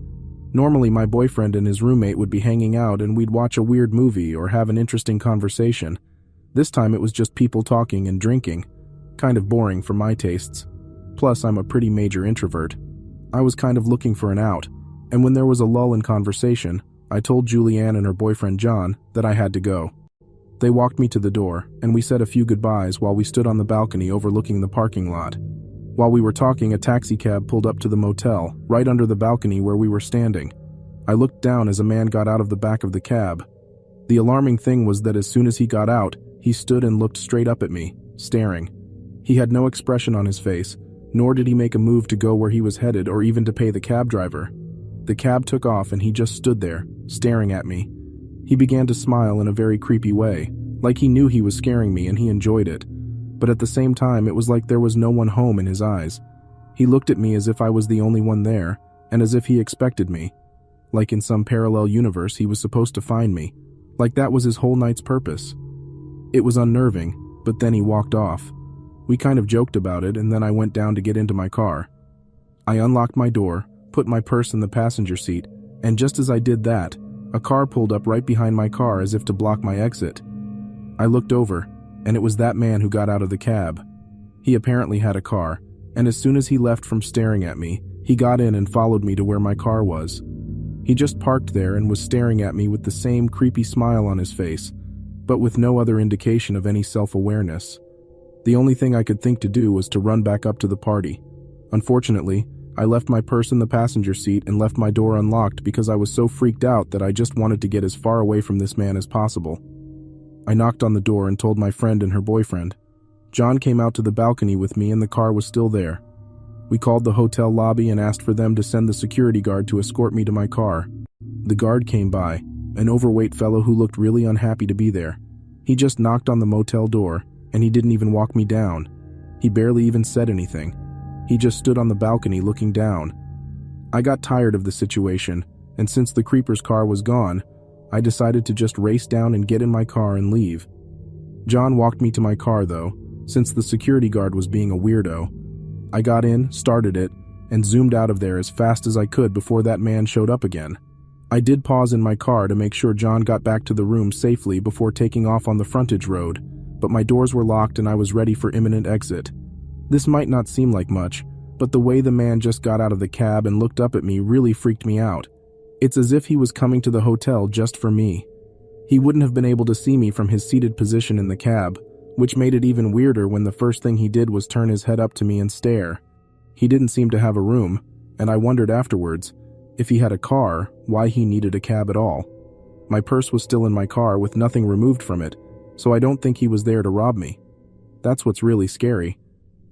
Normally my boyfriend and his roommate would be hanging out and we'd watch a weird movie or have an interesting conversation. This time it was just people talking and drinking. Kind of boring for my tastes. Plus I'm a pretty major introvert. I was kind of looking for an out, and when there was a lull in conversation, I told Julianne and her boyfriend John that I had to go. They walked me to the door, and we said a few goodbyes while we stood on the balcony overlooking the parking lot. While we were talking, a taxi cab pulled up to the motel, right under the balcony where we were standing. I looked down as a man got out of the back of the cab. The alarming thing was that as soon as he got out, he stood and looked straight up at me, staring. He had no expression on his face, nor did he make a move to go where he was headed or even to pay the cab driver. The cab took off and he just stood there, staring at me. He began to smile in a very creepy way, like he knew he was scaring me and he enjoyed it. But at the same time, it was like there was no one home in his eyes. He looked at me as if I was the only one there, and as if he expected me. Like in some parallel universe he was supposed to find me. Like that was his whole night's purpose. It was unnerving, but then he walked off. We kind of joked about it, and then I went down to get into my car. I unlocked my door, put my purse in the passenger seat, and just as I did that, a car pulled up right behind my car as if to block my exit. I looked over, and it was that man who got out of the cab. He apparently had a car, and as soon as he left from staring at me, he got in and followed me to where my car was. He just parked there and was staring at me with the same creepy smile on his face, but with no other indication of any self-awareness. The only thing I could think to do was to run back up to the party. Unfortunately, I left my purse in the passenger seat and left my door unlocked because I was so freaked out that I just wanted to get as far away from this man as possible. I knocked on the door and told my friend and her boyfriend. John came out to the balcony with me and the car was still there. We called the hotel lobby and asked for them to send the security guard to escort me to my car. The guard came by, an overweight fellow who looked really unhappy to be there. He just knocked on the motel door, and he didn't even walk me down. He barely even said anything. He just stood on the balcony looking down. I got tired of the situation, and since the creeper's car was gone, I decided to just race down and get in my car and leave. John walked me to my car though, since the security guard was being a weirdo. I got in, started it, and zoomed out of there as fast as I could before that man showed up again. I did pause in my car to make sure John got back to the room safely before taking off on the frontage road, but my doors were locked and I was ready for imminent exit. This might not seem like much, but the way the man just got out of the cab and looked up at me really freaked me out. It's as if he was coming to the hotel just for me. He wouldn't have been able to see me from his seated position in the cab, which made it even weirder when the first thing he did was turn his head up to me and stare. He didn't seem to have a room, and I wondered afterwards, if he had a car, why he needed a cab at all. My purse was still in my car with nothing removed from it, so I don't think he was there to rob me. That's what's really scary.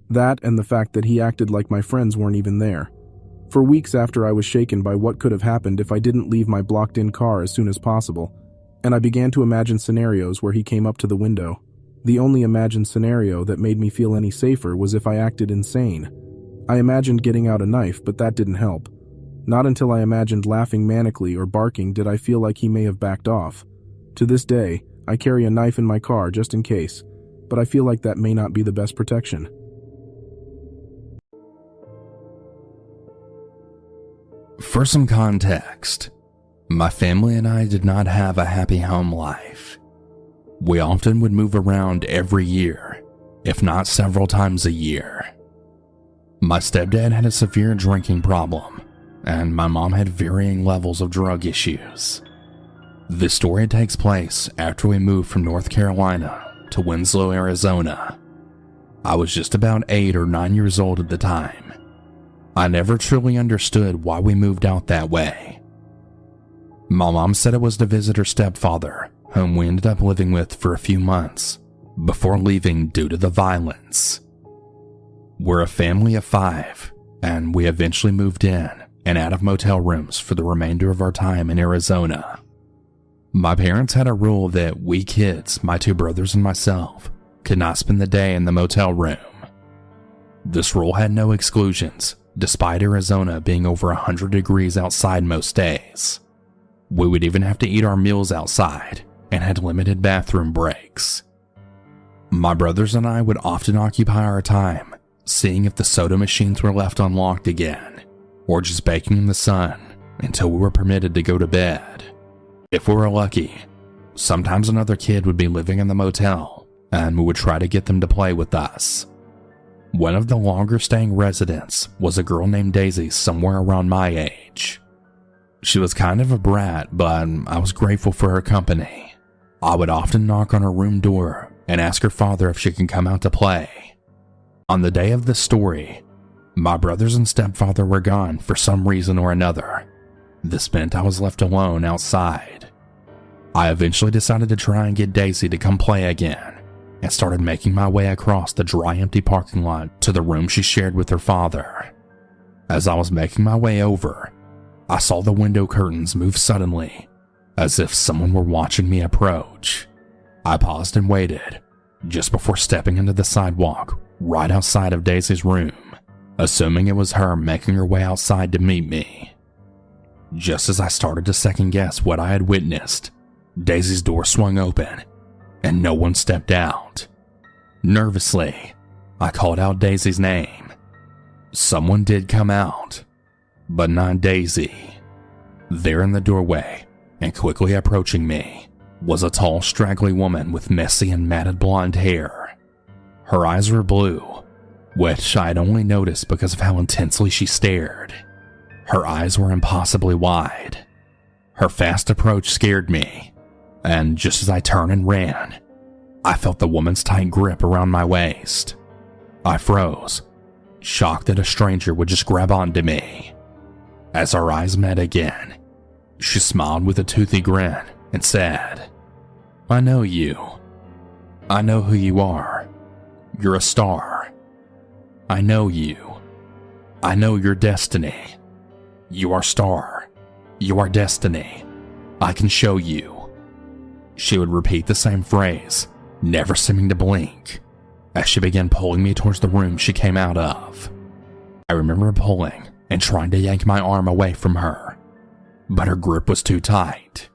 That and the fact that he acted like my friends weren't even there. For weeks after, I was shaken by what could have happened if I didn't leave my blocked-in car as soon as possible, and I began to imagine scenarios where he came up to the window. The only imagined scenario that made me feel any safer was if I acted insane. I imagined getting out a knife, but that didn't help. Not until I imagined laughing manically or barking did I feel like he may have backed off. To this day, I carry a knife in my car just in case, but I feel like that may not be the best protection. For some context, my family and I did not have a happy home life. We often would move around every year, if not several times a year. My stepdad had a severe drinking problem, and my mom had varying levels of drug issues. This story takes place after we moved from North Carolina to Winslow, Arizona. I was just about 8 or 9 years old at the time. I never truly understood why we moved out that way. My mom said it was to visit her stepfather, whom we ended up living with for a few months, before leaving due to the violence. We're a family of 5, and we eventually moved in and out of motel rooms for the remainder of our time in Arizona. My parents had a rule that we kids, my 2 brothers and myself, could not spend the day in the motel room. This rule had no exclusions, despite Arizona being over 100 degrees outside most days. We would even have to eat our meals outside and had limited bathroom breaks. My brothers and I would often occupy our time seeing if the soda machines were left unlocked again, or just baking in the sun until we were permitted to go to bed. If we were lucky, sometimes another kid would be living in the motel, and we would try to get them to play with us. One of the longer staying residents was a girl named Daisy, somewhere around my age. She was kind of a brat, but I was grateful for her company. I would often knock on her room door and ask her father if she could come out to play. On the day of this story, my brothers and stepfather were gone for some reason or another. This meant I was left alone outside. I eventually decided to try and get Daisy to come play again, and started making my way across the dry, empty parking lot to the room she shared with her father. As I was making my way over, I saw the window curtains move suddenly, as if someone were watching me approach. I paused and waited, just before stepping into the sidewalk right outside of Daisy's room, assuming it was her making her way outside to meet me. Just as I started to second guess what I had witnessed, Daisy's door swung open, and no one stepped out. Nervously, I called out Daisy's name. Someone did come out, but not Daisy. There in the doorway, and quickly approaching me, was a tall, straggly woman with messy and matted blonde hair. Her eyes were blue, which I had only noticed because of how intensely she stared. Her eyes were impossibly wide. Her fast approach scared me, and just as I turned and ran, I felt the woman's tight grip around my waist. I froze, shocked that a stranger would just grab onto me. As our eyes met again, she smiled with a toothy grin and said, "I know you. I know who you are. You're a star. I know you. I know your destiny. You are star. You are destiny. I can show you." She would repeat the same phrase, never seeming to blink, as she began pulling me towards the room she came out of. I remember pulling and trying to yank my arm away from her, but her grip was too tight.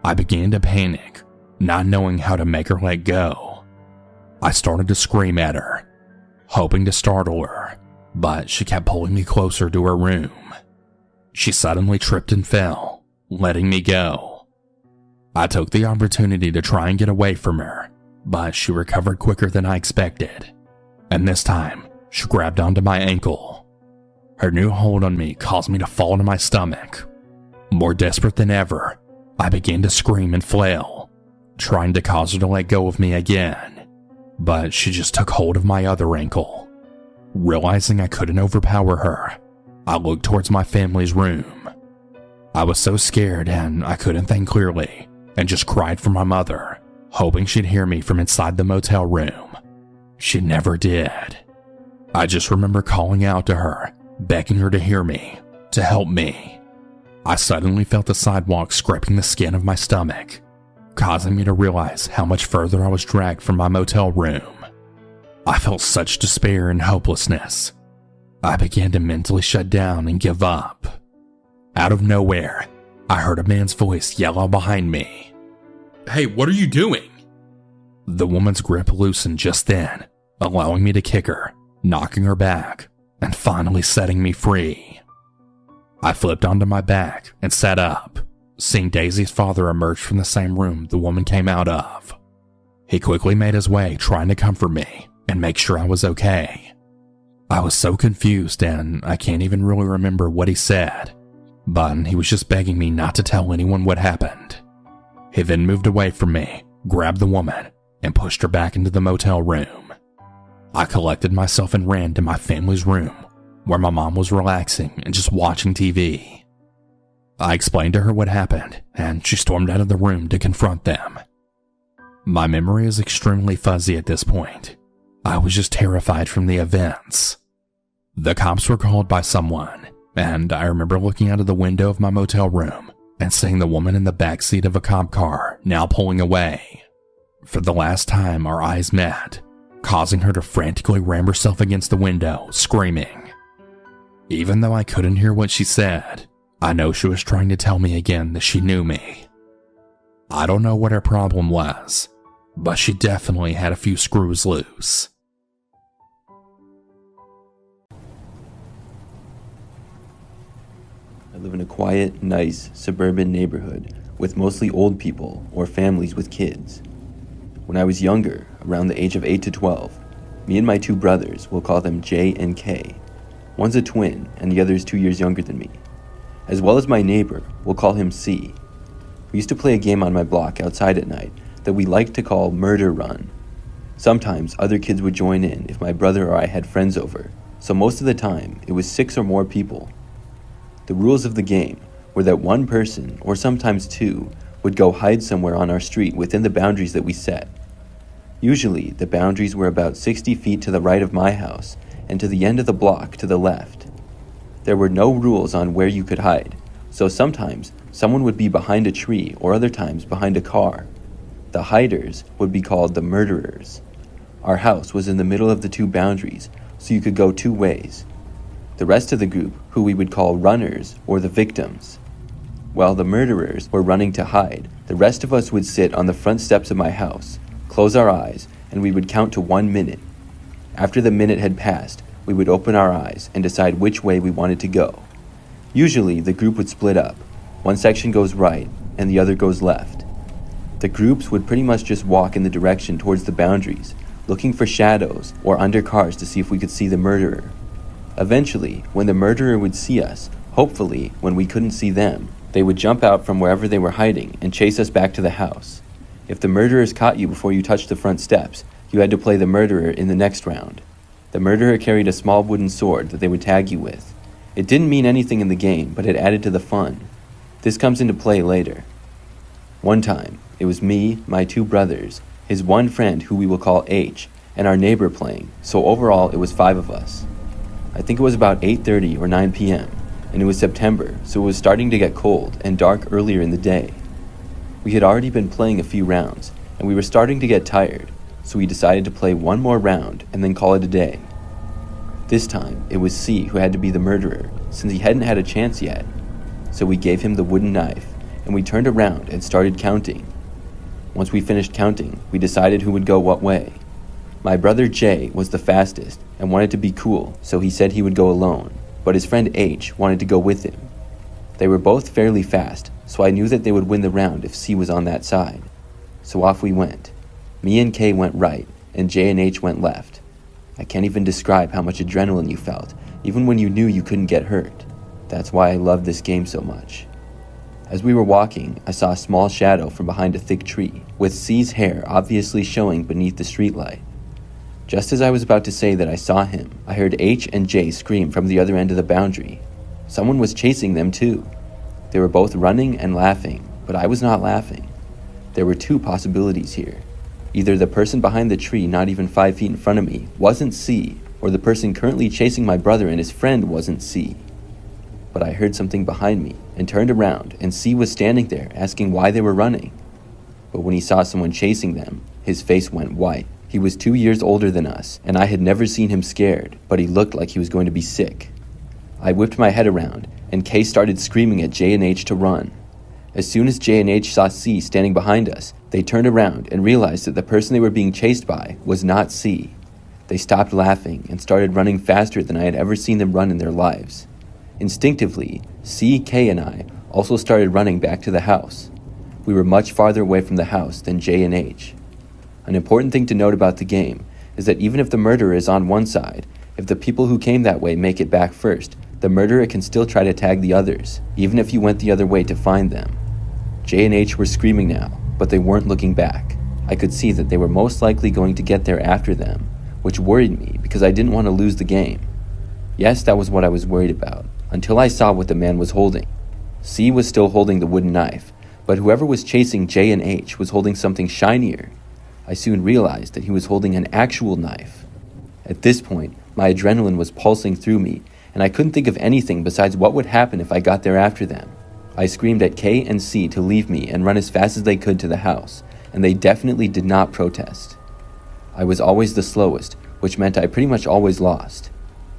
I began to panic, not knowing how to make her let go. I started to scream at her, hoping to startle her, but she kept pulling me closer to her room. She suddenly tripped and fell, letting me go. I took the opportunity to try and get away from her, but she recovered quicker than I expected, and this time she grabbed onto my ankle. Her new hold on me caused me to fall to my stomach. More desperate than ever, I began to scream and flail, trying to cause her to let go of me again, but she just took hold of my other ankle. Realizing I couldn't overpower her, I looked towards my family's room. I was so scared and I couldn't think clearly, and just cried for my mother, hoping she'd hear me from inside the motel room. She never did. I just remember calling out to her, begging her to hear me, to help me. I suddenly felt the sidewalk scraping the skin of my stomach, causing me to realize how much further I was dragged from my motel room. I felt such despair and hopelessness. I began to mentally shut down and give up. Out of nowhere, I heard a man's voice yell out behind me. "Hey, what are you doing?" The woman's grip loosened just then, allowing me to kick her, knocking her back, and finally setting me free. I flipped onto my back and sat up, seeing Daisy's father emerge from the same room the woman came out of. He quickly made his way, trying to comfort me and make sure I was okay. I was so confused and I can't even really remember what he said, but he was just begging me not to tell anyone what happened. He then moved away from me, grabbed the woman, and pushed her back into the motel room. I collected myself and ran to my family's room, where my mom was relaxing and just watching TV. I explained to her what happened, and she stormed out of the room to confront them. My memory is extremely fuzzy at this point. I was just terrified from the events. The cops were called by someone, and I remember looking out of the window of my motel room and seeing the woman in the backseat of a cop car now pulling away. For the last time, our eyes met, causing her to frantically ram herself against the window, screaming. Even though I couldn't hear what she said, I know she was trying to tell me again that she knew me. I don't know what her problem was, but she definitely had a few screws loose. I live in a quiet, nice, suburban neighborhood with mostly old people or families with kids. When I was younger, around the age of 8 to 12, me and my two brothers, we'll call them J and K. One's a twin and the other's 2 years younger than me. As well as my neighbor, we'll call him C. We used to play a game on my block outside at night that we liked to call Murder Run. Sometimes other kids would join in if my brother or I had friends over, so most of the time it was 6 or more people. The rules of the game were that one person, or sometimes two, would go hide somewhere on our street within the boundaries that we set. Usually, the boundaries were about 60 feet to the right of my house and to the end of the block to the left. There were no rules on where you could hide, so sometimes someone would be behind a tree or other times behind a car. The hiders would be called the murderers. Our house was in the middle of the two boundaries, so you could go 2 ways. The rest of the group, who we would call runners or the victims. While the murderers were running to hide, the rest of us would sit on the front steps of my house, close our eyes, and we would count to 1 minute. After the minute had passed, we would open our eyes and decide which way we wanted to go. Usually, the group would split up. One section goes right, and the other goes left. The groups would pretty much just walk in the direction towards the boundaries, looking for shadows or under cars to see if we could see the murderer. Eventually, when the murderer would see us, hopefully when we couldn't see them, they would jump out from wherever they were hiding and chase us back to the house. If the murderers caught you before you touched the front steps, you had to play the murderer in the next round. The murderer carried a small wooden sword that they would tag you with. It didn't mean anything in the game, but it added to the fun. This comes into play later. One time, it was me, my 2 brothers, his one friend who we will call H, and our neighbor playing, so overall it was 5 of us. I think it was about 8:30 or 9 p.m., and it was September, so it was starting to get cold and dark earlier in the day. We had already been playing a few rounds, and we were starting to get tired, so we decided to play 1 more round and then call it a day. This time, it was C who had to be the murderer, since he hadn't had a chance yet. So we gave him the wooden knife, and we turned around and started counting. Once we finished counting, we decided who would go what way. My brother Jay was the fastest and wanted to be cool, so he said he would go alone, but his friend H wanted to go with him. They were both fairly fast, so I knew that they would win the round if C was on that side. So off we went. Me and K went right, and J and H went left. I can't even describe how much adrenaline you felt, even when you knew you couldn't get hurt. That's why I love this game so much. As we were walking, I saw a small shadow from behind a thick tree, with C's hair obviously showing beneath the streetlight. Just as I was about to say that I saw him, I heard H and J scream from the other end of the boundary. Someone was chasing them too. They were both running and laughing, but I was not laughing. There were two possibilities here. Either the person behind the tree not even 5 feet in front of me wasn't C, or the person currently chasing my brother and his friend wasn't C. But I heard something behind me and turned around, and C was standing there asking why they were running. But when he saw someone chasing them, his face went white. He was 2 years older than us, and I had never seen him scared, but he looked like he was going to be sick. I whipped my head around, and K started screaming at J and H to run. As soon as J and H saw C standing behind us, they turned around and realized that the person they were being chased by was not C. They stopped laughing and started running faster than I had ever seen them run in their lives. Instinctively, C, K, and I also started running back to the house. We were much farther away from the house than J and H. An important thing to note about the game is that even if the murderer is on one side, if the people who came that way make it back first, the murderer can still try to tag the others, even if you went the other way to find them. J and H were screaming now, but they weren't looking back. I could see that they were most likely going to get there after them, which worried me because I didn't want to lose the game. Yes, that was what I was worried about, until I saw what the man was holding. C was still holding the wooden knife, but whoever was chasing J and H was holding something shinier. I soon realized that he was holding an actual knife. At this point, my adrenaline was pulsing through me, and I couldn't think of anything besides what would happen if I got there after them. I screamed at K and C to leave me and run as fast as they could to the house, and they definitely did not protest. I was always the slowest, which meant I pretty much always lost.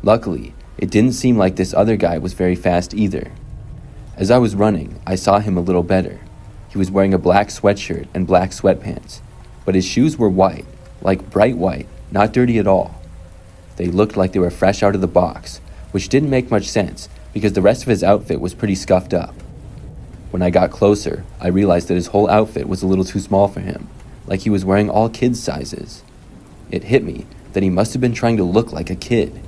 Luckily, it didn't seem like this other guy was very fast either. As I was running, I saw him a little better. He was wearing a black sweatshirt and black sweatpants, but his shoes were white, like bright white, not dirty at all. They looked like they were fresh out of the box, which didn't make much sense because the rest of his outfit was pretty scuffed up. When I got closer, I realized that his whole outfit was a little too small for him, like he was wearing all kids' sizes. It hit me that he must have been trying to look like a kid.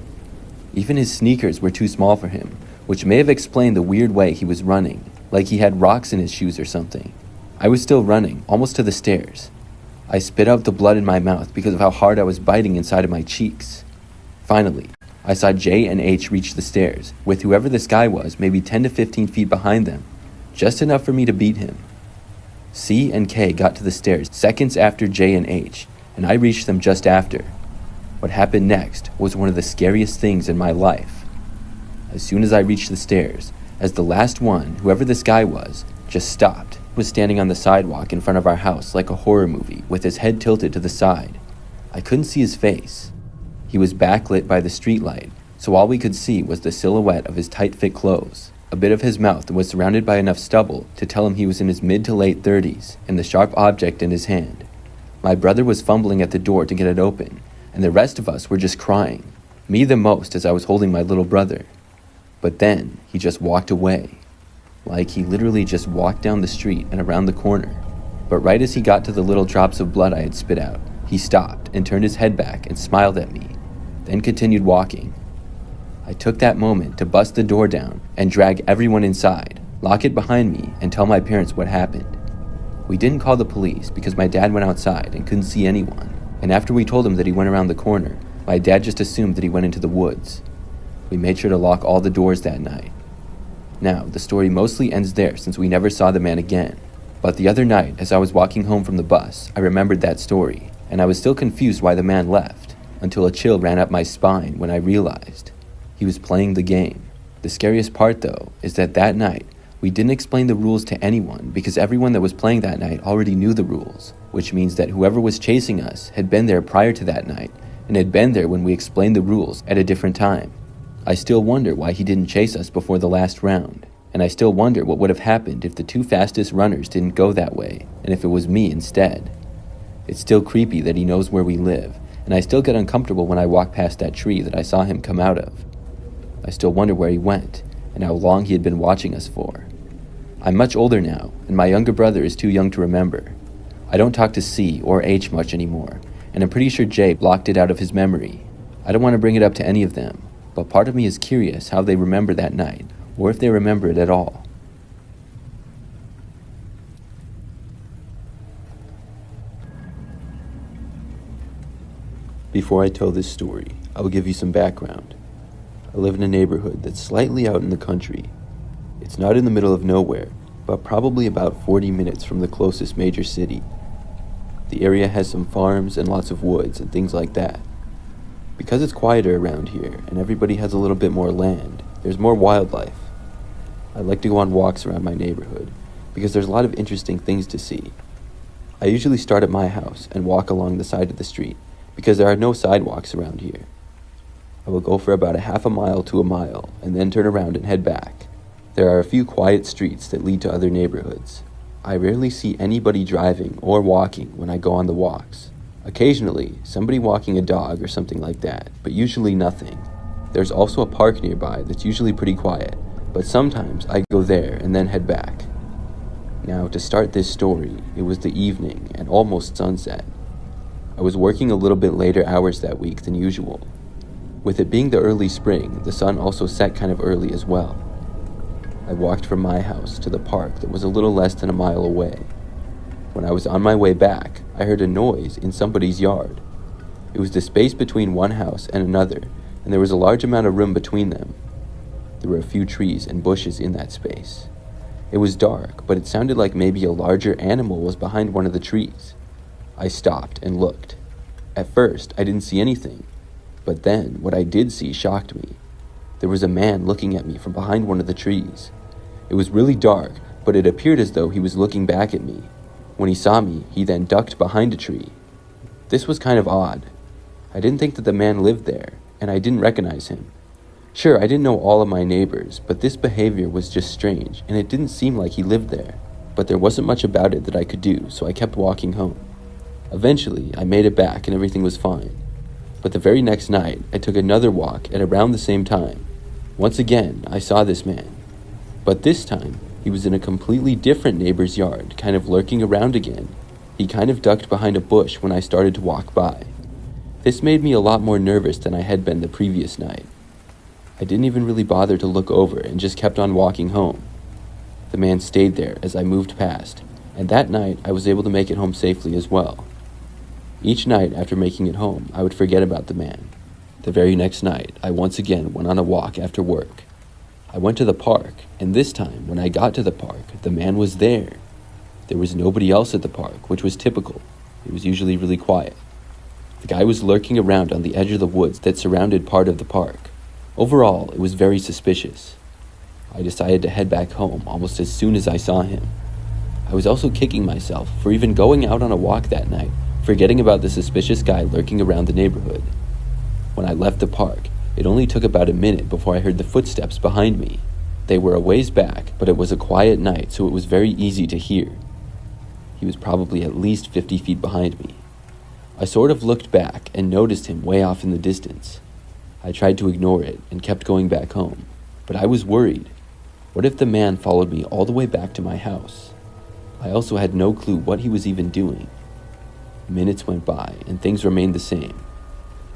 Even his sneakers were too small for him, which may have explained the weird way he was running, like he had rocks in his shoes or something. I was still running, almost to the stairs. I spit out the blood in my mouth because of how hard I was biting inside of my cheeks. Finally, I saw J and H reach the stairs, with whoever this guy was maybe 10 to 15 feet behind them, just enough for me to beat him. C and K got to the stairs seconds after J and H, and I reached them just after. What happened next was one of the scariest things in my life. As soon as I reached the stairs, as the last one, whoever this guy was, just stopped. He was standing on the sidewalk in front of our house like a horror movie, with his head tilted to the side. I couldn't see his face. He was backlit by the streetlight, so all we could see was the silhouette of his tight-fit clothes. A bit of his mouth was surrounded by enough stubble to tell him he was in his mid to late 30s, and the sharp object in his hand. My brother was fumbling at the door to get it open, and the rest of us were just crying, me the most as I was holding my little brother. But then he just walked away. Like he literally just walked down the street and around the corner. But right as he got to the little drops of blood I had spit out, he stopped and turned his head back and smiled at me, then continued walking. I took that moment to bust the door down and drag everyone inside, lock it behind me, and tell my parents what happened. We didn't call the police because my dad went outside and couldn't see anyone, and after we told him that he went around the corner, my dad just assumed that he went into the woods. We made sure to lock all the doors that night. Now, the story mostly ends there since we never saw the man again. But the other night, as I was walking home from the bus, I remembered that story, and I was still confused why the man left, until a chill ran up my spine when I realized he was playing the game. The scariest part, though, is that that night, we didn't explain the rules to anyone because everyone that was playing that night already knew the rules, which means that whoever was chasing us had been there prior to that night and had been there when we explained the rules at a different time. I still wonder why he didn't chase us before the last round, and I still wonder what would have happened if the two fastest runners didn't go that way and if it was me instead. It's still creepy that he knows where we live, and I still get uncomfortable when I walk past that tree that I saw him come out of. I still wonder where he went, and how long he had been watching us for. I'm much older now, and my younger brother is too young to remember. I don't talk to C or H much anymore, and I'm pretty sure J blocked it out of his memory. I don't want to bring it up to any of them, but part of me is curious how they remember that night, or if they remember it at all. Before I tell this story, I will give you some background. I live in a neighborhood that's slightly out in the country. It's not in the middle of nowhere, but probably about 40 minutes from the closest major city. The area has some farms and lots of woods and things like that. Because it's quieter around here and everybody has a little bit more land, there's more wildlife. I like to go on walks around my neighborhood because there's a lot of interesting things to see. I usually start at my house and walk along the side of the street because there are no sidewalks around here. I will go for about a half a mile to a mile and then turn around and head back. There are a few quiet streets that lead to other neighborhoods. I rarely see anybody driving or walking when I go on the walks. Occasionally, somebody walking a dog or something like that, but usually nothing. There's also a park nearby that's usually pretty quiet, but sometimes I go there and then head back. Now, to start this story, it was the evening and almost sunset. I was working a little bit later hours that week than usual. With it being the early spring, the sun also set kind of early as well. I walked from my house to the park that was a little less than a mile away. When I was on my way back, I heard a noise in somebody's yard. It was the space between one house and another, and there was a large amount of room between them. There were a few trees and bushes in that space. It was dark, but it sounded like maybe a larger animal was behind one of the trees. I stopped and looked. At first, I didn't see anything, but then what I did see shocked me. There was a man looking at me from behind one of the trees. It was really dark, but it appeared as though he was looking back at me. When he saw me, he then ducked behind a tree. This was kind of odd. I didn't think that the man lived there, and I didn't recognize him. Sure, I didn't know all of my neighbors, but this behavior was just strange, and it didn't seem like he lived there. But there wasn't much about it that I could do, so I kept walking home. Eventually, I made it back and everything was fine. But the very next night, I took another walk at around the same time. Once again, I saw this man. But this time, he was in a completely different neighbor's yard, kind of lurking around again. He kind of ducked behind a bush when I started to walk by. This made me a lot more nervous than I had been the previous night. I didn't even really bother to look over and just kept on walking home. The man stayed there as I moved past, and that night I was able to make it home safely as well. Each night after making it home, I would forget about the man. The very next night, I once again went on a walk after work. I went to the park, and this time, when I got to the park, the man was there. There was nobody else at the park, which was typical. It was usually really quiet. The guy was lurking around on the edge of the woods that surrounded part of the park. Overall, it was very suspicious. I decided to head back home almost as soon as I saw him. I was also kicking myself for even going out on a walk that night, forgetting about the suspicious guy lurking around the neighborhood. When I left the park, it only took about a minute before I heard the footsteps behind me. They were a ways back, but it was a quiet night, so it was very easy to hear. He was probably at least 50 feet behind me. I sort of looked back and noticed him way off in the distance. I tried to ignore it and kept going back home, but I was worried. What if the man followed me all the way back to my house? I also had no clue what he was even doing. Minutes went by and things remained the same.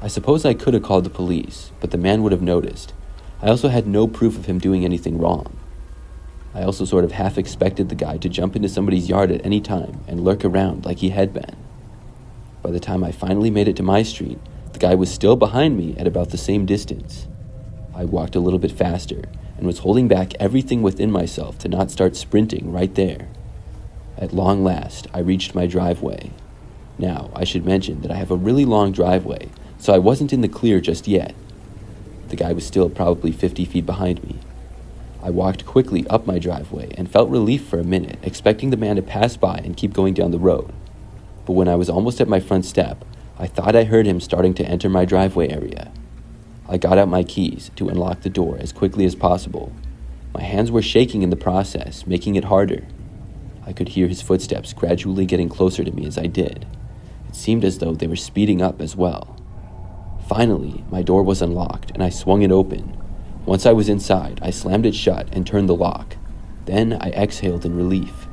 I suppose I could have called the police, but the man would have noticed. I also had no proof of him doing anything wrong. I also sort of half expected the guy to jump into somebody's yard at any time and lurk around like he had been. By the time I finally made it to my street, the guy was still behind me at about the same distance. I walked a little bit faster and was holding back everything within myself to not start sprinting right there. At long last, I reached my driveway. Now, I should mention that I have a really long driveway, so I wasn't in the clear just yet. The guy was still probably 50 feet behind me. I walked quickly up my driveway and felt relief for a minute, expecting the man to pass by and keep going down the road. But when I was almost at my front step, I thought I heard him starting to enter my driveway area. I got out my keys to unlock the door as quickly as possible. My hands were shaking in the process, making it harder. I could hear his footsteps gradually getting closer to me as I did. It seemed as though they were speeding up as well. Finally, my door was unlocked and I swung it open. Once I was inside, I slammed it shut and turned the lock. Then I exhaled in relief.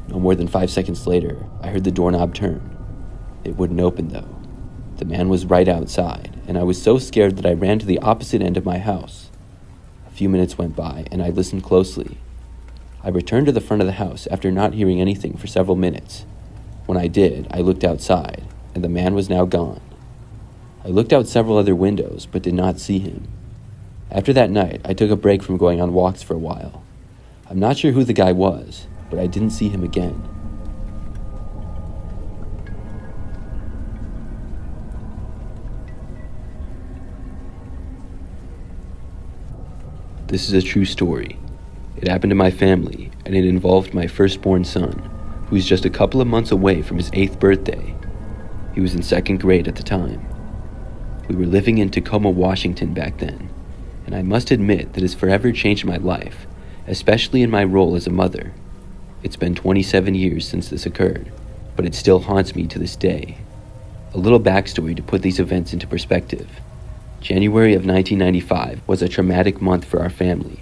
No more than 5 seconds later, I heard the doorknob turn. It wouldn't open though. The man was right outside, and I was so scared that I ran to the opposite end of my house. A few minutes went by and I listened closely. I returned to the front of the house after not hearing anything for several minutes. When I did, I looked outside, and the man was now gone. I looked out several other windows, but did not see him. After that night, I took a break from going on walks for a while. I'm not sure who the guy was, but I didn't see him again. This is a true story. It happened to my family, and it involved my firstborn son, who was just a couple of months away from his 8th birthday. He was in 2nd grade at the time. We were living in Tacoma, Washington back then, and I must admit that it's forever changed my life, especially in my role as a mother. It's been 27 years since this occurred, but it still haunts me to this day. A little backstory to put these events into perspective. January of 1995 was a traumatic month for our family.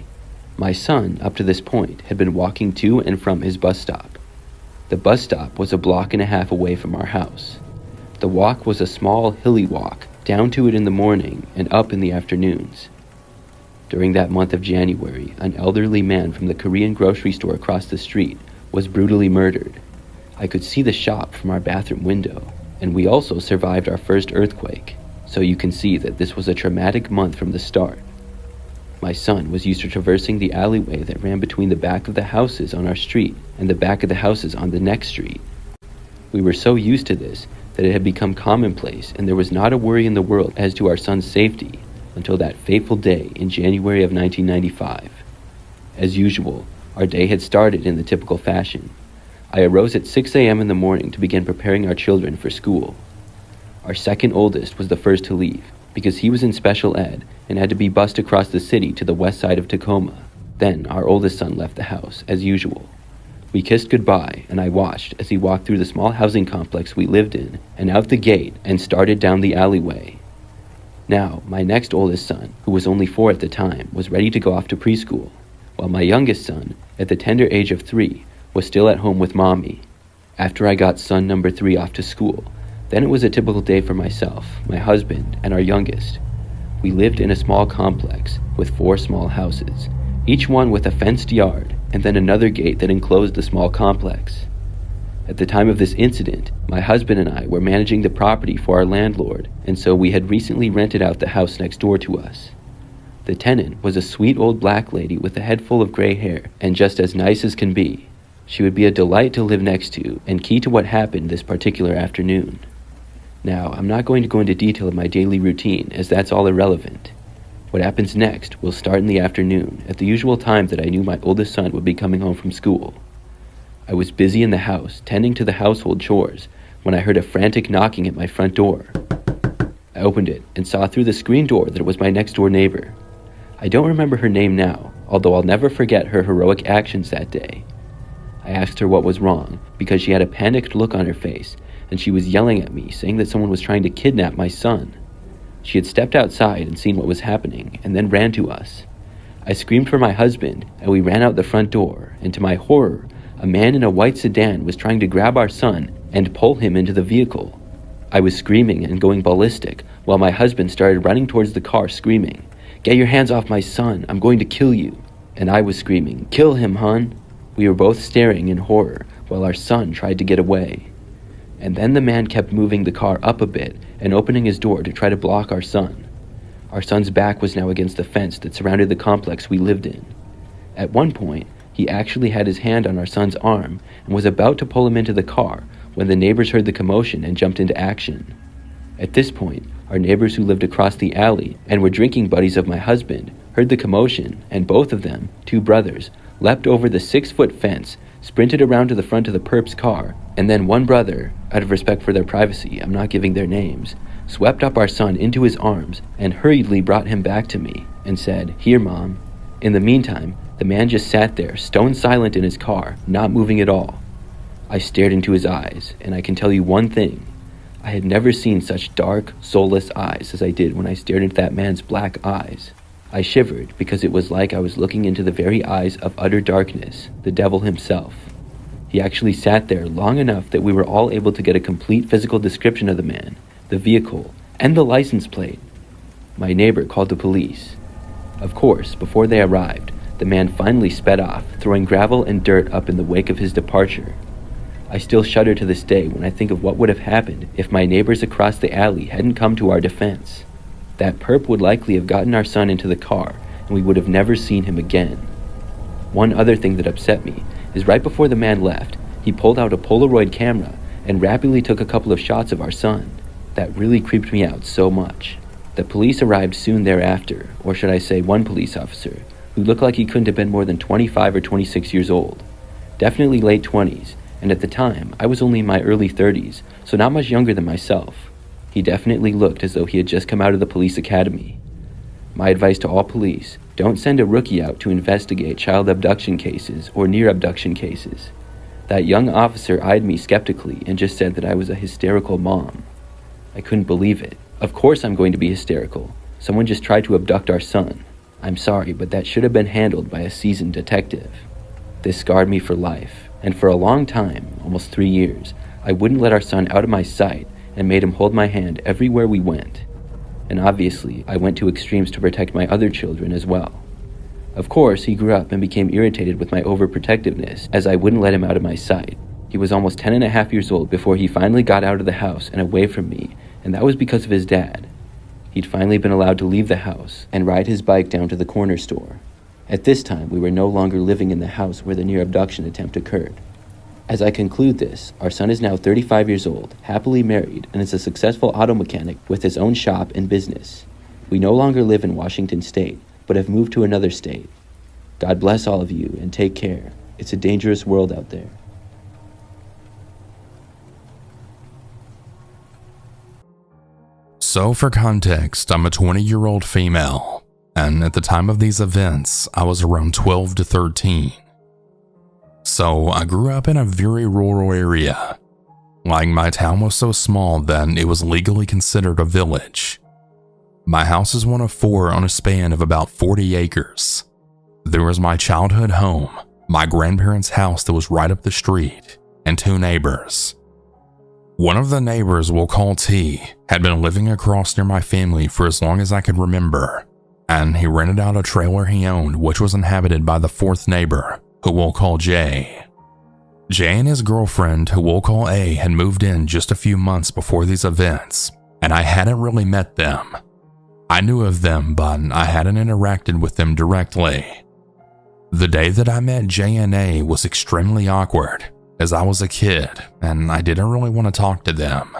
My son, up to this point, had been walking to and from his bus stop. The bus stop was a block and a half away from our house. The walk was a small, hilly walk, down to it in the morning and up in the afternoons. During that month of January, an elderly man from the Korean grocery store across the street was brutally murdered. I could see the shop from our bathroom window, and we also survived our first earthquake, so you can see that this was a traumatic month from the start. My son was used to traversing the alleyway that ran between the back of the houses on our street and the back of the houses on the next street. We were so used to this that it had become commonplace, and there was not a worry in the world as to our son's safety until that fateful day in January of 1995. As usual, our day had started in the typical fashion. I arose at 6 a.m. in the morning to begin preparing our children for school. Our second oldest was the first to leave, because he was in special ed and had to be bused across the city to the west side of Tacoma. Then our oldest son left the house, as usual. We kissed goodbye, and I watched as he walked through the small housing complex we lived in and out the gate and started down the alleyway. Now, my next oldest son, who was only 4 at the time, was ready to go off to preschool, while my youngest son, at the tender age of 3, was still at home with mommy. After I got son number 3 off to school, then it was a typical day for myself, my husband, and our youngest. We lived in a small complex with 4 small houses, each one with a fenced yard, and then another gate that enclosed the small complex. At the time of this incident, my husband and I were managing the property for our landlord, and so we had recently rented out the house next door to us. The tenant was a sweet old black lady with a head full of gray hair and just as nice as can be. She would be a delight to live next to and key to what happened this particular afternoon. Now, I'm not going to go into detail of my daily routine, as that's all irrelevant. What happens next will start in the afternoon, at the usual time that I knew my oldest son would be coming home from school. I was busy in the house, tending to the household chores, when I heard a frantic knocking at my front door. I opened it and saw through the screen door that it was my next-door neighbor. I don't remember her name now, although I'll never forget her heroic actions that day. I asked her what was wrong, because she had a panicked look on her face, and she was yelling at me, saying that someone was trying to kidnap my son. She had stepped outside and seen what was happening, and then ran to us. I screamed for my husband, and we ran out the front door, and to my horror, a man in a white sedan was trying to grab our son and pull him into the vehicle. I was screaming and going ballistic, while my husband started running towards the car screaming, "Get your hands off my son, I'm going to kill you." And I was screaming, "Kill him, hon." We were both staring in horror, while our son tried to get away. And then the man kept moving the car up a bit and opening his door to try to block our son. Our son's back was now against the fence that surrounded the complex we lived in. At one point, he actually had his hand on our son's arm and was about to pull him into the car when the neighbors heard the commotion and jumped into action. At this point, our neighbors who lived across the alley and were drinking buddies of my husband heard the commotion, and both of them, 2 brothers, leapt over the 6-foot fence, sprinted around to the front of the perp's car, and then one brother, out of respect for their privacy, I'm not giving their names, swept up our son into his arms and hurriedly brought him back to me and said, "Here, Mom." In the meantime, the man just sat there, stone silent in his car, not moving at all. I stared into his eyes, and I can tell you one thing. I had never seen such dark, soulless eyes as I did when I stared into that man's black eyes. I shivered because it was like I was looking into the very eyes of utter darkness, the devil himself. He actually sat there long enough that we were all able to get a complete physical description of the man, the vehicle, and the license plate. My neighbor called the police. Of course, before they arrived, the man finally sped off, throwing gravel and dirt up in the wake of his departure. I still shudder to this day when I think of what would have happened if my neighbors across the alley hadn't come to our defense. That perp would likely have gotten our son into the car, and we would have never seen him again. One other thing that upset me is right before the man left, he pulled out a Polaroid camera and rapidly took a couple of shots of our son. That really creeped me out so much. The police arrived soon thereafter, or should I say one police officer, who looked like he couldn't have been more than 25 or 26 years old. Definitely late 20s, and at the time, I was only in my early 30s, so not much younger than myself. He definitely looked as though he had just come out of the police academy. My advice to all police, don't send a rookie out to investigate child abduction cases or near abduction cases. That young officer eyed me skeptically and just said that I was a hysterical mom. I couldn't believe it. Of course I'm going to be hysterical. Someone just tried to abduct our son. I'm sorry, but that should have been handled by a seasoned detective. This scarred me for life, and for a long time, almost 3 years, I wouldn't let our son out of my sight and made him hold my hand everywhere we went. And obviously, I went to extremes to protect my other children as well. Of course, he grew up and became irritated with my overprotectiveness as I wouldn't let him out of my sight. He was almost 10 and a half years old before he finally got out of the house and away from me, and that was because of his dad. He'd finally been allowed to leave the house and ride his bike down to the corner store. At this time, we were no longer living in the house where the near abduction attempt occurred. As I conclude this, our son is now 35 years old, happily married, and is a successful auto mechanic with his own shop and business. We no longer live in Washington State, but have moved to another state. God bless all of you, and take care. It's a dangerous world out there. So for context, I'm a 20-year-old female, and at the time of these events, I was around 12 to 13. So I grew up in a very rural area. Like, my town was so small that it was legally considered a village. My house is one of 4 on a span of about 40 acres. There was my childhood home, my grandparents' house that was right up the street, and 2 neighbors. One of the neighbors, we'll call T, had been living across near my family for as long as I could remember, and he rented out a trailer he owned which was inhabited by the 4th neighbor, who we'll call J. J and his girlfriend, who we'll call A, had moved in just a few months before these events, and I hadn't really met them. I knew of them, but I hadn't interacted with them directly. The day that I met J and A was extremely awkward, as I was a kid, and I didn't really want to talk to them.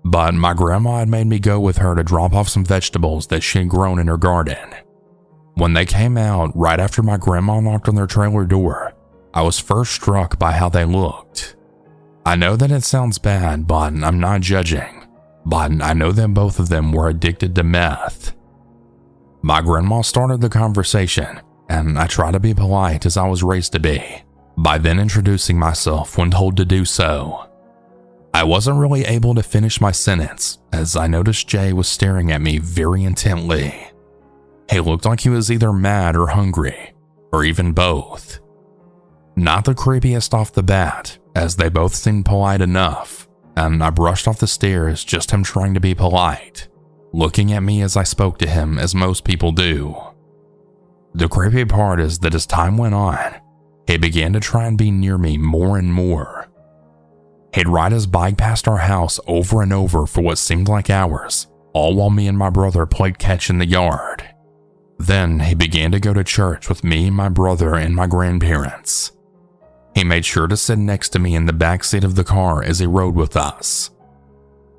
But my grandma had made me go with her to drop off some vegetables that she had grown in her garden. When they came out, right after my grandma knocked on their trailer door, I was first struck by how they looked. I know that it sounds bad, but I'm not judging. But I know that both of them were addicted to meth. My grandma started the conversation, and I tried to be polite as I was raised to be, by then introducing myself when told to do so. I wasn't really able to finish my sentence, as I noticed Jay was staring at me very intently. He looked like he was either mad or hungry, or even both. Not the creepiest off the bat, as they both seemed polite enough, and I brushed off the stares, just him trying to be polite, looking at me as I spoke to him as most people do. The creepy part is that as time went on, he began to try and be near me more and more. He'd ride his bike past our house over and over for what seemed like hours, all while me and my brother played catch in the yard. Then he began to go to church with me, my brother, and my grandparents. He made sure to sit next to me in the back seat of the car as he rode with us.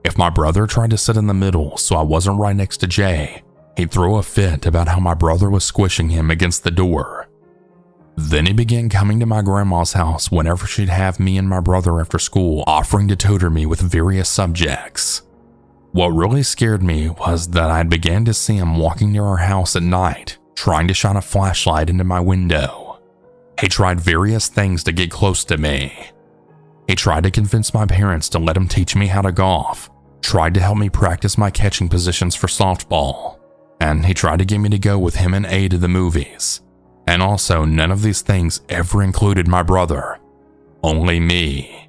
If my brother tried to sit in the middle so I wasn't right next to Jay, he'd throw a fit about how my brother was squishing him against the door. Then he began coming to my grandma's house whenever she'd have me and my brother after school, offering to tutor me with various subjects. What really scared me was that I began to see him walking near our house at night, trying to shine a flashlight into my window. He tried various things to get close to me. He tried to convince my parents to let him teach me how to golf, tried to help me practice my catching positions for softball, and he tried to get me to go with him and A to the movies. And also, none of these things ever included my brother, only me.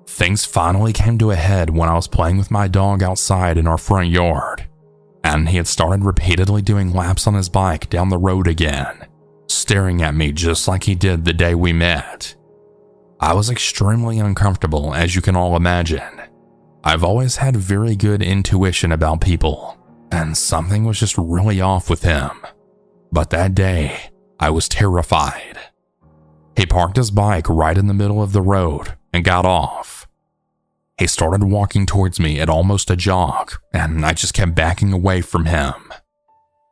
Things finally came to a head when I was playing with my dog outside in our front yard, and he had started repeatedly doing laps on his bike down the road again, staring at me just like he did the day we met. I was extremely uncomfortable, as you can all imagine. I've always had very good intuition about people, and something was just really off with him. But that day, I was terrified. He parked his bike right in the middle of the road and got off. He started walking towards me at almost a jog, and I just kept backing away from him.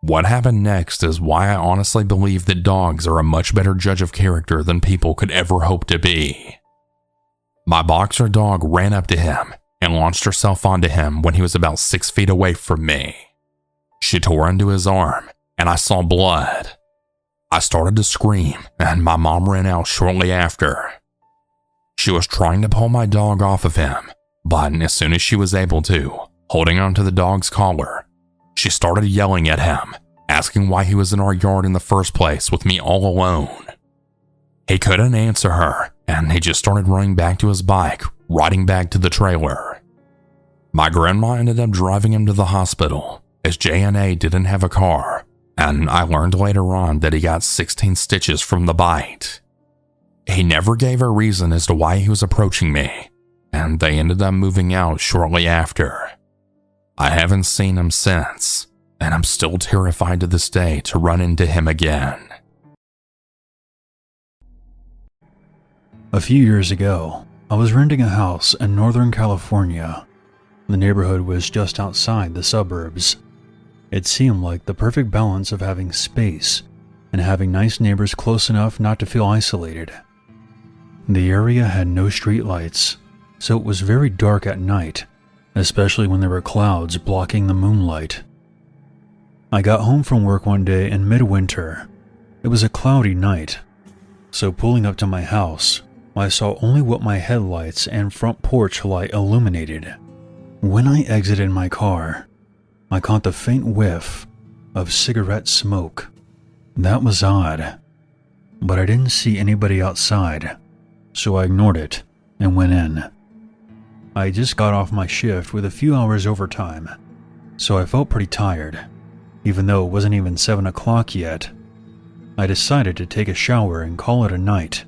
What happened next is why I honestly believe that dogs are a much better judge of character than people could ever hope to be. My boxer dog ran up to him and launched herself onto him when he was about 6 feet away from me. She tore into his arm, and I saw blood. I started to scream, and my mom ran out shortly after. She was trying to pull my dog off of him, but as soon as she was able to, holding onto the dog's collar, she started yelling at him, asking why he was in our yard in the first place with me all alone. He couldn't answer her, and he just started running back to his bike, riding back to the trailer. My grandma ended up driving him to the hospital, as J&A didn't have a car, and I learned later on that he got 16 stitches from the bite. He never gave a reason as to why he was approaching me, and they ended up moving out shortly after. I haven't seen him since, and I'm still terrified to this day to run into him again. A few years ago, I was renting a house in Northern California. The neighborhood was just outside the suburbs. It seemed like the perfect balance of having space and having nice neighbors close enough not to feel isolated. The area had no street lights, so it was very dark at night, especially when there were clouds blocking the moonlight. I got home from work one day in midwinter. It was a cloudy night, so pulling up to my house, I saw only what my headlights and front porch light illuminated. When I exited my car, I caught the faint whiff of cigarette smoke. That was odd, but I didn't see anybody outside, so I ignored it and went in. I just got off my shift with a few hours overtime, so I felt pretty tired. Even though it wasn't even 7 o'clock yet, I decided to take a shower and call it a night.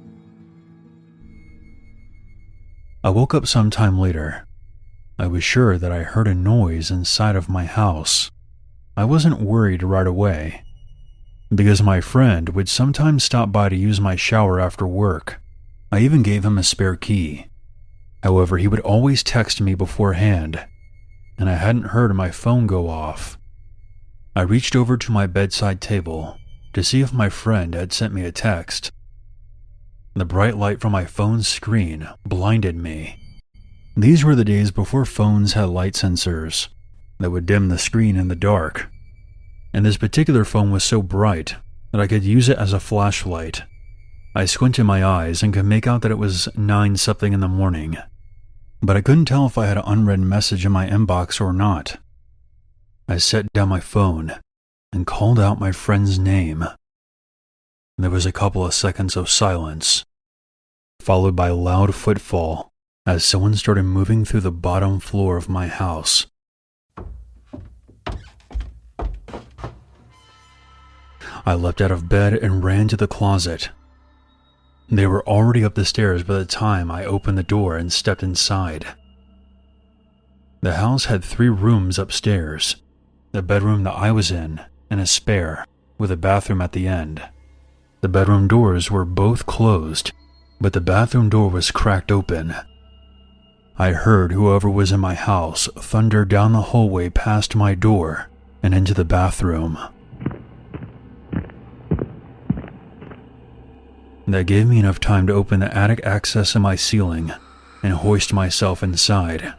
I woke up sometime later. I was sure that I heard a noise inside of my house. I wasn't worried right away, because my friend would sometimes stop by to use my shower after work. I even gave him a spare key. However, he would always text me beforehand, and I hadn't heard my phone go off. I reached over to my bedside table to see if my friend had sent me a text. The bright light from my phone's screen blinded me. These were the days before phones had light sensors that would dim the screen in the dark, and this particular phone was so bright that I could use it as a flashlight. I squinted my eyes and could make out that it was 9-something in the morning, but I couldn't tell if I had an unread message in my inbox or not. I set down my phone and called out my friend's name. There was a couple of seconds of silence, followed by a loud footfall as someone started moving through the bottom floor of my house. I leapt out of bed and ran to the closet. They were already up the stairs by the time I opened the door and stepped inside. The house had 3 rooms upstairs, the bedroom that I was in, and a spare, with a bathroom at the end. The bedroom doors were both closed, but the bathroom door was cracked open. I heard whoever was in my house thunder down the hallway past my door and into the bathroom. That gave me enough time to open the attic access in my ceiling and hoist myself inside.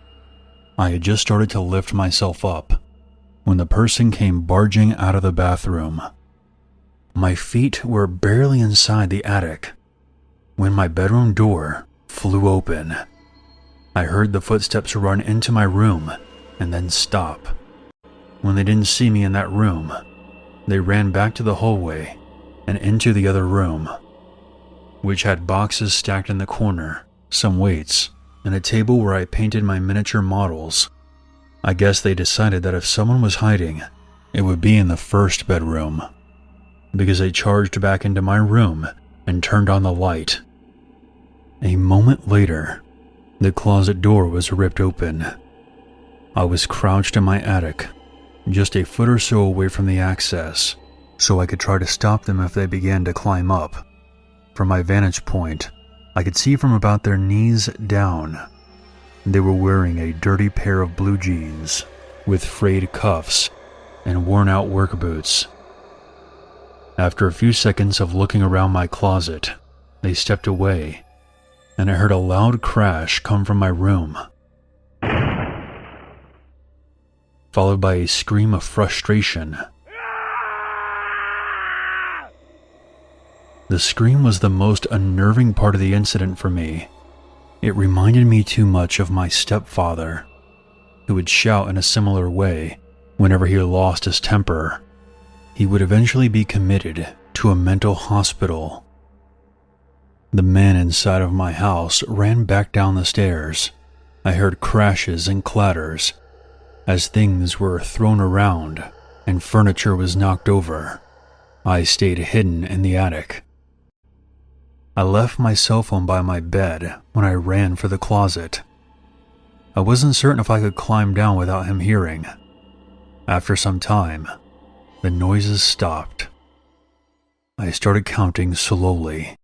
I had just started to lift myself up when the person came barging out of the bathroom. My feet were barely inside the attic when my bedroom door flew open. I heard the footsteps run into my room and then stop. When they didn't see me in that room, they ran back to the hallway and into the other room, which had boxes stacked in the corner, some weights, and a table where I painted my miniature models. I guess they decided that if someone was hiding, it would be in the first bedroom, because they charged back into my room and turned on the light. A moment later, the closet door was ripped open. I was crouched in my attic, just a foot or so away from the access, so I could try to stop them if they began to climb up. From my vantage point, I could see from about their knees down. They were wearing a dirty pair of blue jeans with frayed cuffs and worn-out work boots. After a few seconds of looking around my closet, they stepped away, and I heard a loud crash come from my room, followed by a scream of frustration. The scream was the most unnerving part of the incident for me. It reminded me too much of my stepfather, who would shout in a similar way whenever he lost his temper. He would eventually be committed to a mental hospital. The man inside of my house ran back down the stairs. I heard crashes and clatters as things were thrown around and furniture was knocked over. I stayed hidden in the attic. I left my cell phone by my bed when I ran for the closet. I wasn't certain if I could climb down without him hearing. After some time, the noises stopped. I started counting slowly.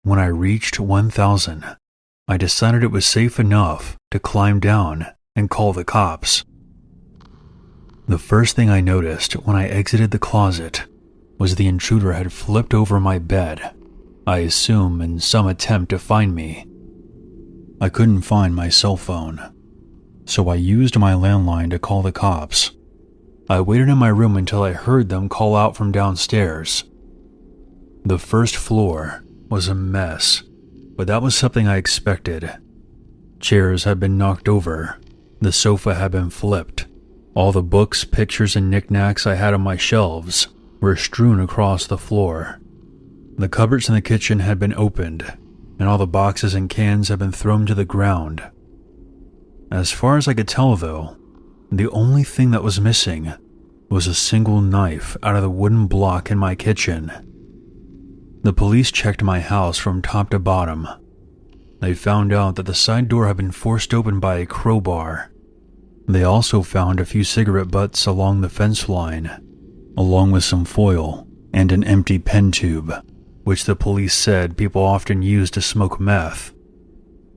When I reached 1,000, I decided it was safe enough to climb down and call the cops. The first thing I noticed when I exited the closet was the intruder had flipped over my bed, I assume in some attempt to find me. I couldn't find my cell phone, so I used my landline to call the cops. I waited in my room until I heard them call out from downstairs. The first floor was a mess, but that was something I expected. Chairs had been knocked over, the sofa had been flipped, all the books, pictures, and knickknacks I had on my shelves were strewn across the floor. The cupboards in the kitchen had been opened, and all the boxes and cans had been thrown to the ground. As far as I could tell, though, the only thing that was missing was a single knife out of the wooden block in my kitchen. The police checked my house from top to bottom. They found out that the side door had been forced open by a crowbar. They also found a few cigarette butts along the fence line, along with some foil and an empty pen tube, which the police said people often use to smoke meth.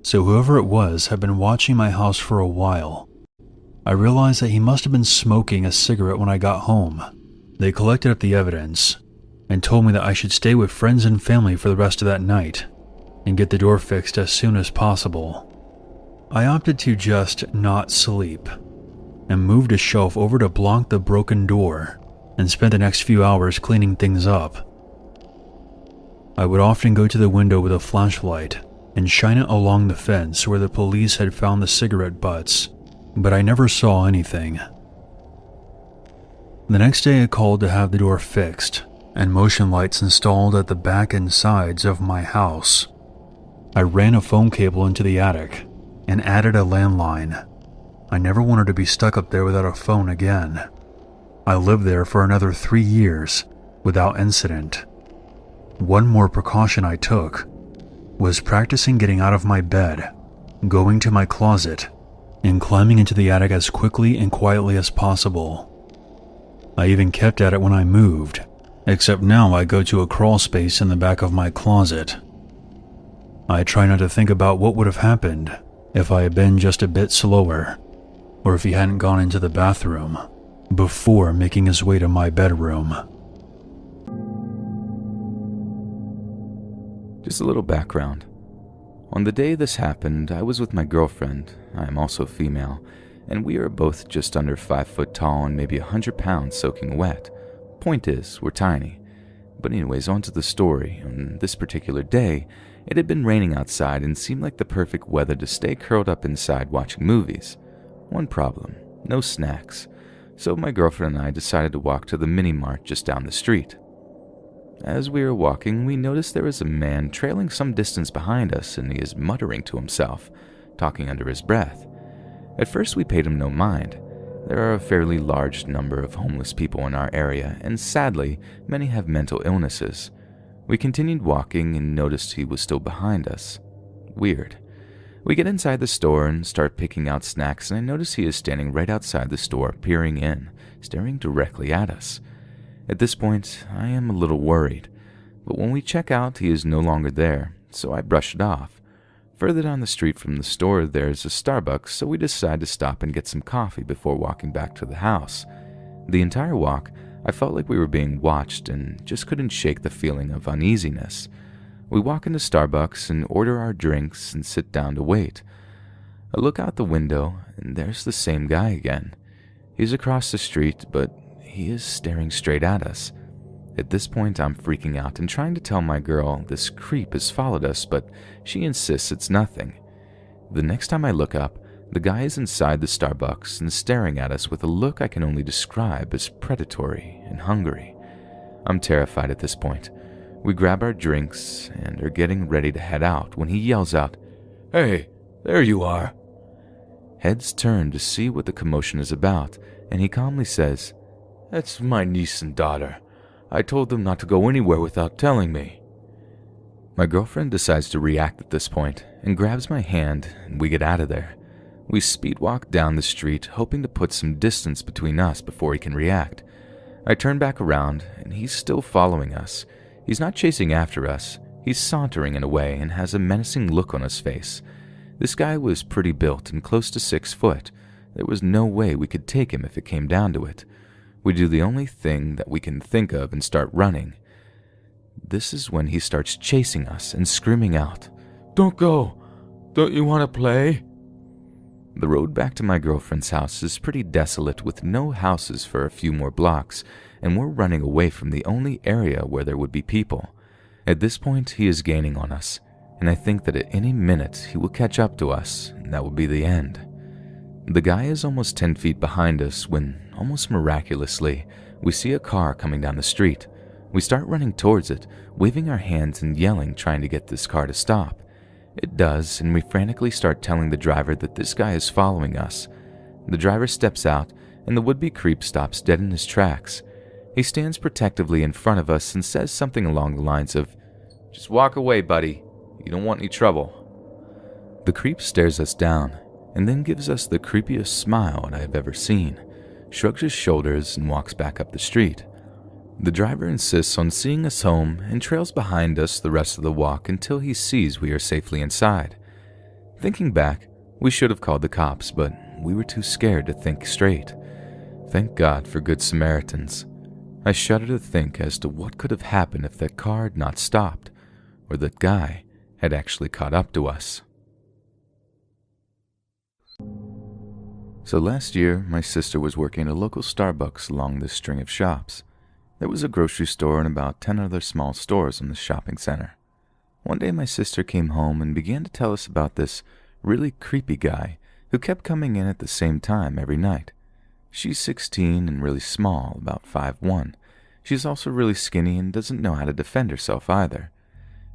So whoever it was had been watching my house for a while. I realized that he must have been smoking a cigarette when I got home. They collected up the evidence and told me that I should stay with friends and family for the rest of that night and get the door fixed as soon as possible. I opted to just not sleep and moved a shelf over to block the broken door and spent the next few hours cleaning things up. I would often go to the window with a flashlight and shine it along the fence where the police had found the cigarette butts, but I never saw anything. The next day I called to have the door fixed and motion lights installed at the back and sides of my house. I ran a phone cable into the attic and added a landline. I never wanted to be stuck up there without a phone again. I lived there for another 3 years without incident. One more precaution I took was practicing getting out of my bed, going to my closet, and climbing into the attic as quickly and quietly as possible. I even kept at it when I moved, except now I go to a crawl space in the back of my closet. I try not to think about what would have happened if I had been just a bit slower, or if he hadn't gone into the bathroom before making his way to my bedroom. Just a little background. On the day this happened, I was with my girlfriend. I am also female, and we are both just under 5 foot tall and maybe 100 pounds soaking wet. Point is, we're tiny. But anyways, on to the story. On this particular day, it had been raining outside and seemed like the perfect weather to stay curled up inside watching movies. One problem: no snacks. So my girlfriend and I decided to walk to the mini-mart just down the street. As we were walking, we noticed there was a man trailing some distance behind us, and he is muttering to himself, talking under his breath. At first we paid him no mind. There are a fairly large number of homeless people in our area, and sadly, many have mental illnesses. We continued walking and noticed he was still behind us. Weird. We get inside the store and start picking out snacks, and I notice he is standing right outside the store, peering in, staring directly at us. At this point, I am a little worried, but when we check out, he is no longer there, so I brush it off. Further down the street from the store, there's a Starbucks, so we decide to stop and get some coffee before walking back to the house. The entire walk, I felt like we were being watched and just couldn't shake the feeling of uneasiness. We walk into Starbucks and order our drinks and sit down to wait. I look out the window, and there's the same guy again. He's across the street, but he is staring straight at us. At this point, I'm freaking out and trying to tell my girl this creep has followed us, but she insists it's nothing. The next time I look up, the guy is inside the Starbucks and staring at us with a look I can only describe as predatory and hungry. I'm terrified at this point. We grab our drinks and are getting ready to head out when he yells out, "Hey, there you are." Heads turn to see what the commotion is about, and he calmly says, "That's my niece and daughter. I told them not to go anywhere without telling me." My girlfriend decides to react at this point and grabs my hand, and we get out of there. We speed walk down the street, hoping to put some distance between us before he can react. I turn back around, and he's still following us. He's not chasing after us. He's sauntering in a way and has a menacing look on his face. This guy was pretty built and close to 6 foot. There was no way we could take him if it came down to it. We do the only thing that we can think of and start running. This is when he starts chasing us and screaming out, "Don't go! Don't you want to play?" The road back to my girlfriend's house is pretty desolate with no houses for a few more blocks, and we're running away from the only area where there would be people. At this point, he is gaining on us, and I think that at any minute he will catch up to us, and that will be the end. The guy is almost 10 feet behind us when, almost miraculously, we see a car coming down the street. We start running towards it, waving our hands and yelling, trying to get this car to stop. It does, and we frantically start telling the driver that this guy is following us. The driver steps out, and the would-be creep stops dead in his tracks. He stands protectively in front of us and says something along the lines of, "Just walk away, buddy. You don't want any trouble." The creep stares us down, and then gives us the creepiest smile I have ever seen, shrugs his shoulders, and walks back up the street. The driver insists on seeing us home and trails behind us the rest of the walk until he sees we are safely inside. Thinking back, we should have called the cops, but we were too scared to think straight. Thank God for good Samaritans. I shudder to think as to what could have happened if that car had not stopped, or that guy had actually caught up to us. So last year, my sister was working at a local Starbucks along this string of shops. There was a grocery store and about 10 other small stores in the shopping center. One day my sister came home and began to tell us about this really creepy guy who kept coming in at the same time every night. She's 16 and really small, about 5'1". She's also really skinny and doesn't know how to defend herself either.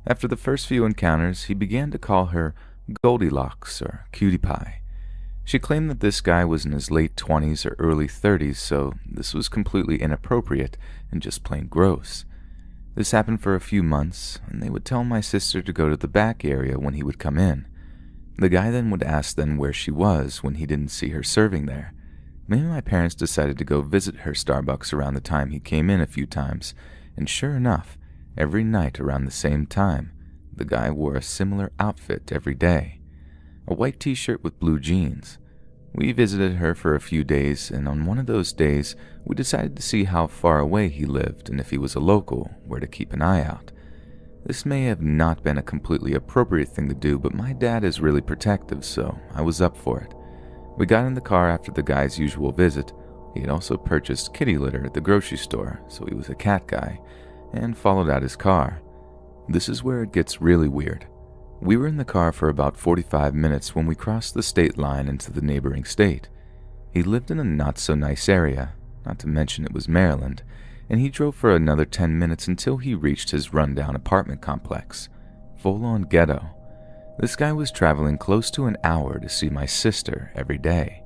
After the first few encounters, he began to call her Goldilocks or Cutie Pie. She claimed that this guy was in his late 20s or early 30s, so this was completely inappropriate and just plain gross. This happened for a few months, and they would tell my sister to go to the back area when he would come in. The guy then would ask them where she was when he didn't see her serving there. Me and my parents decided to go visit her Starbucks around the time he came in a few times, and sure enough, every night around the same time, the guy wore a similar outfit every day. A white t-shirt with blue jeans. We visited her for a few days, and on one of those days, we decided to see how far away he lived and if he was a local, where to keep an eye out. This may have not been a completely appropriate thing to do, but my dad is really protective, so I was up for it. We got in the car after the guy's usual visit. He had also purchased kitty litter at the grocery store, so he was a cat guy, and followed out his car. This is where it gets really weird. We were in the car for about 45 minutes when we crossed the state line into the neighboring state. He lived in a not-so-nice area, not to mention it was Maryland, and he drove for another 10 minutes until he reached his rundown apartment complex. Full-on ghetto. This guy was traveling close to an hour to see my sister every day.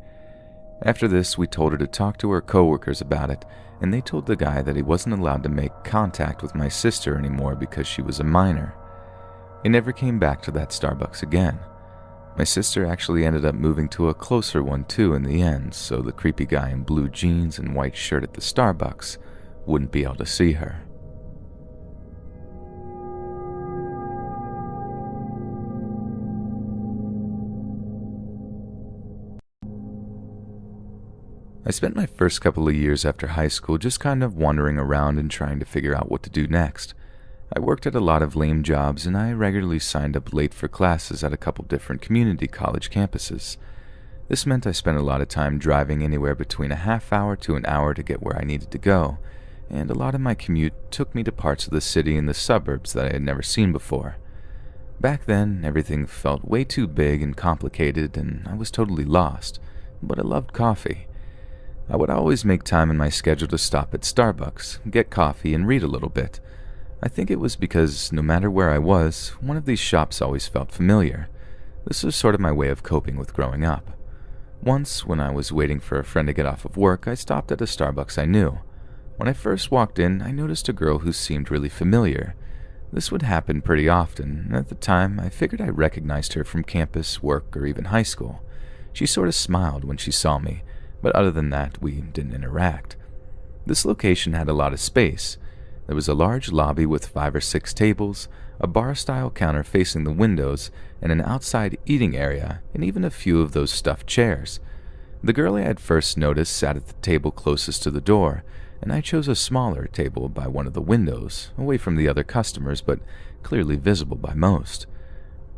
After this, we told her to talk to her coworkers about it, and they told the guy that he wasn't allowed to make contact with my sister anymore because she was a minor. He never came back to that Starbucks again. My sister actually ended up moving to a closer one too in the end, so the creepy guy in blue jeans and white shirt at the Starbucks wouldn't be able to see her. I spent my first couple of years after high school just kind of wandering around and trying to figure out what to do next. I worked at a lot of lame jobs, and I regularly signed up late for classes at a couple different community college campuses. This meant I spent a lot of time driving anywhere between a half hour to an hour to get where I needed to go, and a lot of my commute took me to parts of the city and the suburbs that I had never seen before. Back then, everything felt way too big and complicated, and I was totally lost, but I loved coffee. I would always make time in my schedule to stop at Starbucks, get coffee, and read a little bit. I think it was because no matter where I was, one of these shops always felt familiar. This was sort of my way of coping with growing up. Once, when I was waiting for a friend to get off of work, I stopped at a Starbucks I knew. When I first walked in, I noticed a girl who seemed really familiar. This would happen pretty often, and at the time, I figured I recognized her from campus, work, or even high school. She sort of smiled when she saw me, but other than that, we didn't interact. This location had a lot of space. There was a large lobby with 5 or 6 tables, a bar-style counter facing the windows, and an outside eating area, and even a few of those stuffed chairs. The girl I had first noticed sat at the table closest to the door, and I chose a smaller table by one of the windows, away from the other customers, but clearly visible by most.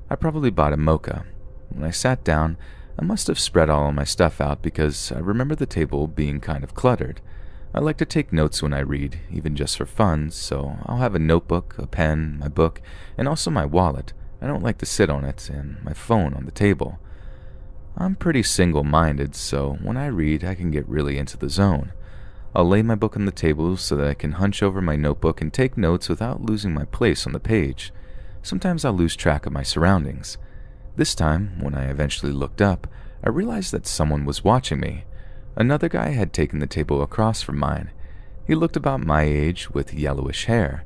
I probably bought a mocha. When I sat down, I must have spread all of my stuff out because I remember the table being kind of cluttered. I like to take notes when I read, even just for fun, so I'll have a notebook, a pen, my book, and also my wallet. I don't like to sit on it, and my phone on the table. I'm pretty single-minded, so when I read, I can get really into the zone. I'll lay my book on the table so that I can hunch over my notebook and take notes without losing my place on the page. Sometimes I'll lose track of my surroundings. This time, when I eventually looked up, I realized that someone was watching me. Another guy had taken the table across from mine. He looked about my age with yellowish hair.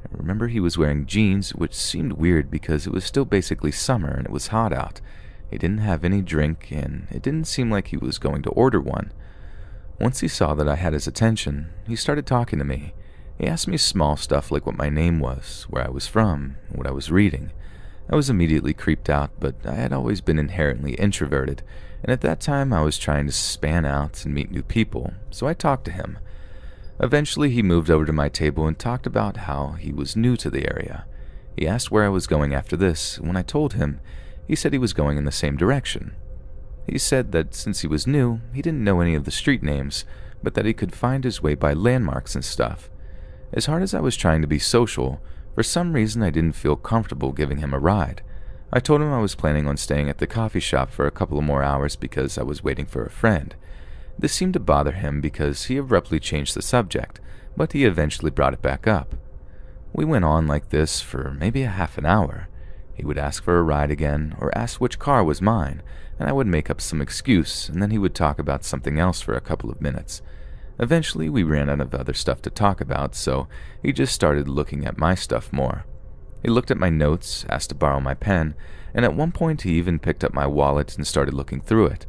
I remember he was wearing jeans, which seemed weird because it was still basically summer and it was hot out. He didn't have any drink, and it didn't seem like he was going to order one. Once he saw that I had his attention, he started talking to me. He asked me small stuff like what my name was, where I was from, and what I was reading. I was immediately creeped out, but I had always been inherently introverted, and at that time I was trying to span out and meet new people, so I talked to him. Eventually he moved over to my table and talked about how he was new to the area. He asked where I was going after this, and when I told him, he said he was going in the same direction. He said that since he was new, he didn't know any of the street names, but that he could find his way by landmarks and stuff. As hard as I was trying to be social, for some reason I didn't feel comfortable giving him a ride. I told him I was planning on staying at the coffee shop for a couple of more hours because I was waiting for a friend. This seemed to bother him because he abruptly changed the subject, but he eventually brought it back up. We went on like this for maybe a half an hour. He would ask for a ride again, or ask which car was mine, and I would make up some excuse, and then he would talk about something else for a couple of minutes. Eventually, we ran out of other stuff to talk about, so he just started looking at my stuff more. He looked at my notes, asked to borrow my pen, and at one point he even picked up my wallet and started looking through it.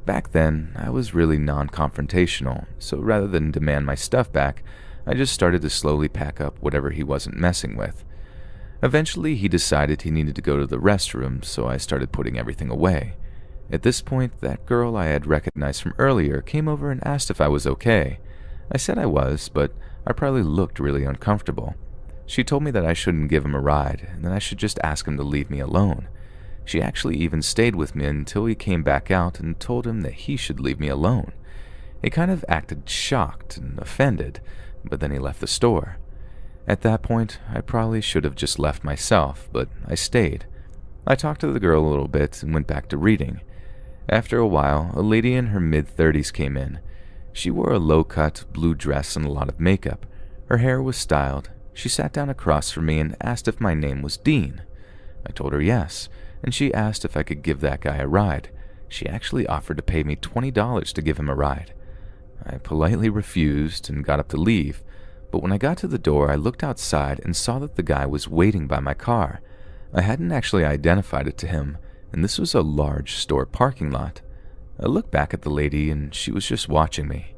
Back then, I was really non-confrontational, so rather than demand my stuff back, I just started to slowly pack up whatever he wasn't messing with. Eventually, he decided he needed to go to the restroom, so I started putting everything away. At this point, that girl I had recognized from earlier came over and asked if I was okay. I said I was, but I probably looked really uncomfortable. She told me that I shouldn't give him a ride, and that I should just ask him to leave me alone. She actually even stayed with me until he came back out and told him that he should leave me alone. He kind of acted shocked and offended, but then he left the store. At that point, I probably should have just left myself, but I stayed. I talked to the girl a little bit and went back to reading. After a while, a lady in her mid-30s came in. She wore a low-cut blue dress and a lot of makeup. Her hair was styled. She sat down across from me and asked if my name was Dean. I told her yes, and she asked if I could give that guy a ride. She actually offered to pay me $20 to give him a ride. I politely refused and got up to leave, but when I got to the door, I looked outside and saw that the guy was waiting by my car. I hadn't actually identified it to him, and this was a large store parking lot. I looked back at the lady, and she was just watching me.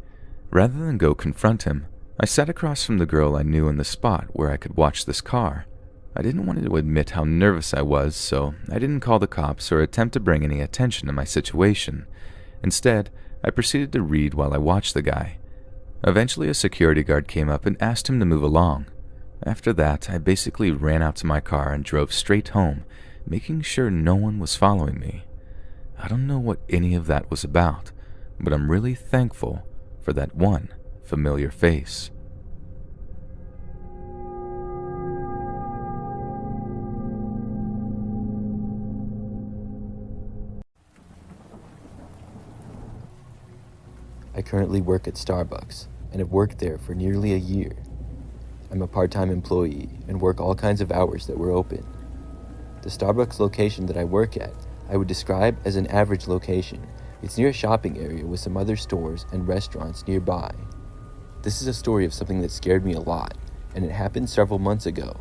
Rather than go confront him, I sat across from the girl I knew in the spot where I could watch this car. I didn't want to admit how nervous I was, so I didn't call the cops or attempt to bring any attention to my situation. Instead, I proceeded to read while I watched the guy. Eventually, a security guard came up and asked him to move along. After that, I basically ran out to my car and drove straight home, making sure no one was following me. I don't know what any of that was about, but I'm really thankful for that one familiar face. I currently work at Starbucks and have worked there for nearly a year. I'm a part-time employee and work all kinds of hours that were open. The Starbucks location that I work at, I would describe as an average location. It's near a shopping area with some other stores and restaurants nearby. This is a story of something that scared me a lot, and it happened several months ago.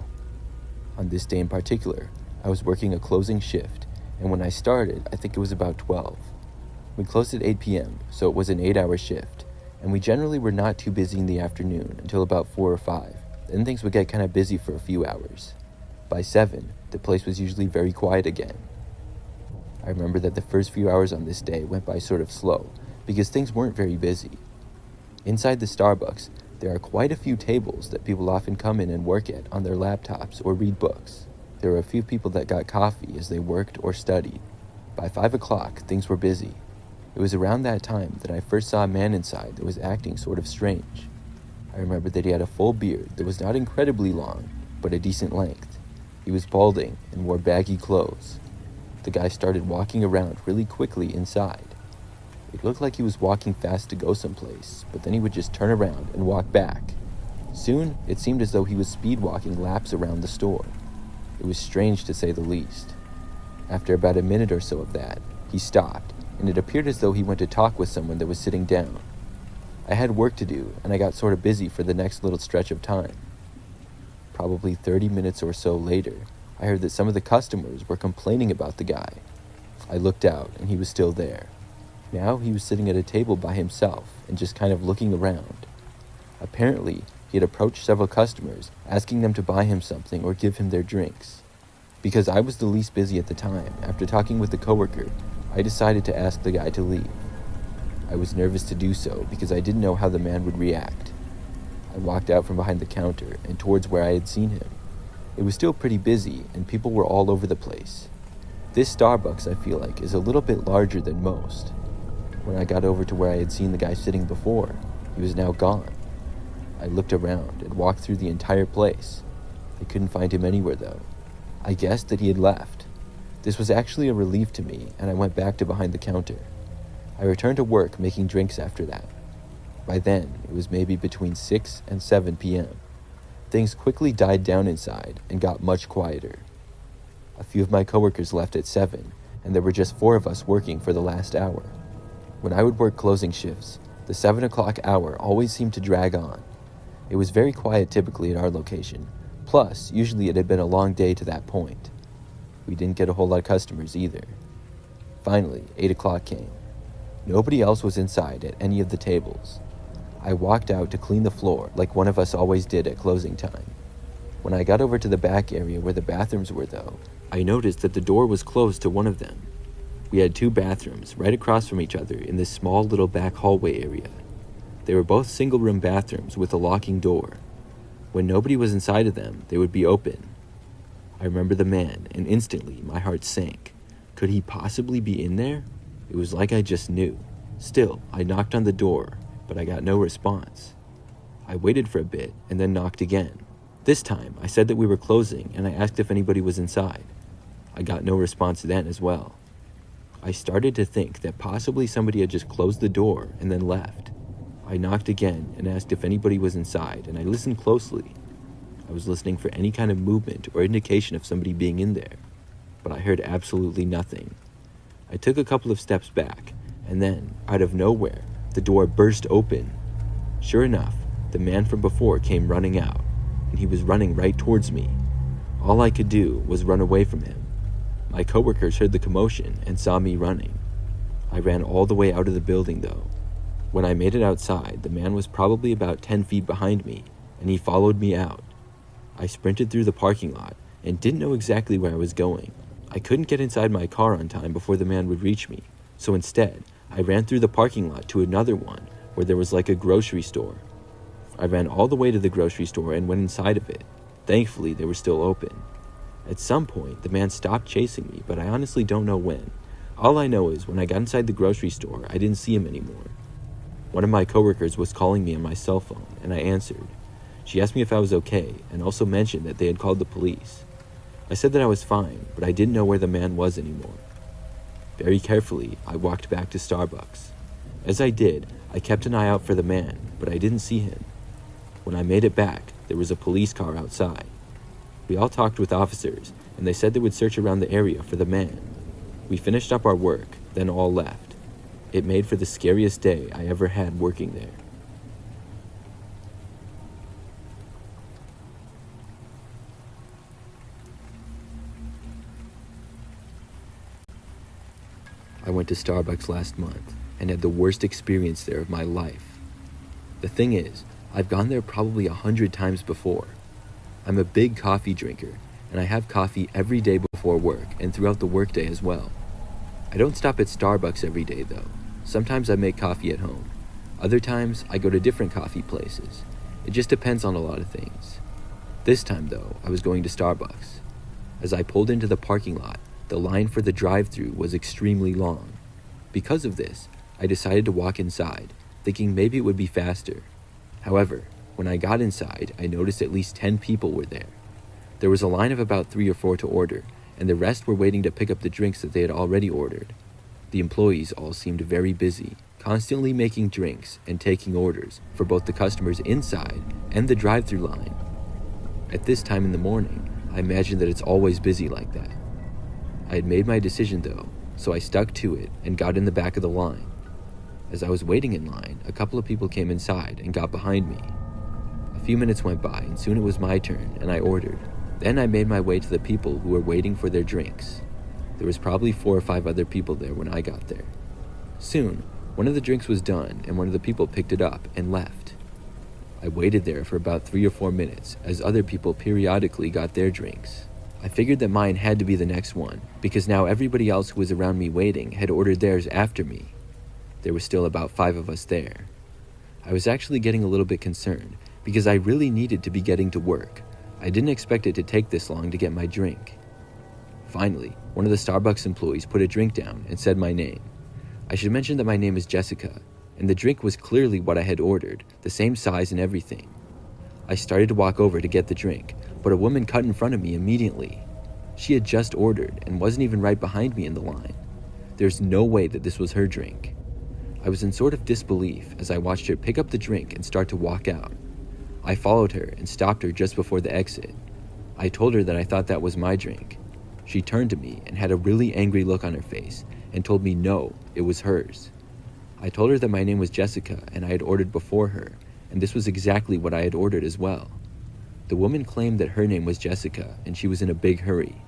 On this day in particular, I was working a closing shift, and when I started, I think it was about 12. We closed at 8 p.m., so it was an 8-hour shift, and we generally were not too busy in the afternoon until about 4 or 5. Then things would get kind of busy for a few hours. By 7, the place was usually very quiet again. I remember that the first few hours on this day went by sort of slow, because things weren't very busy. Inside the Starbucks, there are quite a few tables that people often come in and work at on their laptops or read books. There were a few people that got coffee as they worked or studied. By 5 o'clock, things were busy. It was around that time that I first saw a man inside that was acting sort of strange. I remember that he had a full beard that was not incredibly long, but a decent length. He was balding and wore baggy clothes. The guy started walking around really quickly inside. It looked like he was walking fast to go someplace, but then he would just turn around and walk back. Soon, it seemed as though he was speed walking laps around the store. It was strange to say the least. After about a minute or so of that, he stopped, and it appeared as though he went to talk with someone that was sitting down. I had work to do, and I got sort of busy for the next little stretch of time. Probably 30 minutes or so later, I heard that some of the customers were complaining about the guy. I looked out, and he was still there. Now he was sitting at a table by himself and just kind of looking around. Apparently, he had approached several customers, asking them to buy him something or give him their drinks. Because I was the least busy at the time, after talking with the coworker, I decided to ask the guy to leave. I was nervous to do so because I didn't know how the man would react. I walked out from behind the counter and towards where I had seen him. It was still pretty busy and people were all over the place. This Starbucks, I feel like, is a little bit larger than most. When I got over to where I had seen the guy sitting before, he was now gone. I looked around and walked through the entire place. I couldn't find him anywhere though. I guessed that he had left. This was actually a relief to me, and I went back to behind the counter. I returned to work making drinks after that. By then, it was maybe between 6 and 7 p.m. Things quickly died down inside and got much quieter. A few of my coworkers left at 7, and there were just 4 of us working for the last hour. When I would work closing shifts, the 7 o'clock hour always seemed to drag on. It was very quiet typically at our location, plus usually it had been a long day to that point. We didn't get a whole lot of customers either. Finally, 8 o'clock came. Nobody else was inside at any of the tables. I walked out to clean the floor like one of us always did at closing time. When I got over to the back area where the bathrooms were though, I noticed that the door was closed to one of them. We had 2 bathrooms right across from each other in this small little back hallway area. They were both single-room bathrooms with a locking door. When nobody was inside of them, they would be open. I remember the man, and instantly my heart sank. Could he possibly be in there? It was like I just knew. Still, I knocked on the door, but I got no response. I waited for a bit and then knocked again. This time, I said that we were closing and I asked if anybody was inside. I got no response then as well. I started to think that possibly somebody had just closed the door and then left. I knocked again and asked if anybody was inside, and I listened closely. I was listening for any kind of movement or indication of somebody being in there, but I heard absolutely nothing. I took a couple of steps back, and then, out of nowhere, the door burst open. Sure enough, the man from before came running out, and he was running right towards me. All I could do was run away from him. My coworkers heard the commotion and saw me running. I ran all the way out of the building though. When I made it outside, the man was probably about 10 feet behind me, and he followed me out. I sprinted through the parking lot and didn't know exactly where I was going. I couldn't get inside my car on time before the man would reach me, so instead, I ran through the parking lot to another one where there was like a grocery store. I ran all the way to the grocery store and went inside of it. Thankfully, they were still open. At some point, the man stopped chasing me, but I honestly don't know when. All I know is when I got inside the grocery store, I didn't see him anymore. One of my coworkers was calling me on my cell phone, and I answered. She asked me if I was okay, and also mentioned that they had called the police. I said that I was fine, but I didn't know where the man was anymore. Very carefully, I walked back to Starbucks. As I did, I kept an eye out for the man, but I didn't see him. When I made it back, there was a police car outside. We all talked with officers, and they said they would search around the area for the man. We finished up our work, then all left. It made for the scariest day I ever had working there. I went to Starbucks last month and had the worst experience there of my life. The thing is, I've gone there probably 100 times before. I'm a big coffee drinker, and I have coffee every day before work and throughout the workday as well. I don't stop at Starbucks every day though. Sometimes I make coffee at home. Other times, I go to different coffee places. It just depends on a lot of things. This time though, I was going to Starbucks. As I pulled into the parking lot, the line for the drive-thru was extremely long. Because of this, I decided to walk inside, thinking maybe it would be faster. However, when I got inside, I noticed at least 10 people were there. There was a line of about 3 or 4 to order, and the rest were waiting to pick up the drinks that they had already ordered. The employees all seemed very busy, constantly making drinks and taking orders for both the customers inside and the drive-thru line. At this time in the morning, I imagine that it's always busy like that. I had made my decision though, so I stuck to it and got in the back of the line. As I was waiting in line, a couple of people came inside and got behind me. A few minutes went by and soon it was my turn and I ordered. Then I made my way to the people who were waiting for their drinks. There was probably 4 or 5 other people there when I got there. Soon, one of the drinks was done and one of the people picked it up and left. I waited there for about 3 or 4 minutes as other people periodically got their drinks. I figured that mine had to be the next one because now everybody else who was around me waiting had ordered theirs after me. There were still about 5 of us there. I was actually getting a little bit concerned because I really needed to be getting to work. I didn't expect it to take this long to get my drink. Finally, one of the Starbucks employees put a drink down and said my name. I should mention that my name is Jessica, and the drink was clearly what I had ordered, the same size and everything. I started to walk over to get the drink, but a woman cut in front of me immediately. She had just ordered and wasn't even right behind me in the line. There's no way that this was her drink. I was in sort of disbelief as I watched her pick up the drink and start to walk out. I followed her and stopped her just before the exit. I told her that I thought that was my drink. She turned to me and had a really angry look on her face and told me no, it was hers. I told her that my name was Jessica and I had ordered before her, and this was exactly what I had ordered as well. The woman claimed that her name was Jessica and she was in a big hurry.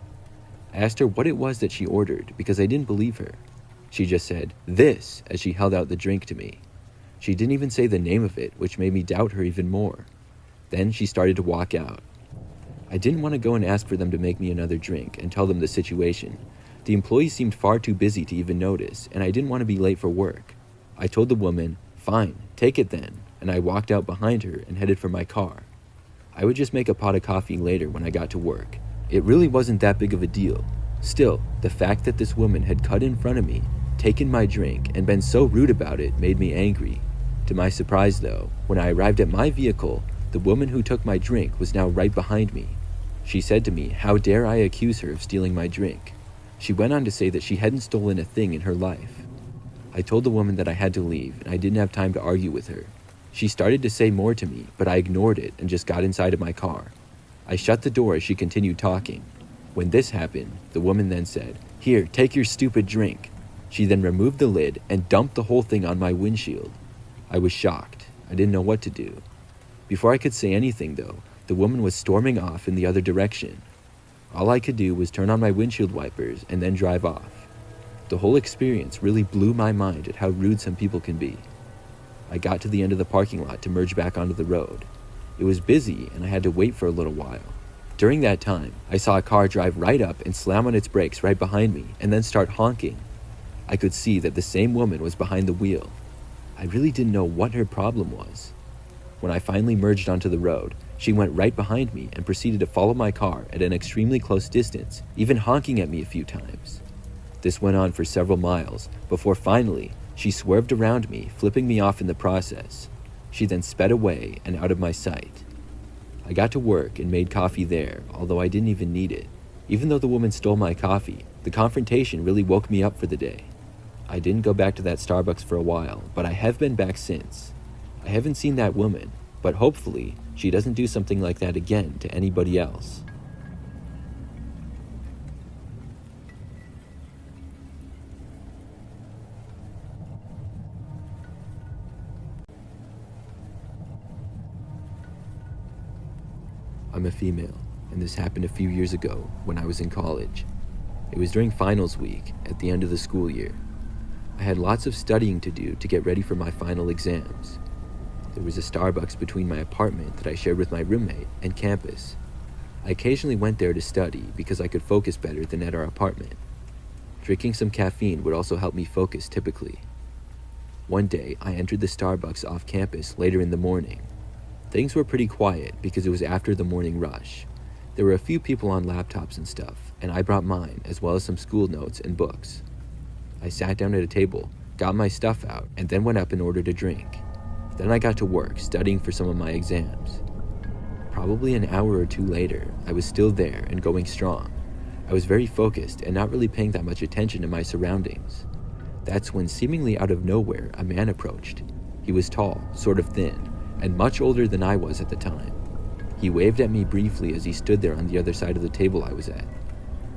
I asked her what it was that she ordered because I didn't believe her. She just said, "This," as she held out the drink to me. She didn't even say the name of it, which made me doubt her even more. Then she started to walk out. I didn't want to go and ask for them to make me another drink and tell them the situation. The employees seemed far too busy to even notice, and I didn't want to be late for work. I told the woman, "Fine, take it then," and I walked out behind her and headed for my car. I would just make a pot of coffee later when I got to work. It really wasn't that big of a deal. Still, the fact that this woman had cut in front of me, taken my drink, and been so rude about it made me angry. To my surprise though, when I arrived at my vehicle, the woman who took my drink was now right behind me. She said to me, how dare I accuse her of stealing my drink? She went on to say that she hadn't stolen a thing in her life. I told the woman that I had to leave and I didn't have time to argue with her. She started to say more to me, but I ignored it and just got inside of my car. I shut the door as she continued talking. When this happened, the woman then said, "Here, take your stupid drink." She then removed the lid and dumped the whole thing on my windshield. I was shocked. I didn't know what to do. Before I could say anything though, the woman was storming off in the other direction. All I could do was turn on my windshield wipers and then drive off. The whole experience really blew my mind at how rude some people can be. I got to the end of the parking lot to merge back onto the road. It was busy and I had to wait for a little while. During that time, I saw a car drive right up and slam on its brakes right behind me and then start honking. I could see that the same woman was behind the wheel. I really didn't know what her problem was. When I finally merged onto the road, she went right behind me and proceeded to follow my car at an extremely close distance, even honking at me a few times. This went on for several miles before finally she swerved around me, flipping me off in the process. She then sped away and out of my sight. I got to work and made coffee there, although I didn't even need it. Even though the woman stole my coffee, the confrontation really woke me up for the day. I didn't go back to that Starbucks for a while, but I have been back since. I haven't seen that woman, but hopefully she doesn't do something like that again to anybody else. I'm a female, and this happened a few years ago when I was in college. It was during finals week at the end of the school year. I had lots of studying to do to get ready for my final exams. There was a Starbucks between my apartment that I shared with my roommate and campus. I occasionally went there to study because I could focus better than at our apartment. Drinking some caffeine would also help me focus typically. One day, I entered the Starbucks off campus later in the morning. Things were pretty quiet because it was after the morning rush. There were a few people on laptops and stuff, and I brought mine as well as some school notes and books. I sat down at a table, got my stuff out, and then went up and ordered a drink. Then I got to work studying for some of my exams. Probably an hour or two later, I was still there and going strong. I was very focused and not really paying that much attention to my surroundings. That's when seemingly out of nowhere, a man approached. He was tall, sort of thin, and much older than I was at the time. He waved at me briefly as he stood there on the other side of the table I was at.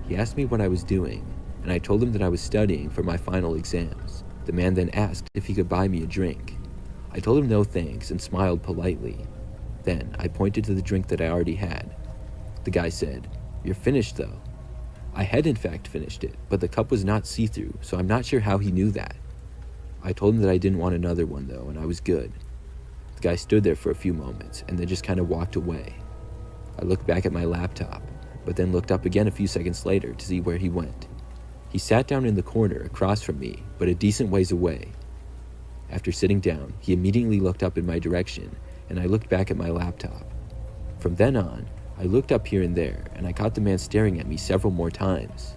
He asked me what I was doing, and I told him that I was studying for my final exams. The man then asked if he could buy me a drink. I told him no thanks and smiled politely. Then I pointed to the drink that I already had. The guy said, "You're finished though." I had in fact finished it, but the cup was not see-through, so I'm not sure how he knew that. I told him that I didn't want another one though, and I was good. The guy stood there for a few moments and then just kind of walked away. I looked back at my laptop, but then looked up again a few seconds later to see where he went. He sat down in the corner across from me, but a decent ways away. After sitting down, he immediately looked up in my direction, and I looked back at my laptop. From then on, I looked up here and there, and I caught the man staring at me several more times.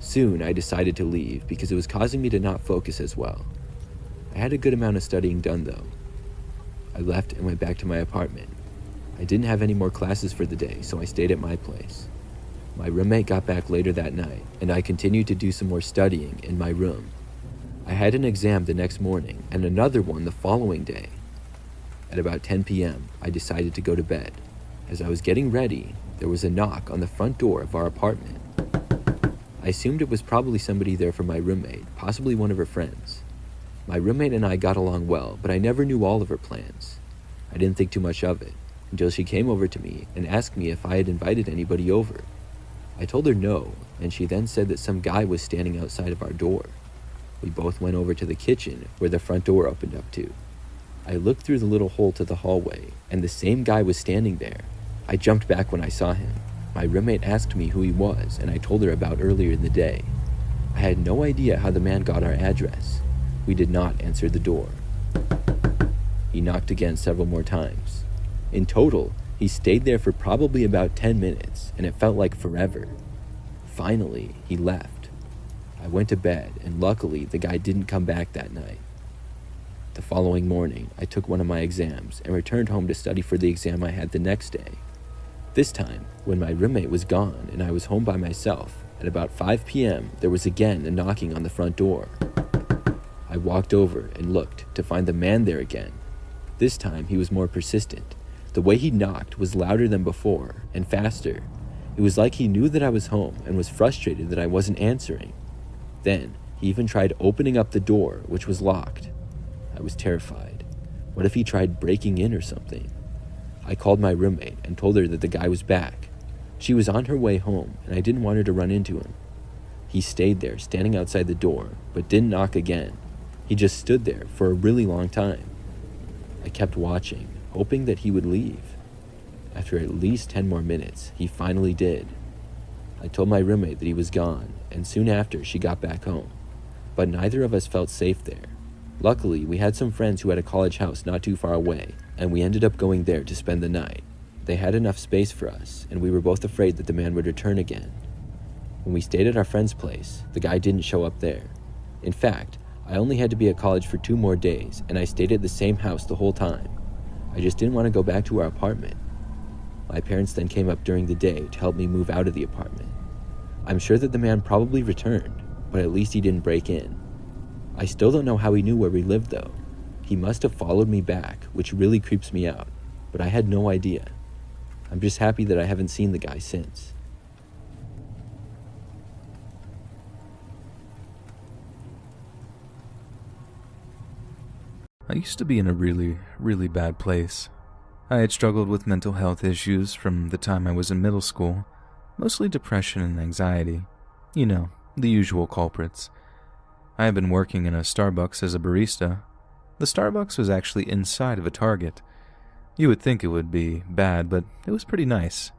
Soon, I decided to leave because it was causing me to not focus as well. I had a good amount of studying done though. I left and went back to my apartment. I didn't have any more classes for the day, so I stayed at my place. My roommate got back later that night, and I continued to do some more studying in my room. I had an exam the next morning and another one the following day. At about 10 p.m., I decided to go to bed. As I was getting ready, there was a knock on the front door of our apartment. I assumed it was probably somebody there from my roommate, possibly one of her friends. My roommate and I got along well, but I never knew all of her plans. I didn't think too much of it until she came over to me and asked me if I had invited anybody over. I told her no, and she then said that some guy was standing outside of our door. We both went over to the kitchen where the front door opened up to. I looked through the little hole to the hallway, and the same guy was standing there. I jumped back when I saw him. My roommate asked me who he was, and I told her about earlier in the day. I had no idea how the man got our address. We did not answer the door. He knocked again several more times. In total, he stayed there for probably about 10 minutes, and it felt like forever. Finally, he left. I went to bed, and luckily, the guy didn't come back that night. The following morning, I took one of my exams and returned home to study for the exam I had the next day. This time, when my roommate was gone and I was home by myself, at about 5 p.m., there was again a knocking on the front door. I walked over and looked to find the man there again. This time, he was more persistent. The way he knocked was louder than before and faster. It was like he knew that I was home and was frustrated that I wasn't answering. Then, he even tried opening up the door, which was locked. I was terrified. What if he tried breaking in or something? I called my roommate and told her that the guy was back. She was on her way home, and I didn't want her to run into him. He stayed there, standing outside the door, but didn't knock again. He just stood there for a really long time. I kept watching, hoping that he would leave. After at least 10 more minutes, he finally did. I told my roommate that he was gone, and soon after she got back home. But neither of us felt safe there. Luckily, we had some friends who had a college house not too far away, and we ended up going there to spend the night. They had enough space for us, and we were both afraid that the man would return again. When we stayed at our friend's place, the guy didn't show up there. In fact, I only had to be at college for 2 more days, and I stayed at the same house the whole time. I just didn't want to go back to our apartment. My parents then came up during the day to help me move out of the apartment. I'm sure that the man probably returned, but at least he didn't break in. I still don't know how he knew where we lived though. He must have followed me back, which really creeps me out, but I had no idea. I'm just happy that I haven't seen the guy since. I used to be in a really bad place. I had struggled with mental health issues from the time I was in middle school, mostly depression and anxiety. You know, the usual culprits. I had been working in a Starbucks as a barista. The Starbucks was actually inside of a Target. You would think it would be bad, but it was pretty nice.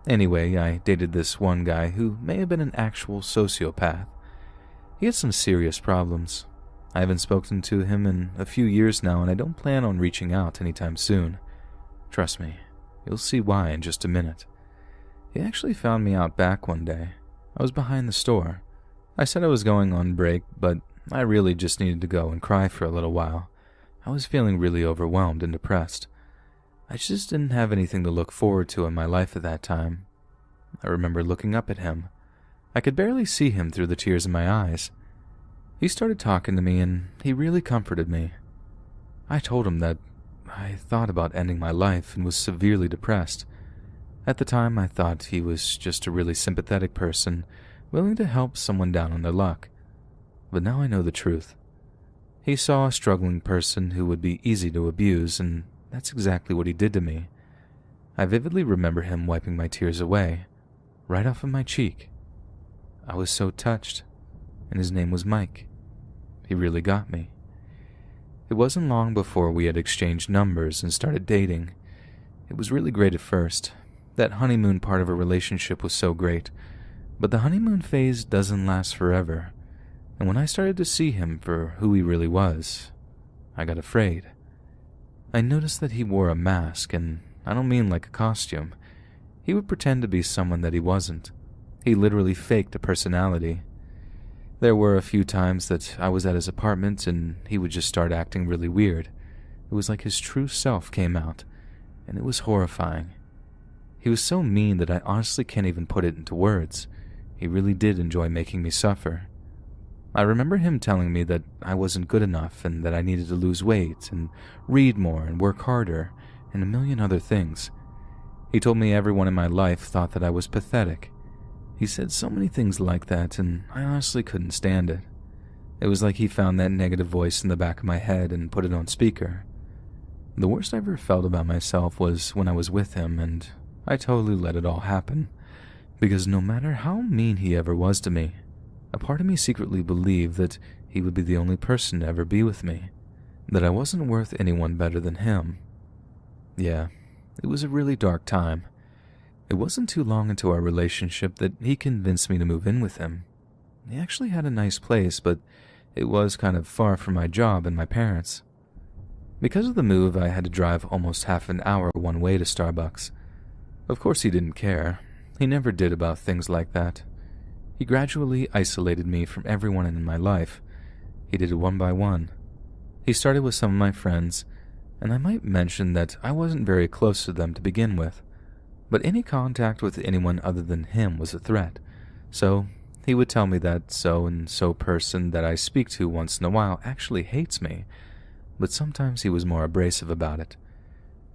Anyway, I dated this one guy who may have been an actual sociopath. He had some serious problems. I haven't spoken to him in a few years now, and I don't plan on reaching out anytime soon. Trust me, you'll see why in just a minute. He actually found me out back one day. I was behind the store. I said I was going on break, but I really just needed to go and cry for a little while. I was feeling really overwhelmed and depressed. I just didn't have anything to look forward to in my life at that time. I remember looking up at him. I could barely see him through the tears in my eyes. He started talking to me, and he really comforted me. I told him that I thought about ending my life and was severely depressed. At the time, I thought he was just a really sympathetic person, willing to help someone down on their luck. But now I know the truth. He saw a struggling person who would be easy to abuse, and that's exactly what he did to me. I vividly remember him wiping my tears away, right off of my cheek. I was so touched, and his name was Mike. He really got me. It wasn't long before we had exchanged numbers and started dating. It was really great at first. That honeymoon part of a relationship was so great, but the honeymoon phase doesn't last forever, and when I started to see him for who he really was, I got afraid. I noticed that he wore a mask, and I don't mean like a costume. He would pretend to be someone that he wasn't. He literally faked a personality. There were a few times that I was at his apartment and he would just start acting really weird. It was like his true self came out, and it was horrifying. He was so mean that I honestly can't even put it into words. He really did enjoy making me suffer. I remember him telling me that I wasn't good enough and that I needed to lose weight and read more and work harder and a million other things. He told me everyone in my life thought that I was pathetic. He said so many things like that, and I honestly couldn't stand it. It was like he found that negative voice in the back of my head and put it on speaker. The worst I ever felt about myself was when I was with him, and I totally let it all happen. Because no matter how mean he ever was to me, a part of me secretly believed that he would be the only person to ever be with me, that I wasn't worth anyone better than him. Yeah, it was a really dark time. It wasn't too long into our relationship that he convinced me to move in with him. He actually had a nice place, but it was kind of far from my job and my parents. Because of the move, I had to drive almost half an hour one way to Starbucks. Of course he didn't care. He never did about things like that. He gradually isolated me from everyone in my life. He did it one by one. He started with some of my friends, and I might mention that I wasn't very close to them to begin with. but any contact with anyone other than him was a threat. So he would tell me that so-and-so person that I speak to once in a while actually hates me, but sometimes he was more abrasive about it.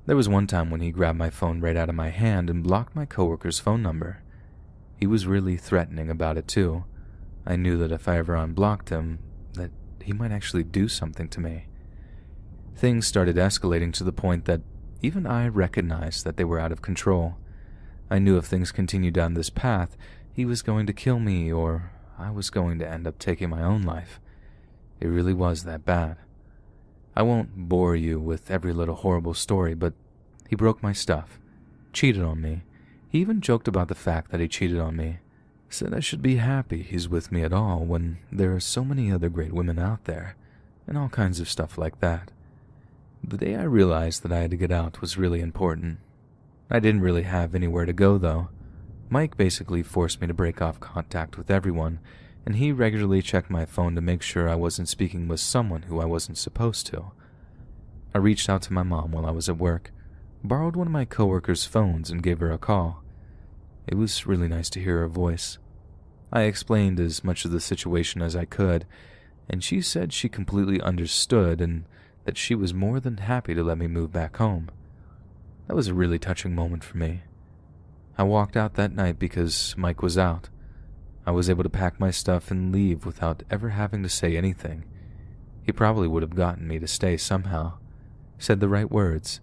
There was one time when he grabbed my phone right out of my hand and blocked my coworker's phone number. He was really threatening about it too. I knew that if I ever unblocked him, that he might actually do something to me. Things started escalating to the point that even I recognized that they were out of control. I knew if things continued down this path, he was going to kill me or I was going to end up taking my own life. It really was that bad. I won't bore you with every little horrible story, but he broke my stuff, cheated on me. He even joked about the fact that he cheated on me. Said I should be happy he's with me at all when there are so many other great women out there, and all kinds of stuff like that. The day I realized that I had to get out was really important. I didn't really have anywhere to go, though. Mike basically forced me to break off contact with everyone, and he regularly checked my phone to make sure I wasn't speaking with someone who I wasn't supposed to. I reached out to my mom while I was at work, borrowed one of my coworkers' phones and gave her a call. It was really nice to hear her voice. I explained as much of the situation as I could, and she said she completely understood and that she was more than happy to let me move back home. That was a really touching moment for me. I walked out that night because Mike was out. I was able to pack my stuff and leave without ever having to say anything. He probably would have gotten me to stay somehow, said the right words,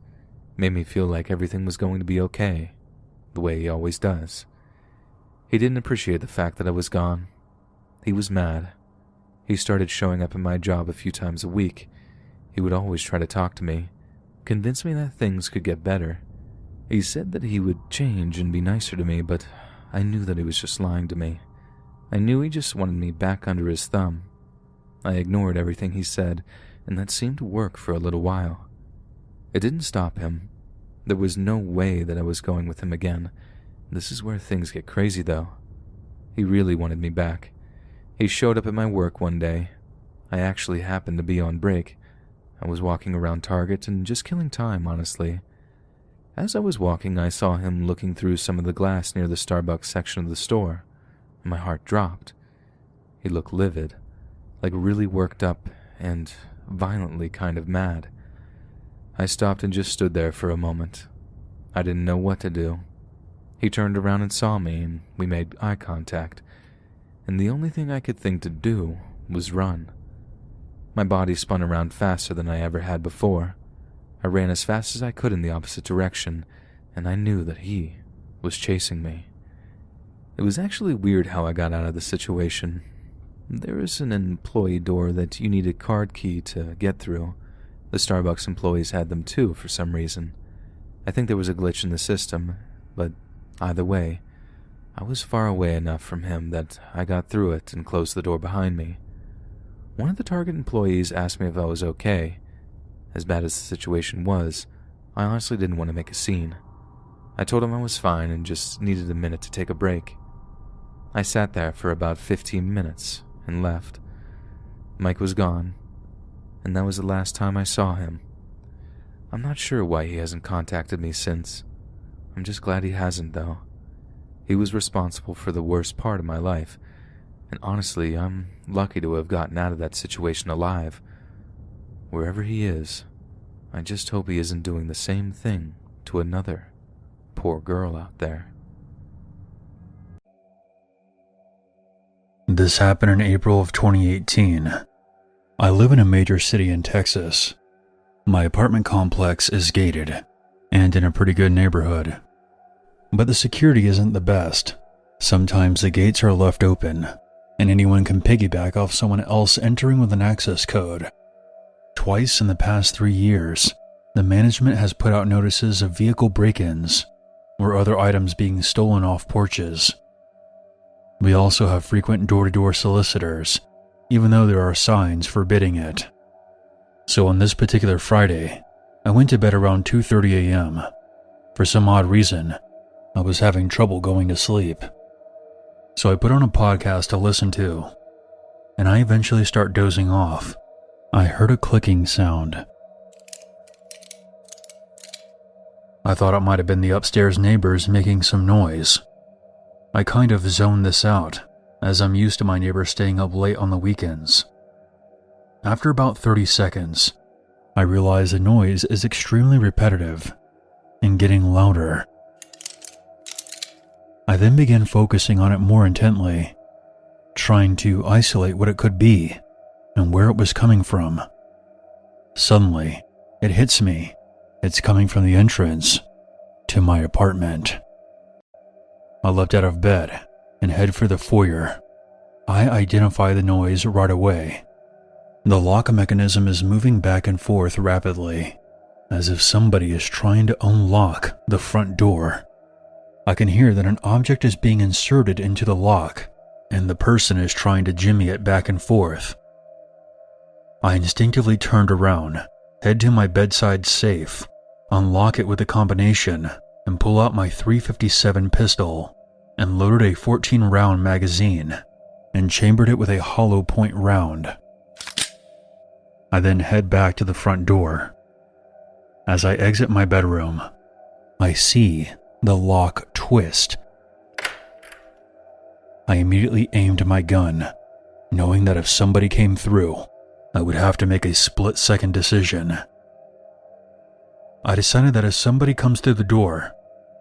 made me feel like everything was going to be okay, the way he always does. He didn't appreciate the fact that I was gone. He was mad. He started showing up at my job a few times a week. He would always try to talk to me, convince me that things could get better. He said that he would change and be nicer to me, but I knew that he was just lying to me. I knew he just wanted me back under his thumb. I ignored everything he said, and that seemed to work for a little while. It didn't stop him. There was no way that I was going with him again. This is where things get crazy, though. He really wanted me back. He showed up at my work one day. I actually happened to be on break. I was walking around Target and just killing time, honestly. As I was walking, I saw him looking through some of the glass near the Starbucks section of the store, and my heart dropped. He looked livid, like really worked up and violently kind of mad. I stopped and just stood there for a moment. I didn't know what to do. He turned around and saw me, and we made eye contact, and the only thing I could think to do was run. My body spun around faster than I ever had before. I ran as fast as I could in the opposite direction, and I knew that he was chasing me. It was actually weird how I got out of the situation. There is an employee door that you need a card key to get through. The Starbucks employees had them too for some reason. I think there was a glitch in the system, but either way, I was far away enough from him that I got through it and closed the door behind me. One of the Target employees asked me if I was okay. As bad as the situation was, I honestly didn't want to make a scene. I told him I was fine and just needed a minute to take a break. I sat there for about 15 minutes and left. Mike was gone, and that was the last time I saw him. I'm not sure why he hasn't contacted me since. I'm just glad he hasn't, though. He was responsible for the worst part of my life, and honestly, I'm lucky to have gotten out of that situation alive. Wherever he is, I just hope he isn't doing the same thing to another poor girl out there. This happened in April of 2018. I live in a major city in Texas. My apartment complex is gated and in a pretty good neighborhood. But the security isn't the best. Sometimes the gates are left open, and anyone can piggyback off someone else entering with an access code. Twice in the past 3 years, the management has put out notices of vehicle break-ins or other items being stolen off porches. We also have frequent door-to-door solicitors, even though there are signs forbidding it. So on this particular Friday, I went to bed around 2:30 a.m. For some odd reason, I was having trouble going to sleep. So I put on a podcast to listen to, and I eventually start dozing off. I heard a clicking sound. I thought it might have been the upstairs neighbors making some noise. I kind of zoned this out, as I'm used to my neighbors staying up late on the weekends. After about 30 seconds, I realized the noise is extremely repetitive and getting louder. I then began focusing on it more intently, trying to isolate what it could be and where it was coming from. Suddenly, it hits me. It's coming from the entrance to my apartment. I leapt out of bed and head for the foyer. I identify the noise right away. The lock mechanism is moving back and forth rapidly, as if somebody is trying to unlock the front door. I can hear that an object is being inserted into the lock, and the person is trying to jimmy it back and forth. I instinctively turned around, head to my bedside safe, unlock it with a combination, and pull out my .357 pistol, and loaded a 14-round magazine, and chambered it with a hollow point round. I then head back to the front door. As I exit my bedroom, I see the lock twist. I immediately aimed my gun, knowing that if somebody came through, I would have to make a split-second decision. I decided that if somebody comes through the door,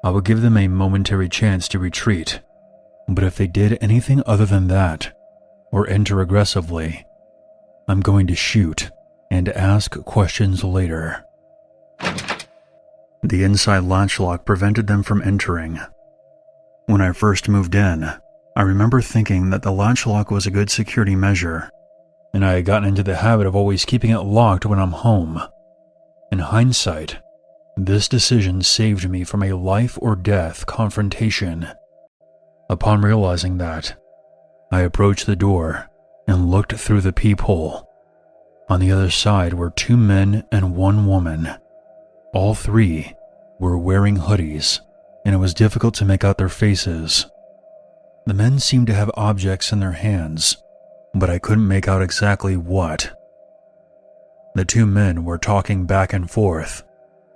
I would give them a momentary chance to retreat, but if they did anything other than that, or enter aggressively, I'm going to shoot and ask questions later. The inside latch lock prevented them from entering. When I first moved in, I remember thinking that the latch lock was a good security measure, and I had gotten into the habit of always keeping it locked when I'm home. In hindsight, this decision saved me from a life or death confrontation. Upon realizing that, I approached the door and looked through the peephole. On the other side were 2 men and 1 woman. All 3 were wearing hoodies, and it was difficult to make out their faces. The men seemed to have objects in their hands, but I couldn't make out exactly what. The 2 men were talking back and forth,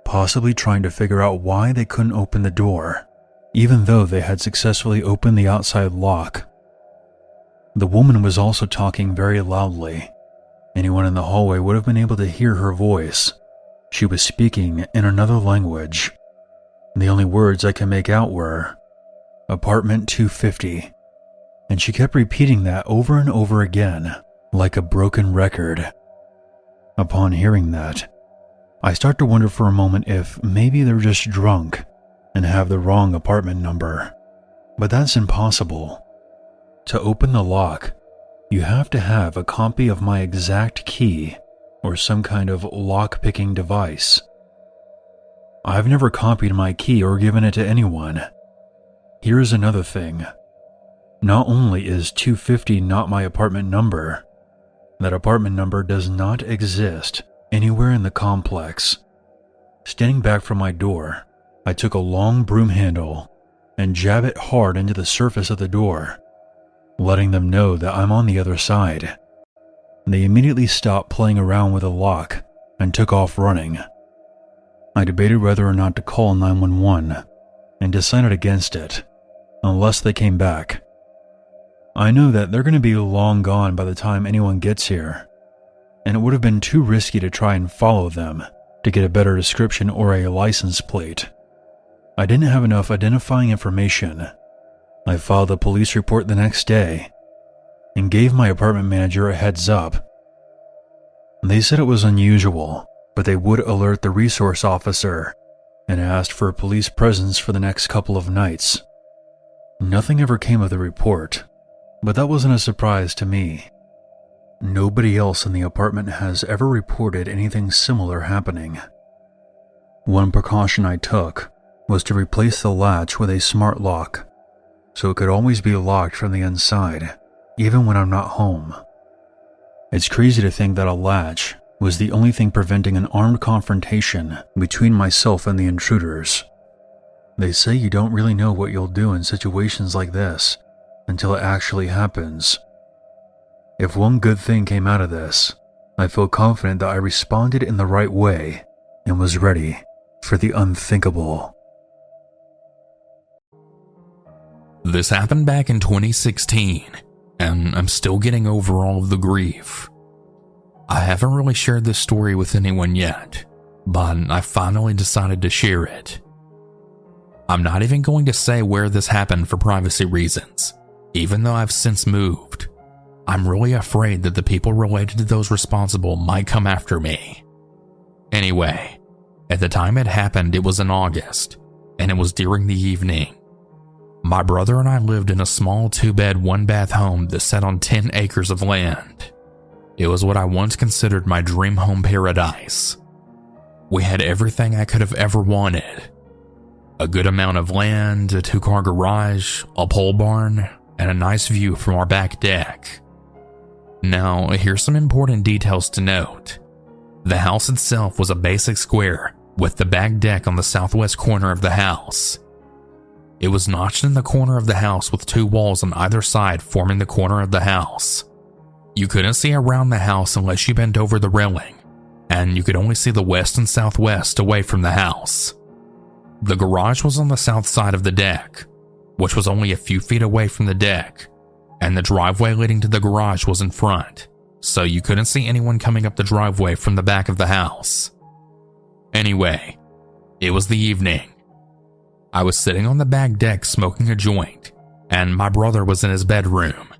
possibly trying to figure out why they couldn't open the door, even though they had successfully opened the outside lock. The woman was also talking very loudly. Anyone in the hallway would have been able to hear her voice. She was speaking in another language. The only words I could make out were, "Apartment 250. And she kept repeating that over and over again, like a broken record. Upon hearing that, I start to wonder for a moment if maybe they're just drunk and have the wrong apartment number. But that's impossible. To open the lock, you have to have a copy of my exact key or some kind of lock-picking device. I've never copied my key or given it to anyone. Here's another thing. Not only is 250 not my apartment number, that apartment number does not exist anywhere in the complex. Standing back from my door, I took a long broom handle and jabbed it hard into the surface of the door, letting them know that I'm on the other side. They immediately stopped playing around with the lock and took off running. I debated whether or not to call 911 and decided against it, unless they came back. I know that they're going to be long gone by the time anyone gets here, and it would have been too risky to try and follow them to get a better description or a license plate. I didn't have enough identifying information. I filed a police report the next day and gave my apartment manager a heads up. They said it was unusual, but they would alert the resource officer and asked for a police presence for the next couple of nights. Nothing ever came of the report, but that wasn't a surprise to me. Nobody else in the apartment has ever reported anything similar happening. One precaution I took was to replace the latch with a smart lock, so it could always be locked from the inside, even when I'm not home. It's crazy to think that a latch was the only thing preventing an armed confrontation between myself and the intruders. They say you don't really know what you'll do in situations like this until it actually happens. If one good thing came out of this, I feel confident that I responded in the right way and was ready for the unthinkable. This happened back in 2016, and I'm still getting over all of the grief. I haven't really shared this story with anyone yet, but I finally decided to share it. I'm not even going to say where this happened for privacy reasons, even though I've since moved. I'm really afraid that the people related to those responsible might come after me. Anyway, at the time it happened, it was in August, and it was during the evening. My brother and I lived in a small 2-bed, 1-bath home that sat on 10 acres of land. It was what I once considered my dream home paradise. We had everything I could have ever wanted. A good amount of land, a 2-car garage, a pole barn, and a nice view from our back deck. Now, here's some important details to note. The house itself was a basic square with the back deck on the southwest corner of the house. It was notched in the corner of the house with 2 walls on either side forming the corner of the house. You couldn't see around the house unless you bent over the railing, and you could only see the west and southwest away from the house. The garage was on the south side of the deck, which was only a few feet away from the deck, and the driveway leading to the garage was in front, so you couldn't see anyone coming up the driveway from the back of the house. Anyway, it was the evening. I was sitting on the back deck smoking a joint, and my brother was in his bedroom.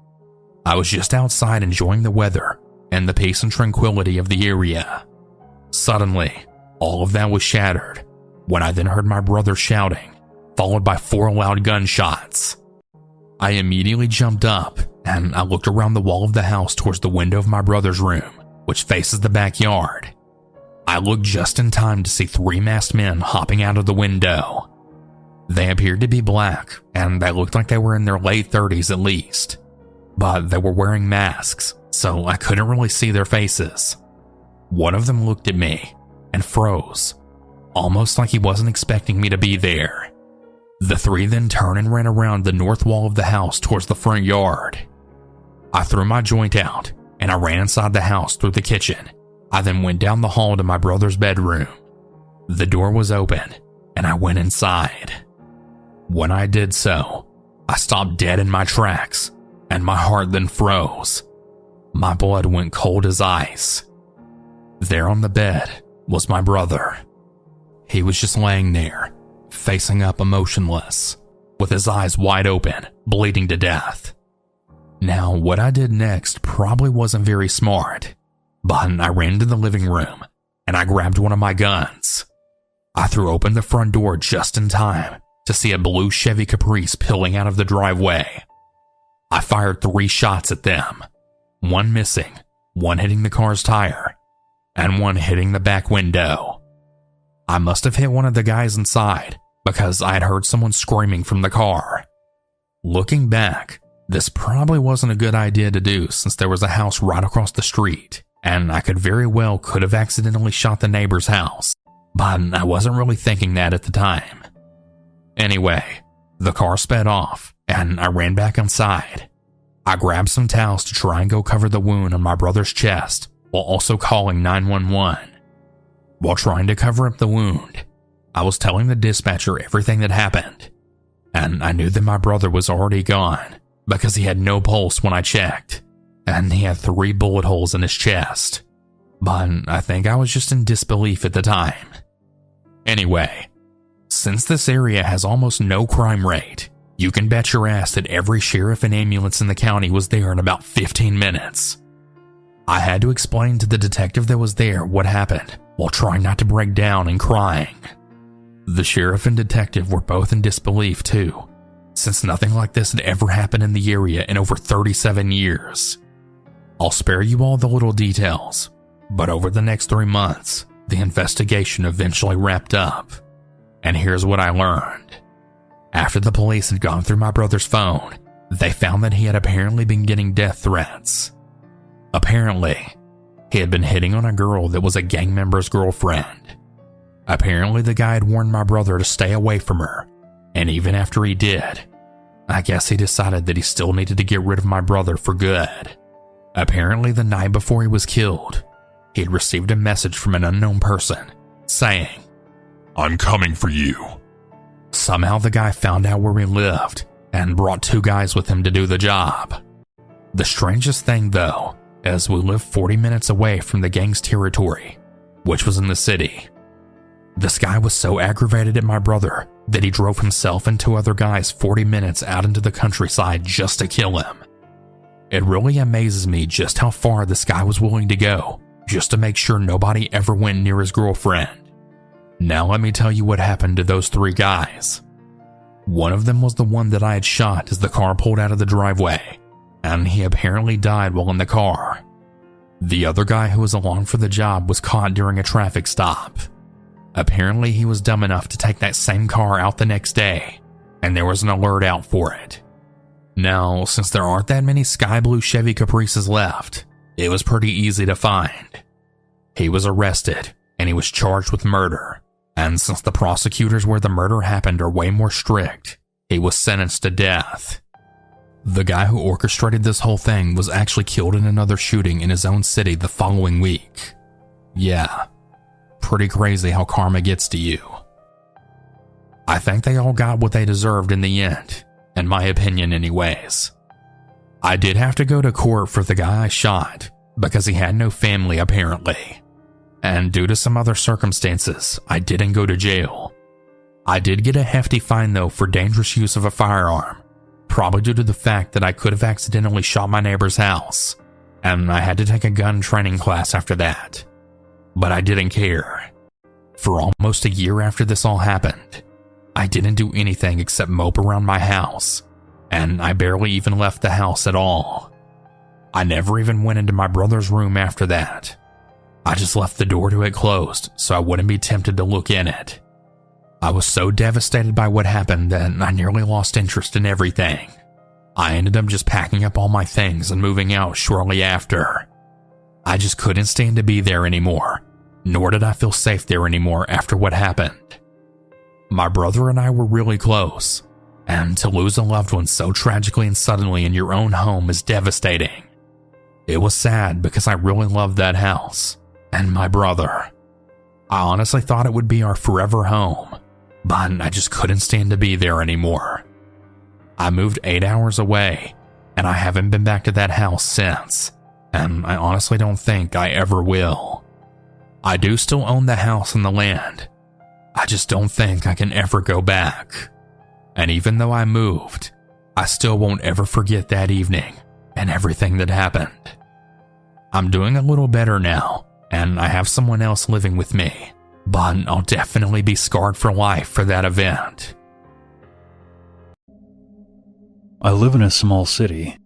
I was just outside enjoying the weather and the peace and tranquility of the area. Suddenly, all of that was shattered when I then heard my brother shouting, followed by 4 loud gunshots. I immediately jumped up and I looked around the wall of the house towards the window of my brother's room, which faces the backyard. I looked just in time to see 3 masked men hopping out of the window. They appeared to be black, and they looked like they were in their late 30s at least. But they were wearing masks, so I couldn't really see their faces. One of them looked at me and froze, almost like he wasn't expecting me to be there. The 3 then turned and ran around the north wall of the house towards the front yard. I threw my joint out, and I ran inside the house through the kitchen. I then went down the hall to my brother's bedroom. The door was open, and I went inside. When I did so, I stopped dead in my tracks, and my heart then froze. My blood went cold as ice. There on the bed was my brother. He was just laying there, facing up emotionless, with his eyes wide open, bleeding to death. Now, what I did next probably wasn't very smart, but I ran to the living room, and I grabbed one of my guns. I threw open the front door just in time to see a blue Chevy Caprice peeling out of the driveway. I fired 3 shots at them, 1 missing, 1 hitting the car's tire, and 1 hitting the back window. I must have hit one of the guys inside because I had heard someone screaming from the car. Looking back, this probably wasn't a good idea to do since there was a house right across the street, and I could have accidentally shot the neighbor's house, but I wasn't really thinking that at the time. Anyway, the car sped off, and I ran back inside. I grabbed some towels to try and go cover the wound on my brother's chest while also calling 911. While trying to cover up the wound, I was telling the dispatcher everything that happened, and I knew that my brother was already gone because he had no pulse when I checked, and he had 3 bullet holes in his chest. But I think I was just in disbelief at the time. Anyway, since this area has almost no crime rate, you can bet your ass that every sheriff and ambulance in the county was there in about 15 minutes. I had to explain to the detective that was there what happened while trying not to break down and crying. The sheriff and detective were both in disbelief too, since nothing like this had ever happened in the area in over 37 years. I'll spare you all the little details, but over the next 3 months, the investigation eventually wrapped up. And here's what I learned. After the police had gone through my brother's phone, they found that he had apparently been getting death threats. Apparently, he had been hitting on a girl that was a gang member's girlfriend. Apparently, the guy had warned my brother to stay away from her, and even after he did, I guess he decided that he still needed to get rid of my brother for good. Apparently, the night before he was killed, he had received a message from an unknown person saying, I'm coming for you. Somehow the guy found out where we lived and brought 2 guys with him to do the job. The strangest thing, though, is we lived 40 minutes away from the gang's territory, which was in the city. This guy was so aggravated at my brother that he drove himself and 2 other guys 40 minutes out into the countryside just to kill him. It really amazes me just how far this guy was willing to go just to make sure nobody ever went near his girlfriend. Now let me tell you what happened to those 3 guys. One of them was the one that I had shot as the car pulled out of the driveway, and he apparently died while in the car. The other guy who was along for the job was caught during a traffic stop. Apparently he was dumb enough to take that same car out the next day, and there was an alert out for it. Now, since there aren't that many sky blue Chevy Caprices left, it was pretty easy to find. He was arrested, and he was charged with murder, and since the prosecutors where the murder happened are way more strict, he was sentenced to death. The guy who orchestrated this whole thing was actually killed in another shooting in his own city the following week. Yeah, pretty crazy how karma gets to you. I think they all got what they deserved in the end, in my opinion anyways. I did have to go to court for the guy I shot, because he had no family apparently. And due to some other circumstances, I didn't go to jail. I did get a hefty fine though for dangerous use of a firearm, probably due to the fact that I could have accidentally shot my neighbor's house, and I had to take a gun training class after that. But I didn't care. For almost a year after this all happened, I didn't do anything except mope around my house, and I barely even left the house at all. I never even went into my brother's room after that. I just left the door to it closed so I wouldn't be tempted to look in it. I was so devastated by what happened that I nearly lost interest in everything. I ended up just packing up all my things and moving out shortly after. I just couldn't stand to be there anymore, nor did I feel safe there anymore after what happened. My brother and I were really close, and to lose a loved one so tragically and suddenly in your own home is devastating. It was sad because I really loved that house, and my brother. I honestly thought it would be our forever home, but I just couldn't stand to be there anymore. I moved 8 hours away, and I haven't been back to that house since, and I honestly don't think I ever will. I do still own the house and the land. I just don't think I can ever go back. And even though I moved, I still won't ever forget that evening and everything that happened. I'm doing a little better now, and I have someone else living with me, but I'll definitely be scarred for life for that event. I live in a small city,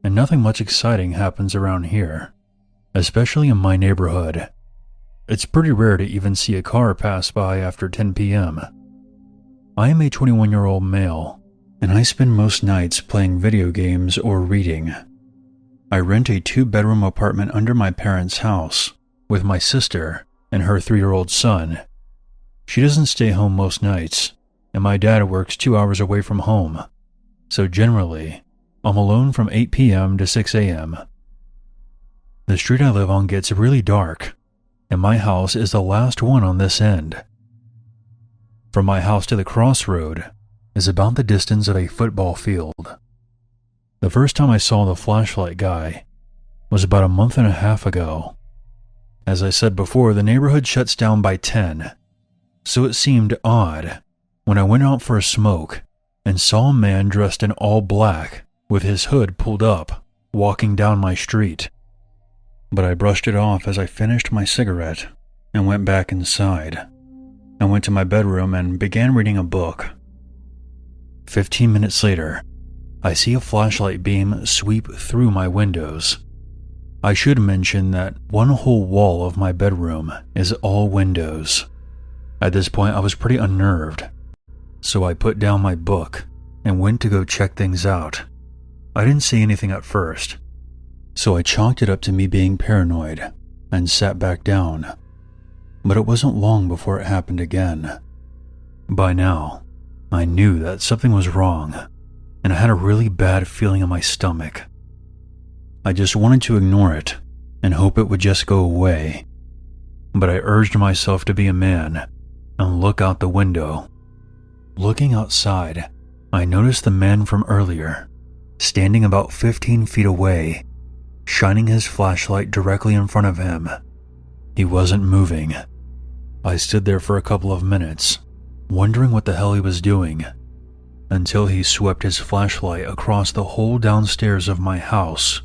and nothing much exciting happens around here, especially in my neighborhood. It's pretty rare to even see a car pass by after 10 p.m. I am a 21-year-old male, and I spend most nights playing video games or reading. I rent a 2-bedroom apartment under my parents' house with my sister and her 3-year-old son. She doesn't stay home most nights, and my dad works 2 hours away from home, so generally, I'm alone from 8 p.m. to 6 a.m. The street I live on gets really dark, and my house is the last one on this end. From my house to the crossroad is about the distance of a football field. The first time I saw the flashlight guy was about a month and a half ago. As I said before, the neighborhood shuts down by 10, so it seemed odd when I went out for a smoke and saw a man dressed in all black with his hood pulled up walking down my street. But I brushed it off as I finished my cigarette and went back inside. I went to my bedroom and began reading a book. 15 minutes later, I see a flashlight beam sweep through my windows. I should mention that one whole wall of my bedroom is all windows. At this point, I was pretty unnerved, so I put down my book and went to go check things out. I didn't see anything at first, so I chalked it up to me being paranoid and sat back down. But it wasn't long before it happened again. By now, I knew that something was wrong, and I had a really bad feeling in my stomach. I just wanted to ignore it and hope it would just go away. But I urged myself to be a man and look out the window. Looking outside, I noticed the man from earlier, standing about 15 feet away, shining his flashlight directly in front of him. He wasn't moving. I stood there for a couple of minutes, wondering what the hell he was doing, until he swept his flashlight across the whole downstairs of my house.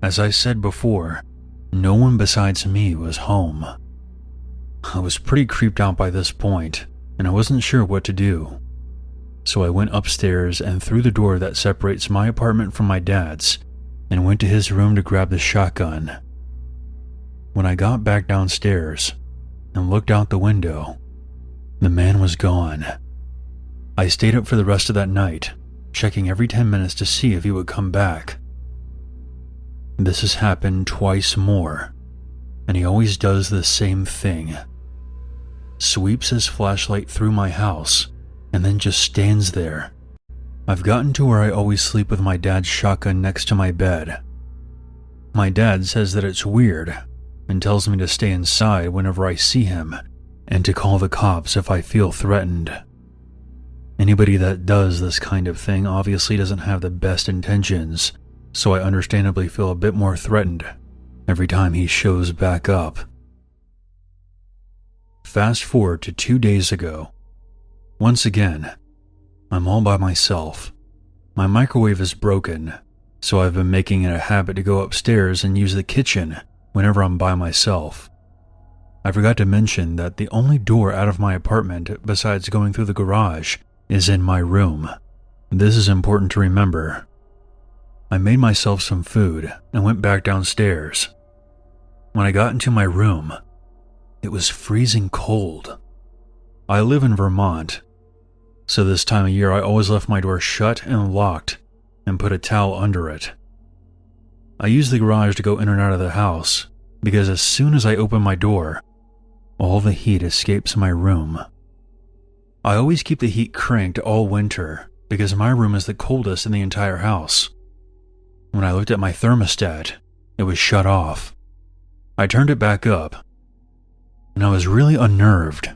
As I said before, no one besides me was home. I was pretty creeped out by this point, and I wasn't sure what to do. So I went upstairs and through the door that separates my apartment from my dad's, and went to his room to grab the shotgun. When I got back downstairs and looked out the window, the man was gone. I stayed up for the rest of that night, checking every 10 minutes to see if he would come back. This has happened twice more, and he always does the same thing. Sweeps his flashlight through my house, and then just stands there. I've gotten to where I always sleep with my dad's shotgun next to my bed. My dad says that it's weird, and tells me to stay inside whenever I see him, and to call the cops if I feel threatened. Anybody that does this kind of thing obviously doesn't have the best intentions, so I understandably feel a bit more threatened every time he shows back up. Fast forward to 2 days ago. Once again, I'm all by myself. My microwave is broken, so I've been making it a habit to go upstairs and use the kitchen whenever I'm by myself. I forgot to mention that the only door out of my apartment besides going through the garage is in my room. This is important to remember. I made myself some food and went back downstairs. When I got into my room, it was freezing cold. I live in Vermont, so this time of year I always left my door shut and locked and put a towel under it. I use the garage to go in and out of the house because as soon as I open my door, all the heat escapes my room. I always keep the heat cranked all winter because my room is the coldest in the entire house. When I looked at my thermostat, it was shut off. I turned it back up, and I was really unnerved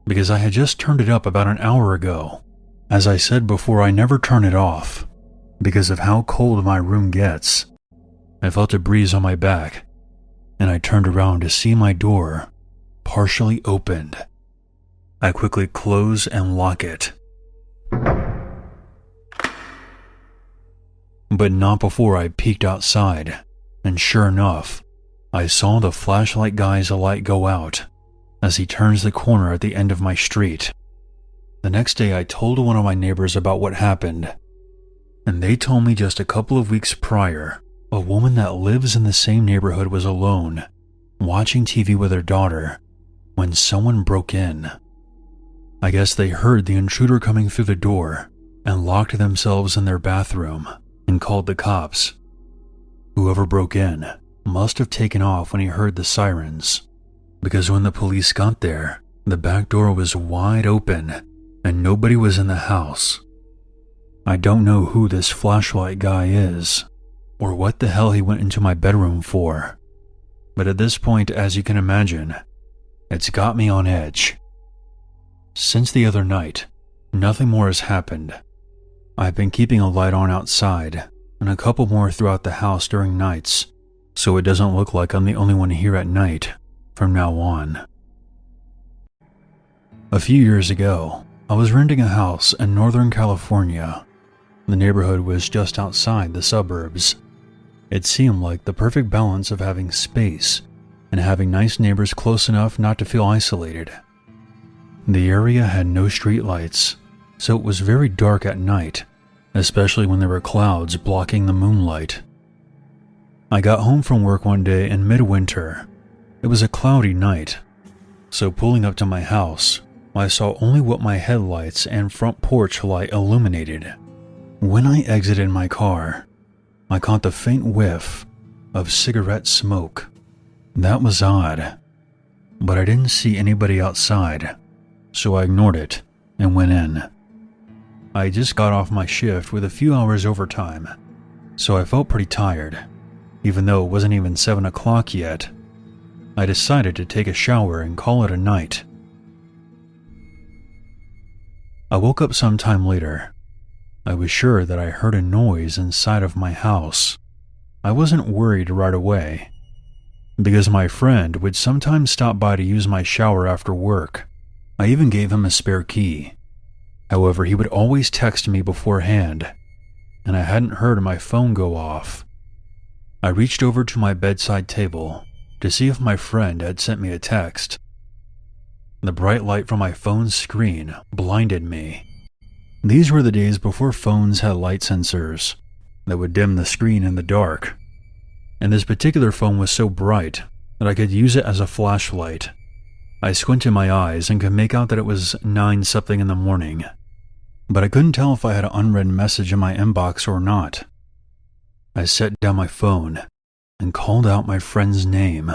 because I had just turned it up about an hour ago. As I said before, I never turn it off because of how cold my room gets. I felt a breeze on my back, and I turned around to see my door partially opened. I quickly close and lock it. But not before I peeked outside, and sure enough, I saw the flashlight guy's light go out as he turns the corner at the end of my street. The next day I told one of my neighbors about what happened, and they told me just a couple of weeks prior, a woman that lives in the same neighborhood was alone, watching TV with her daughter, when someone broke in. I guess they heard the intruder coming through the door and locked themselves in their bathroom and called the cops. Whoever broke in must have taken off when he heard the sirens, because when the police got there, the back door was wide open and nobody was in the house. I don't know who this flashlight guy is, or what the hell he went into my bedroom for, but at this point, as you can imagine, it's got me on edge. Since the other night, nothing more has happened. I've been keeping a light on outside, and a couple more throughout the house during nights, so it doesn't look like I'm the only one here at night from now on. A few years ago, I was renting a house in Northern California. The neighborhood was just outside the suburbs. It seemed like the perfect balance of having space and having nice neighbors close enough not to feel isolated. The area had no streetlights, so it was very dark at night, especially when there were clouds blocking the moonlight. I got home from work one day in midwinter. It was a cloudy night, so pulling up to my house, I saw only what my headlights and front porch light illuminated. When I exited my car, I caught the faint whiff of cigarette smoke. That was odd, but I didn't see anybody outside, so I ignored it and went in. I just got off my shift with a few hours overtime, so I felt pretty tired, even though it wasn't even 7 o'clock yet. I decided to take a shower and call it a night. I woke up sometime later. I was sure that I heard a noise inside of my house. I wasn't worried right away, because my friend would sometimes stop by to use my shower after work. I even gave him a spare key. However, he would always text me beforehand, and I hadn't heard my phone go off. I reached over to my bedside table to see if my friend had sent me a text. The bright light from my phone's screen blinded me. These were the days before phones had light sensors that would dim the screen in the dark, and this particular phone was so bright that I could use it as a flashlight. I squinted my eyes and could make out that it was 9-something in the morning, but I couldn't tell if I had an unread message in my inbox or not. I set down my phone and called out my friend's name.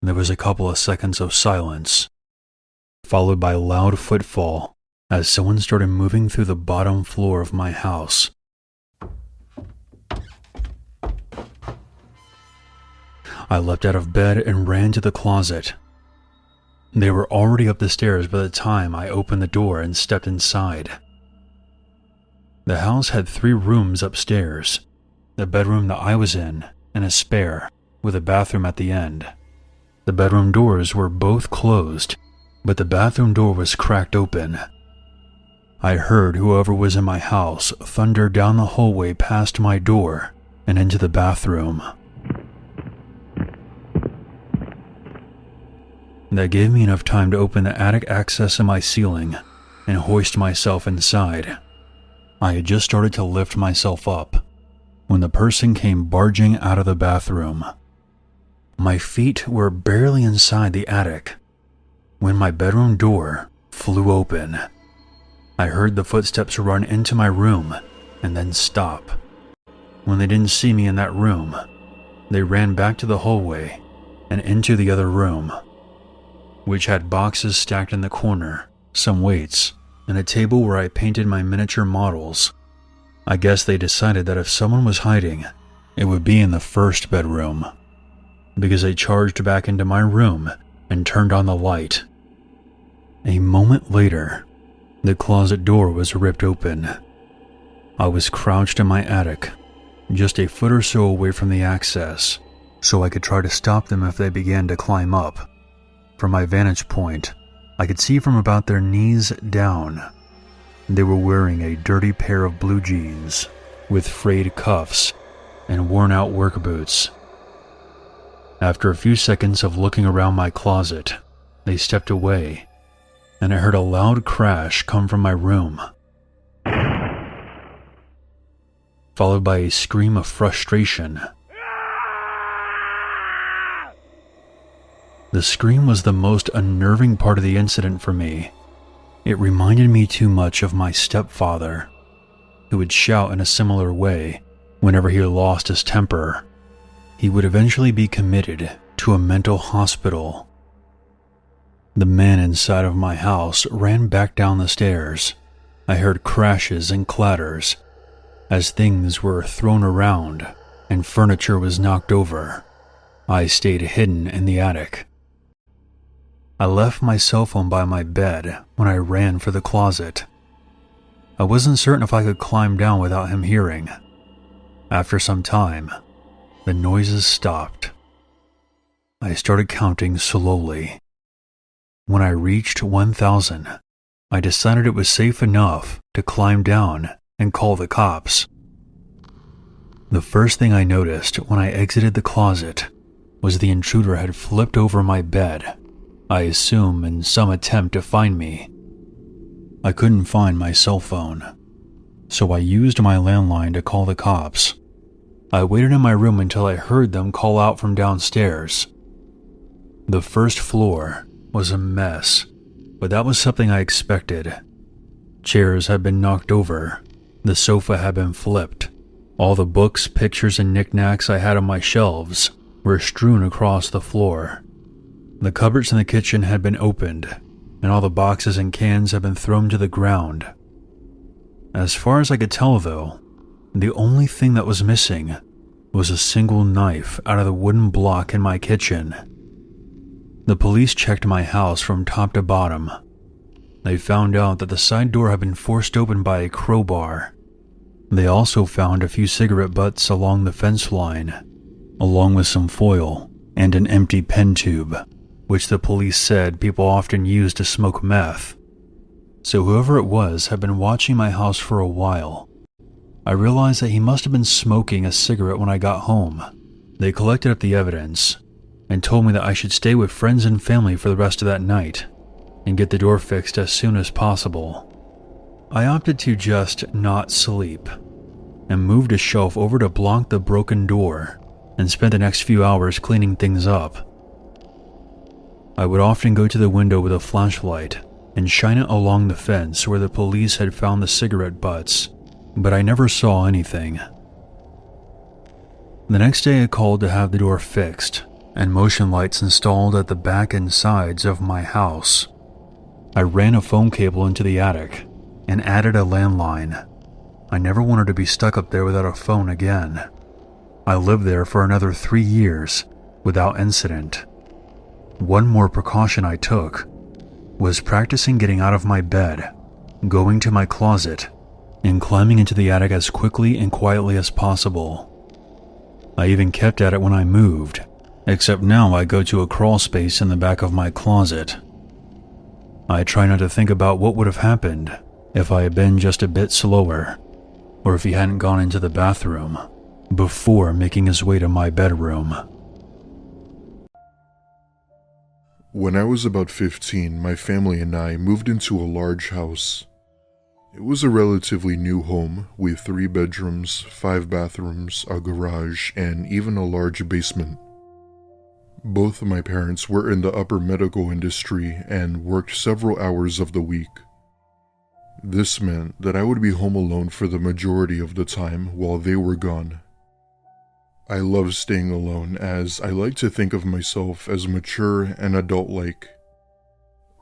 There was a couple of seconds of silence, followed by a loud footfall as someone started moving through the bottom floor of my house. I leapt out of bed and ran to the closet. They were already up the stairs by the time I opened the door and stepped inside. The house had 3 rooms upstairs, the bedroom that I was in, and a spare, with a bathroom at the end. The bedroom doors were both closed, but the bathroom door was cracked open. I heard whoever was in my house thunder down the hallway past my door and into the bathroom. That gave me enough time to open the attic access in my ceiling and hoist myself inside. I had just started to lift myself up when the person came barging out of the bathroom. My feet were barely inside the attic when my bedroom door flew open. I heard the footsteps run into my room and then stop. When they didn't see me in that room, they ran back to the hallway and into the other room, which had boxes stacked in the corner, some weights, and a table where I painted my miniature models. I guess they decided that if someone was hiding, it would be in the first bedroom, because they charged back into my room and turned on the light. A moment later, the closet door was ripped open. I was crouched in my attic, just a foot or so away from the access, so I could try to stop them if they began to climb up. From my vantage point, I could see from about their knees down. They were wearing a dirty pair of blue jeans with frayed cuffs and worn-out work boots. After a few seconds of looking around my closet, they stepped away, and I heard a loud crash come from my room, followed by a scream of frustration. The scream was the most unnerving part of the incident for me. It reminded me too much of my stepfather, who would shout in a similar way whenever he lost his temper. He would eventually be committed to a mental hospital. The man inside of my house ran back down the stairs. I heard crashes and clatters as things were thrown around and furniture was knocked over. I stayed hidden in the attic. I left my cell phone by my bed when I ran for the closet. I wasn't certain if I could climb down without him hearing. After some time, the noises stopped. I started counting slowly. When I reached 1,000, I decided it was safe enough to climb down and call the cops. The first thing I noticed when I exited the closet was the intruder had flipped over my bed, I assume in some attempt to find me. I couldn't find my cell phone, so I used my landline to call the cops. I waited in my room until I heard them call out from downstairs. The first floor was a mess, but that was something I expected. Chairs had been knocked over, the sofa had been flipped, all the books, pictures, and knickknacks I had on my shelves were strewn across the floor. The cupboards in the kitchen had been opened, and all the boxes and cans had been thrown to the ground. As far as I could tell, though, the only thing that was missing was a single knife out of the wooden block in my kitchen. The police checked my house from top to bottom, They found out that the side door had been forced open by a crowbar. They also found a few cigarette butts along the fence line, along with some foil and an empty pen tube, which the police said people often use to smoke meth. So whoever it was had been watching my house for a while. I realized that he must have been smoking a cigarette when I got home. They collected up the evidence and told me that I should stay with friends and family for the rest of that night and get the door fixed as soon as possible. I opted to just not sleep and moved a shelf over to block the broken door and spent the next few hours cleaning things up. I would often go to the window with a flashlight and shine it along the fence where the police had found the cigarette butts, but I never saw anything. The next day I called to have the door fixed and motion lights installed at the back and sides of my house. I ran a phone cable into the attic and added a landline. I never wanted to be stuck up there without a phone again. I lived there for another 3 years without incident. One more precaution I took was practicing getting out of my bed, going to my closet, and climbing into the attic as quickly and quietly as possible. I even kept at it when I moved, except now I go to a crawl space in the back of my closet. I try not to think about what would have happened if I had been just a bit slower, or if he hadn't gone into the bathroom before making his way to my bedroom. When I was about 15, my family and I moved into a large house. It was a relatively new home with 3 bedrooms, 5 bathrooms, a garage, and even a large basement. Both of my parents were in the upper medical industry and worked several hours of the week. This meant that I would be home alone for the majority of the time while they were gone. I love staying alone as I like to think of myself as mature and adult-like.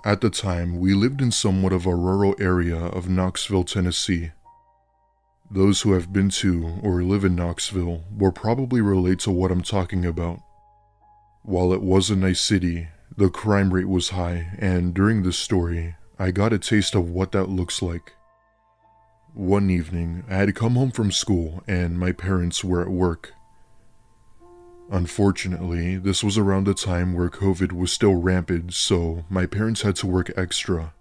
At the time, we lived in somewhat of a rural area of Knoxville, Tennessee. Those who have been to or live in Knoxville will probably relate to what I'm talking about. While it was a nice city, the crime rate was high, and during this story, I got a taste of what that looks like. One evening, I had come home from school and my parents were at work. Unfortunately, this was around the time where COVID was still rampant, so my parents had to work extra.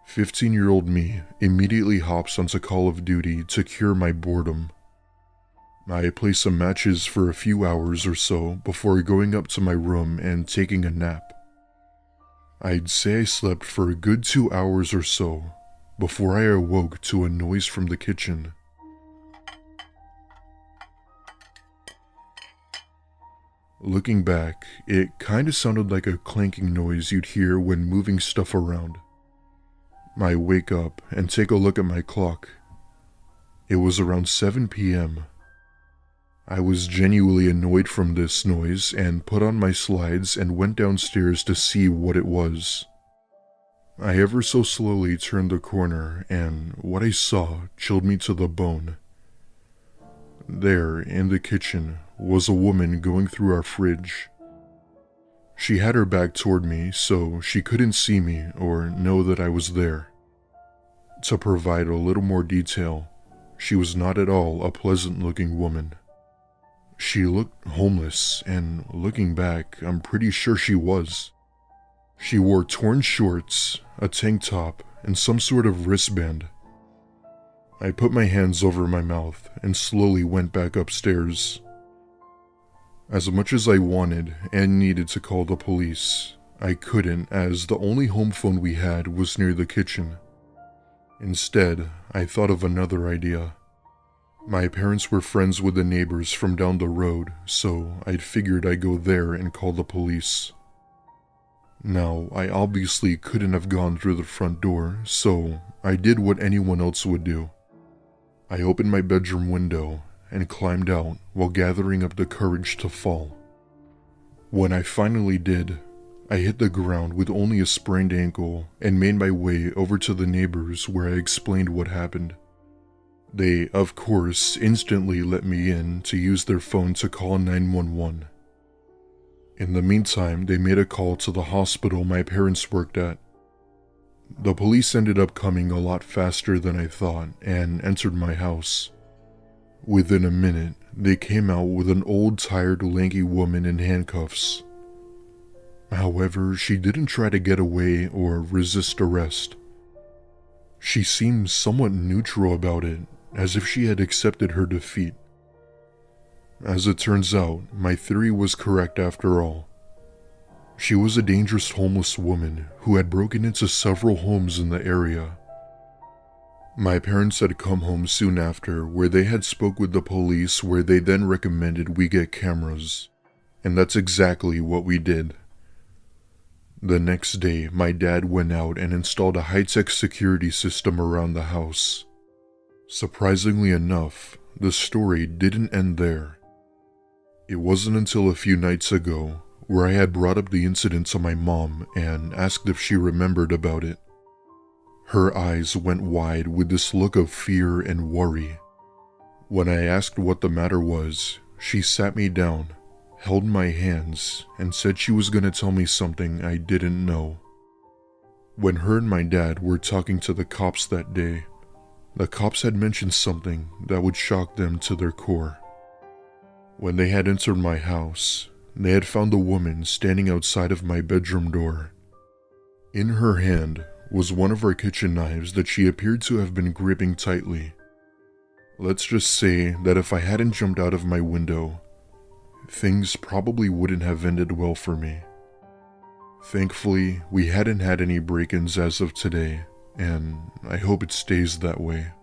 15-year-old me immediately hops onto Call of Duty to cure my boredom. I play some matches for a few hours or so before going up to my room and taking a nap. I'd say I slept for a good 2 hours or so before I awoke to a noise from the kitchen. Looking back, it kinda sounded like a clanking noise you'd hear when moving stuff around. I wake up and take a look at my clock. It was around 7 p.m. I was genuinely annoyed from this noise and put on my slides and went downstairs to see what it was. I ever so slowly turned the corner and what I saw chilled me to the bone. There, in the kitchen, was a woman going through our fridge. She had her back toward me, so she couldn't see me or know that I was there. To provide a little more detail, she was not at all a pleasant-looking woman. She looked homeless, and looking back, I'm pretty sure she was. She wore torn shorts, a tank top, and some sort of wristband. I put my hands over my mouth and slowly went back upstairs. As much as I wanted and needed to call the police, I couldn't as the only home phone we had was near the kitchen. Instead, I thought of another idea. My parents were friends with the neighbors from down the road, so I'd figured I'd go there and call the police. Now, I obviously couldn't have gone through the front door, so I did what anyone else would do. I opened my bedroom window and climbed out while gathering up the courage to fall. When I finally did, I hit the ground with only a sprained ankle and made my way over to the neighbors where I explained what happened. They, of course, instantly let me in to use their phone to call 911. In the meantime, they made a call to the hospital my parents worked at. The police ended up coming a lot faster than I thought and entered my house. Within a minute, they came out with an old, tired, lanky woman in handcuffs. However, she didn't try to get away or resist arrest. She seemed somewhat neutral about it, as if she had accepted her defeat. As it turns out, my theory was correct after all. She was a dangerous homeless woman who had broken into several homes in the area. My parents had come home soon after, where they had spoke with the police, where they then recommended we get cameras. And that's exactly what we did. The next day, my dad went out and installed a high-tech security system around the house. Surprisingly enough, the story didn't end there. It wasn't until a few nights ago where I had brought up the incident to my mom and asked if she remembered about it. Her eyes went wide with this look of fear and worry. When I asked what the matter was, she sat me down, held my hands, and said she was going to tell me something I didn't know. When her and my dad were talking to the cops that day, the cops had mentioned something that would shock them to their core. When they had entered my house, they had found a woman standing outside of my bedroom door. In her hand was one of our kitchen knives that she appeared to have been gripping tightly. Let's just say that if I hadn't jumped out of my window, things probably wouldn't have ended well for me. Thankfully, we hadn't had any break-ins as of today, and I hope it stays that way.